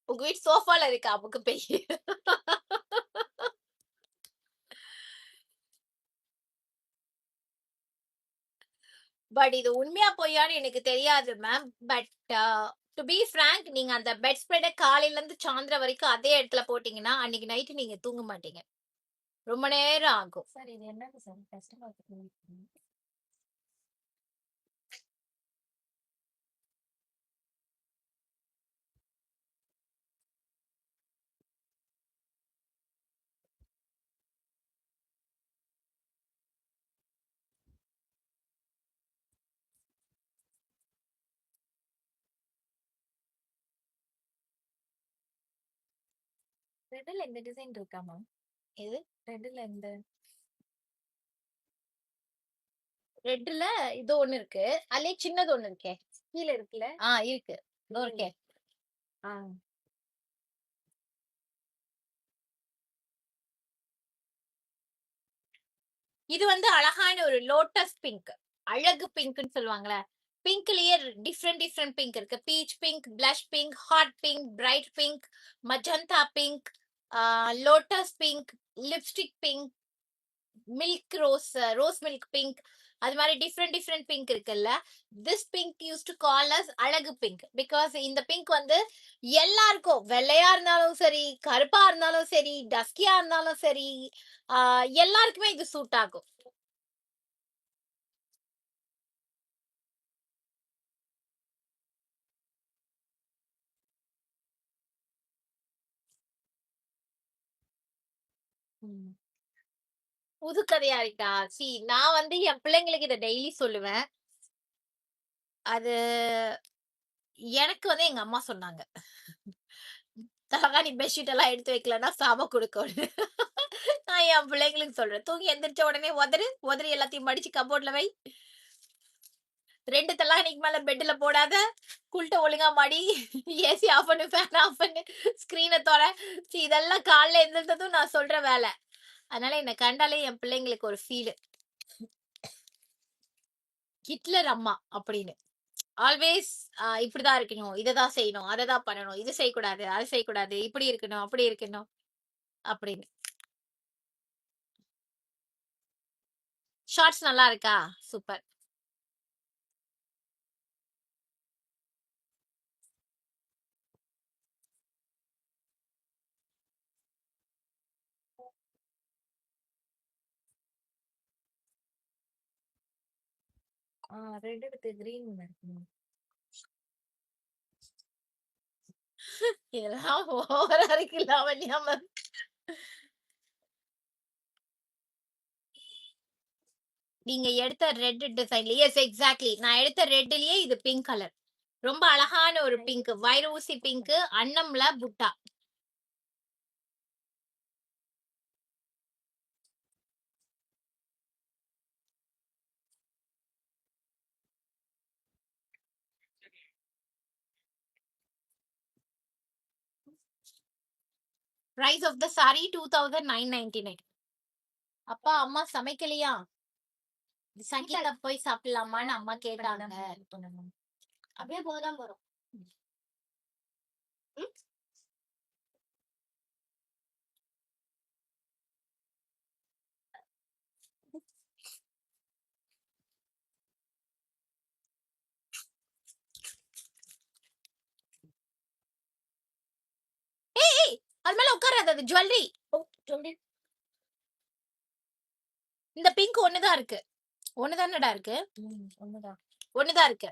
உங்க வீட்டு சோஃபால இருக்கா புக்கு பேய்? பட் இது உண்மையா பொய்யான்னு எனக்கு தெரியாது மேம். பட் டு பி ஃபிராங்க், நீங்க அந்த பெட் ஸ்ப்ரெட காலையில இருந்து சாயந்திரம் வரைக்கும் அதே இடத்துல போட்டீங்கன்னா, அன்னைக்கு நைட்டு நீங்க தூங்க மாட்டீங்க. ரொம்ப நேரம் ஆகும். சார் இது என்னது சார் கஸ்டமர் ரெட்ல இந்த டிசைன் இருக்கா மேம்? எது? ரெட்ல இந்த ரெட்ல இது ஒண்ணு இருக்கு. அதுலயே சின்னது ஒண்ணு இருக்கே. கீழ இருக்குல்ல? இருக்கு. இதோ இருக்கே. ஆ. இது வந்து அழகான ஒரு லோட்டஸ் பிங்க். அழகு பிங்க்னு சொல்லுவாங்கல்ல. பிங்க்லயே டிஃப்ரெண்ட் பிங்க் இருக்கு. Peach pink, blush pink, hot pink, bright pink, magenta pink, lotus pink, lipstick pink, milk rose, rose milk pink. அது மாதிரி டிஃப்ரெண்ட் பிங்க் இருக்குல்ல. This pink used to call as அழகு பிங்க். பிகாஸ் இந்த பிங்க் வந்து எல்லாருக்கும், வெள்ளையா இருந்தாலும் சரி, கருப்பா இருந்தாலும் சரி, டஸ்கியா இருந்தாலும் சரி, எல்லாருக்குமே இது சூட் ஆகும். புது கதையா இருக்கா? நான் வந்து என் பிள்ளைங்களுக்கு இத டெய்லி சொல்லுவேன். அது எனக்கு வந்து எங்க அம்மா சொன்னாங்க. தலகாணி பெட்ஷீட் எல்லாம் எடுத்து வைக்கலன்னா சாப குடுக்கும்னு. நான் என் பிள்ளைங்களுக்கு சொல்றேன். தூங்கி எந்திரிச்ச உடனே உதறி எல்லாத்தையும் மடிச்சு கபோர்ட்ல வை. 2 தலகாணிக்கு மேல பெட்ல போடாத. குல்ட்ட ஒழுங்கா மடி. ஏசி ஆஃப் பண்ணு, ஃபேன் ஆஃப் பண்ணு, ஸ்கிரீன தொற. இதெல்லாம் காலைல எந்திரிச்சதும் நான் சொல்ற வேலை. அதனால என்ன கண்டாலே என் பிள்ளைங்களுக்கு ஒரு ஃபீல். ஹிட்லர் அம்மா அப்படின்னு. ஆல்வேஸ் இப்படிதான் இருக்கணும், இததான் செய்யணும், அததான் பண்ணணும், இது செய்யக்கூடாது, அது செய்யக்கூடாது, இப்படி இருக்கணும், அப்படி இருக்கணும் அப்படின்னு. ஷார்ட்ஸ் நல்லா இருக்கா? சூப்பர். ரெட் வித் கிரீன் இருக்கு. இதெல்லாம் ஓவரா இருக்கு லாவண்யா மேம். நீங்க எடுத்த ரெட் டிசைன்ல, எஸ் எக்ஸாக்ட்லி, நான் எடுத்த ரெட்லயே இது பிங்க் கலர். ரொம்ப அழகான ஒரு பிங்க், வைரூசி பிங்க், அன்னம்ல butta. Price of the sari 2999. அப்பா அம்மா சமைக்கலையா? சங்கீதா போய் சாப்பிடலாமான்னு அம்மா கேட்டாங்க. அப்படியே போதான் போறோம். ஏய், அது மேல உட்காராது, அது ஜுவல்லரி. இந்த பிங்க் ஒண்ணுதான் இருக்கு. ஒண்ணுதானடா இருக்கு? ஒண்ணுதான். ஒண்ணுதான் இருக்கு.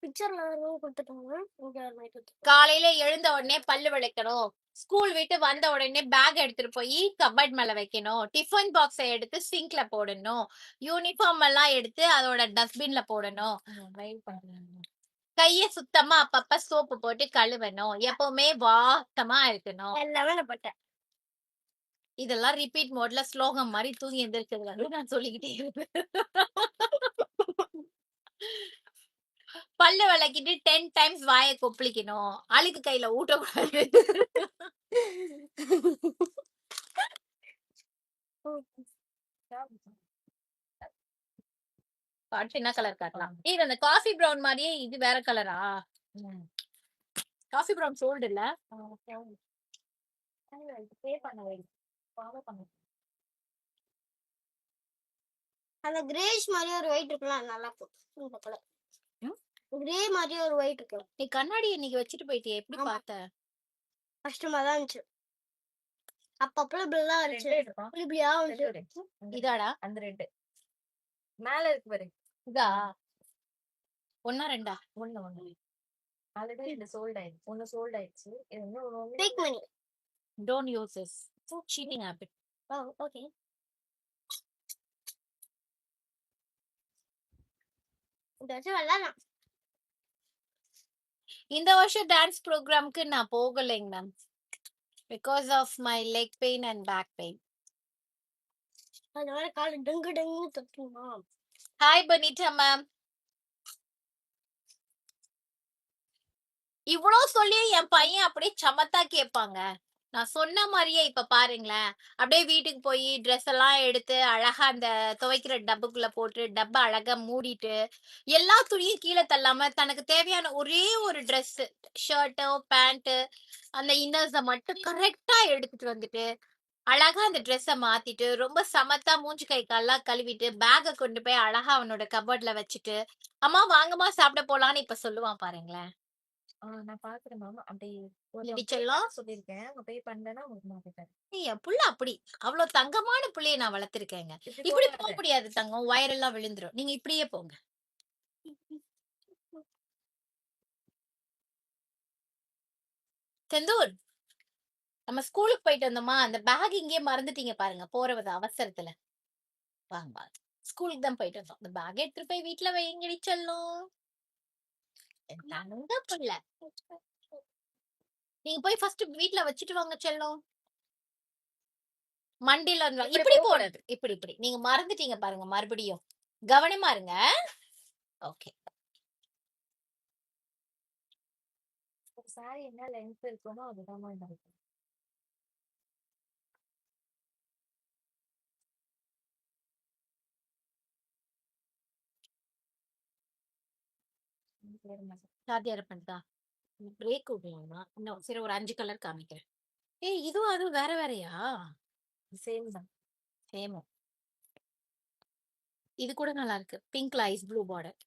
பிக்சர்ல கொடுத்துட்டாங்க. காலையில எழுந்த உடனே பல்லு விளக்கணும். ஸ்கூல் விட்டு வந்த உடனே பேக் எடுத்துட்டு போய் கபட் மேல வைக்கணும். டிஃபன் பாக்ஸை எடுத்து சிங்க்ல போடணும். யூனிஃபார்ம் எல்லாம் எடுத்து அதோட டஸ்ட்பின்ல போடணும். கைய சுத்தமா அப்பப்ப சோப்பு போட்டு கழுவணும். எப்பவுமே வாட்டமா இருக்கணும். எல்லாமே போட்டேன். இதெல்லாம் ரிப்பீட் மோட்ல ஸ்லோகம் மாரி தூங்கி எந்திரிச்சதுல இருந்து நான் சொல்லிக்கிட்டே இருப்பேன். பல்லு விளக்கிட்டு 10 டைம்ஸ் வாய கொப்பளிக்கணும். அழுக்கு கையில ஊட்டக்கூடாது. அடுத்து என்ன கலர் காட்டலாம்? இது அந்த காஃபி பிரவுன் மாதிரியே இது வேற கலரா? காஃபி பிரவுன் சோல்டு இல்ல? பே பண்ண வை. ஃபாலோ பண்ணு. அந்த கிரேஷ் மாதிரி ஒரு ஒயிட் இருக்குல்ல அது நல்லா இருக்கும். இந்த கலர் ம்? கிரே மாதிரி ஒரு ஒயிட் இருக்கு. நீ கண்ணாடி இன்னைக்கு வச்சுட்டு போயிட்டியே எப்படி ஆமா. பார்த்த? கஷ்டமா தான் இருந்துச்சு. அப்பப்போ இப்படிலாம் இருந்துச்சு. ரெட் எடுப்பா. இப்படியா இருந்துச்சு. ரெட் எடு. இதாடா? அந்த ரெட். மேல இருக்கு பாரு. இதா? ஒன்னா ரெண்டா? ஒண்ணு. ஆல்ரெடி இந்த சோல்ட் ஆயிடுச்சு. ஒண்ணு சோல்ட் ஆயிடுச்சு. இது இன்னும் டேக் மணி. Don't use this. Cheating habit. Oh okay. இந்த வச்சு விளையாடலாம். இந்த வருஷம் டான்ஸ் ப்ரோக்ராம்க்கு நான் போகலைங்க ma'am. Because of my leg pain and back pain. அதனால கால் டங்கு டங்குன்னு தட்டுமா. Hi பனிட்டா ma'am. இவ்வளோ சொல்லி என் பையன் அப்படியே சமத்தா கேட்பாங்க. நான் சொன்ன மாதிரியே இப்ப பாருங்களேன். அப்படியே வீட்டுக்கு போய் ட்ரெஸ் எல்லாம் எடுத்து அழகா அந்த துவைக்கிற டப்புக்குள்ள போட்டு டப்பா அழகா மூடிட்டு எல்லா துணியும் கீழே தள்ளாம தனக்கு தேவையான ஒரே ஒரு ட்ரெஸ் ஷர்ட்டோ பேண்ட் அந்த இன்னர்ஸ மட்டும் கரெக்டா எடுத்துட்டு வந்துட்டு அழகா அந்த ட்ரெஸ்ஸ மாத்திட்டு ரொம்ப சமத்தா மூஞ்சி கை கால்லாம் கழுவிட்டு பேக்கை கொண்டு போய் அழகா அவனோட கபோர்ட்ல வச்சுட்டு அம்மா வாங்கம்மா சாப்பிட போலான்னு இப்ப சொல்லுவான் பாருங்களேன். நான் பாக்குறேன் மேம். அப்படி ஒரு இடிச்செல்லாம் சொல்லியிருக்கேன். அவங்க பே பண்ணலன்னா உங்களுக்கு நான் கேட்கறேன். என் புள்ள அப்படி அவ்வளவு தங்கமான புள்ளைய நான் வளர்த்திருக்கேங்க. இப்படி போக முடியாது தங்கம், வயரெல்லாம் விழுந்துரும். நீங்க இப்படியே போங்க. செந்தூர், நம்ம ஸ்கூலுக்கு போயிட்டு வந்தோமா, அந்த பேக் இங்கே மறந்துட்டீங்க பாருங்க போறது அவசரத்துல. வாங்க வாங்க, ஸ்கூலுக்கு தான் போயிட்டு வந்தோம். அந்த பேக் எடுத்துட்டு போய் வீட்டுல வைங்கடி செல்லும். தங்க புள்ள, நீங்க போய் ஃபர்ஸ்ட் வீட்டுல வச்சுட்டு வாங்க செல்லும். மண்டியில இப்படி போனது இப்படி நீங்க மறந்துட்டீங்க பாருங்க. மறுபடியும் கவனமா இருங்க. ஓகே. சாரி என்ன லென்த் இருக்குமோ அதுதான் இருக்கும். சாத்தியார பண்ணிட்டா பிரேக் விடலாமா? இன்னும் சரி ஒரு 5 கலர் காமிக்கிறேன். ஏய் இதுவும் அதுவும் வேற வேறயா? சேம் தான். சேமோ. இது கூட நல்லா இருக்கு. பிங்க்ல ஐஸ் ப்ளூ பார்டர்.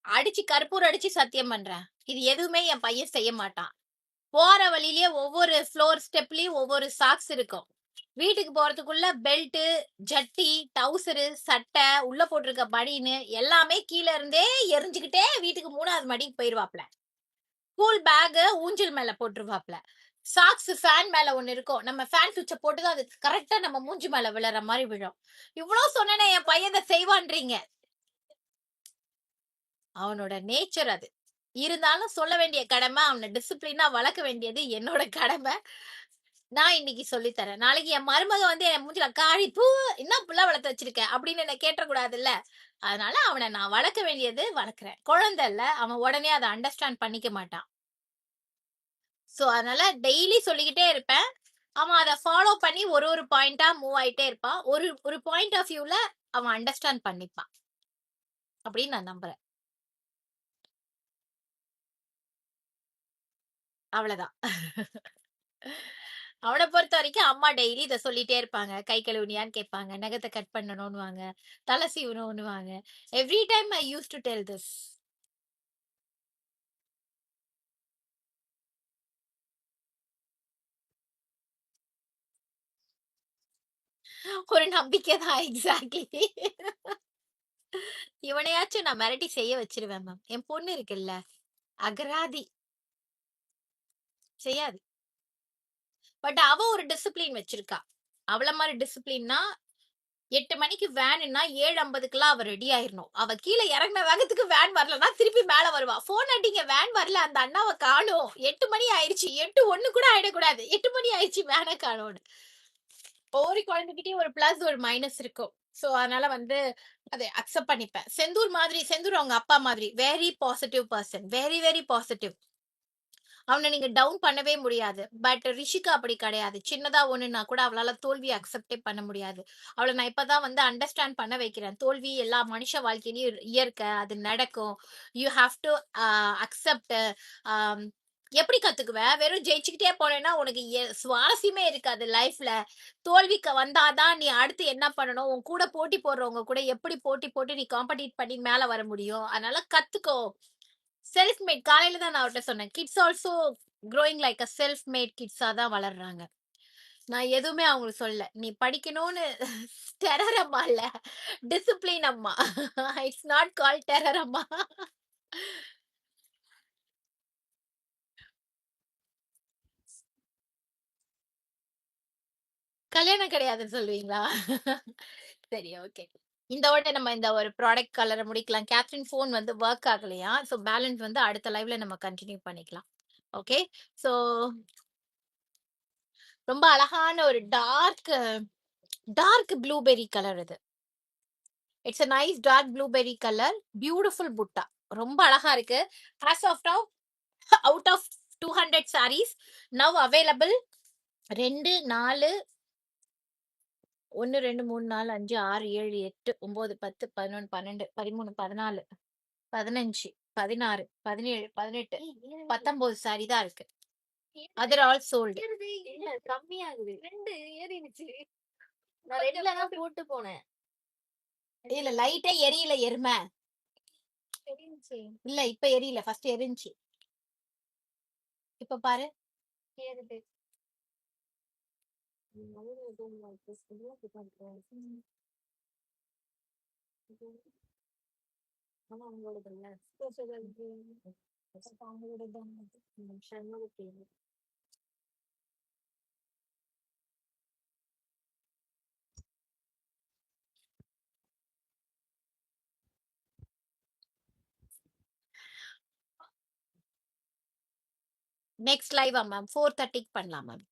அடிச்சு கற்பூரம் அடிச்சு சத்தியம் பண்றேன், இது எதுவுமே என் பையன் செய்ய மாட்டான். போற வழியிலேயே ஒவ்வொரு ஃப்ளோர் ஸ்டெப்லயும் ஒவ்வொரு சாக்ஸ் இருக்கும். வீட்டுக்கு போறதுக்குள்ள பெல்ட், ஜட்டி, டவுசரு, சட்டை, உள்ள போட்டிருக்க பனின்னு எல்லாமே கீழே இருந்தே எரிஞ்சுக்கிட்டே வீட்டுக்கு 3வது மாடிக்கு போயிருவாப்ல. ஸ்கூல் பேக் ஊஞ்சல் மேல போட்டுருவாப்ல. சாக்ஸ் ஃபேன் மேல ஒண்ணு இருக்கும். நம்ம ஃபேன் சுவிட்ச போட்டுதான் அது கரெக்டா நம்ம மூஞ்சி மேல விழற மாதிரி விழும். இவ்வளவு சொன்னேனே என் பையன் செய்வான்றீங்க. அவனோட நேச்சர் அது. இருந்தாலும் சொல்ல வேண்டிய கடமை, அவனை டிசிப்ளினா வளர்க்க வேண்டியது என்னோட கடமை. நான் இன்னைக்கு சொல்லித்தரேன். நாளைக்கு என் மருமக வந்து என் மூஞ்சில காரி பூ என்ன புள்ள வளர்த்து வச்சிருக்க அப்படின்னு என்ன கேட்டக்கூடாதுல்ல. அதனால அவனை நான் வளர்க்க வேண்டியது வளர்க்குறேன். குழந்தை இல்ல, அவன் உடனே அதை அண்டர்ஸ்டாண்ட் பண்ணிக்க மாட்டான். சோ அதனால டெய்லி சொல்லிக்கிட்டே இருப்பேன். அவன் அதை ஃபாலோ பண்ணி ஒரு பாயிண்டா மூவ் ஆயிட்டே இருப்பான். ஒரு பாயிண்ட் ஆஃப் வியூல அவன் அண்டர்ஸ்டாண்ட் பண்ணிப்பான் அப்படின்னு நான் நம்புறேன். அவ்வளவுதான். அவனை பொறுத்த வரைக்கும் அம்மா டெய்லி இதை சொல்லிட்டே இருப்பாங்க. கை கழுவுனியான்னு கேட்பாங்க, நகத்தை கட் பண்ணணும்னுவாங்க, தலை சீவணும்னுவாங்க. Every time I use to tell this. ஒரு நம்பிக்கை தான். எக்ஸாக்ட்லி. இவனையாச்சும் நான் மிரட்டி செய்ய வச்சிருவேன் மேம். என் பொண்ணு இருக்குல்ல, அகராதி. செய்யாது. பட் அவ ஒரு டிசிப்ளின் வச்சிருக்கா. அவள மாதிரி டிசிப்ளின்னா 8 மணிக்கு வேனுன்னா 7:50க்குலாம் அவ ரெடி ஆயிரணும். அவ கீழ இறங்குன வேகத்துக்கு வேன் வரலன்னா திருப்பி மேல வருவா. ஃபோன் அடிங்க வேன் வரல அந்த அண்ணாவ காணோம். 8 மணி ஆயிருச்சு. 8:01 கூட ஆயிடக்கூடாது. 8 மணி ஆயிருச்சு வேன காணோம்னு. ஒவ்வொரு குழந்தைகிட்டயும் ஒரு பிளஸ் ஒரு மைனஸ் இருக்கும். சோ அதனால வந்து அதை அக்செப்ட் பண்ணிப்பேன். செந்தூர் அவங்க அப்பா மாதிரி very positive person. Very very positive. அவனை நீங்க டவுன் பண்ணவே முடியாது. பட் ரிஷிகா அப்படி கிடையாது. சின்னதா ஒண்ணுன்னா கூட அவளால தோல்வி அக்செப்டே பண்ண முடியாது. அவளை நான் இப்பதான் வந்து அண்டர்ஸ்டாண்ட் பண்ண வைக்கிறேன். தோல்வி எல்லா மனுஷ வாழ்க்கையிலயும் இயற்கை. அது நடக்கும். You have to accept. எப்படி கத்துக்குவ? வெறும் ஜெயிச்சுக்கிட்டே போனேன்னா உனக்கு சுவாரஸ்யமே இருக்காது லைஃப்ல. தோல்விக்கு வந்தாதான் நீ அடுத்து என்ன பண்ணணும், உன் கூட போட்டி போடுறவங்க கூட எப்படி போட்டி போட்டு நீ காம்படிட் பண்ணி மேல வர முடியும். அதனால கத்துக்கோ. செல்ஃப் மேட் காலையில தான் நான் அவர்கிட்ட சொன்னேன். Kids also growing like a self made கிட்ஸா தான் வளர்றாங்க. நான் எதுவுமே அவங்களுக்கு சொல்ல. நீ படிக்கணும்னு டெரர் அம்மா இல்ல, டிசிப்ளின் அம்மா. இட்ஸ் நாட் கால் டெரர் அம்மா. கல்யாணம் கிடையாதுன்னு சொல்லுவீங்களா? சரி, ஓகே. இதோட நம்ம இந்த ஒரு ப்ராடக்ட் கலரை முடிக்கலாம். கேத்ரின் ஃபோன் வந்து ஒர்க் ஆகலையா? ஸோ பேலன்ஸ் வந்து அடுத்த லைவ்ல நம்ம கண்டினியூ பண்ணிக்கலாம். ஓகே. ஸோ ரொம்ப அழகான ஒரு டார்க் ப்ளூபெர்ரி கலர் இது. It's a nice dark blueberry colour. Beautiful butta. ரொம்ப அழகா இருக்கு. as of now out of 200 sarees now available 2 4 1 2 3 4 5 6 7 8 9 10 11 12 13 14 15 16 17 18 19 sorry தான் இருக்கு. Other all sold. கம்மியாகுது 2 ஏறிடுச்சு. நான் 2ல தான் போட்டு போனேன். இல்ல லைட்டே எரியல எருமை. தெரிஞ்சுச்சு. இல்ல இப்ப எரியல. ஃபர்ஸ்ட் எரிஞ்சி. இப்ப பாரு. ஏறுது. மவுன எதுவும் இருக்கு. சொல்லுங்க பண்றேன். ஆனா அவங்களோட இல்ல. அவங்களோட தான் சண்முகத்தை. நெக்ஸ்ட் லைவ் மேம் 4:30க்கு பண்ணலாம் ma'am.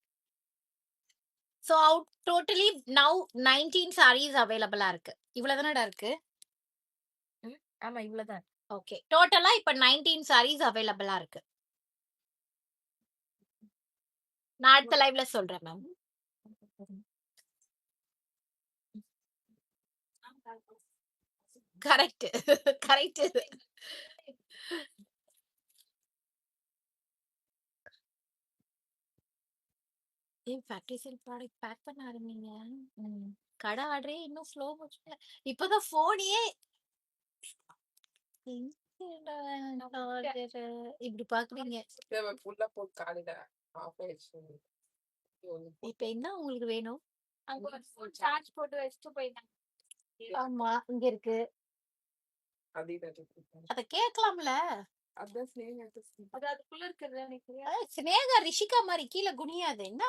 So out totally now 19 sarees அவைலபிளா இருக்கு. இவ்வளவுதானடா இருக்கு? ஆமா இவ்வளவுதான். ஓகே. டோட்டலா இப்ப 19 sarees அவைலபிளா இருக்கு. நான் அடுத்த லைவ்ல சொல்றேன் மேம். Correct correct. ஏன் ஃபேக்டரி சேல் ப்ராடக்ட் பேக் பண்ண ஆரம்பிங்க. கடை ஆர்டரே இன்னும் ஸ்லோ மோஷன்ல. இப்பதான் போனையே இப்படி பாக்குறீங்க. இப்ப என்ன உங்களுக்கு வேணும்? அங்க ஒரு ஃபோன் சார்ஜ் போட்டு வச்சுட்டு போயிட்டாங்க. ஆமா இங்க இருக்கு. அத கேட்கலாம்ல. அது அதுக்குள்ள இருக்கிறது எனக்கு சினேகா ரிஷிகா மாதிரி கீழே குனியாது என்ன?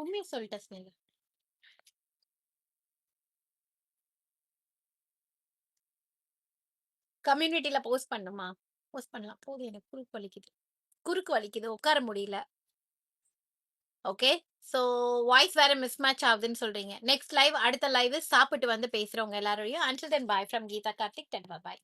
உண்மையை சொல்லிட்ட ஸ்னேகா. கம்யூனிட்டில போஸ்ட் பண்ணுமா? போஸ்ட் பண்ணலாம். போதும் எனக்கு குறுக்கு வலிக்குது உட்கார முடியல. ஓகே. சோ வாய்ஸ் வேற மிஸ் மேட்ச் ஆகுதுன்னு சொல்றீங்க. நெக்ஸ்ட் லைவ் அடுத்த லைவ் சாப்பிட்டு வந்து பேசுறவங்க எல்லாரையும். until then bye from Geeta Karthik. Bye bye.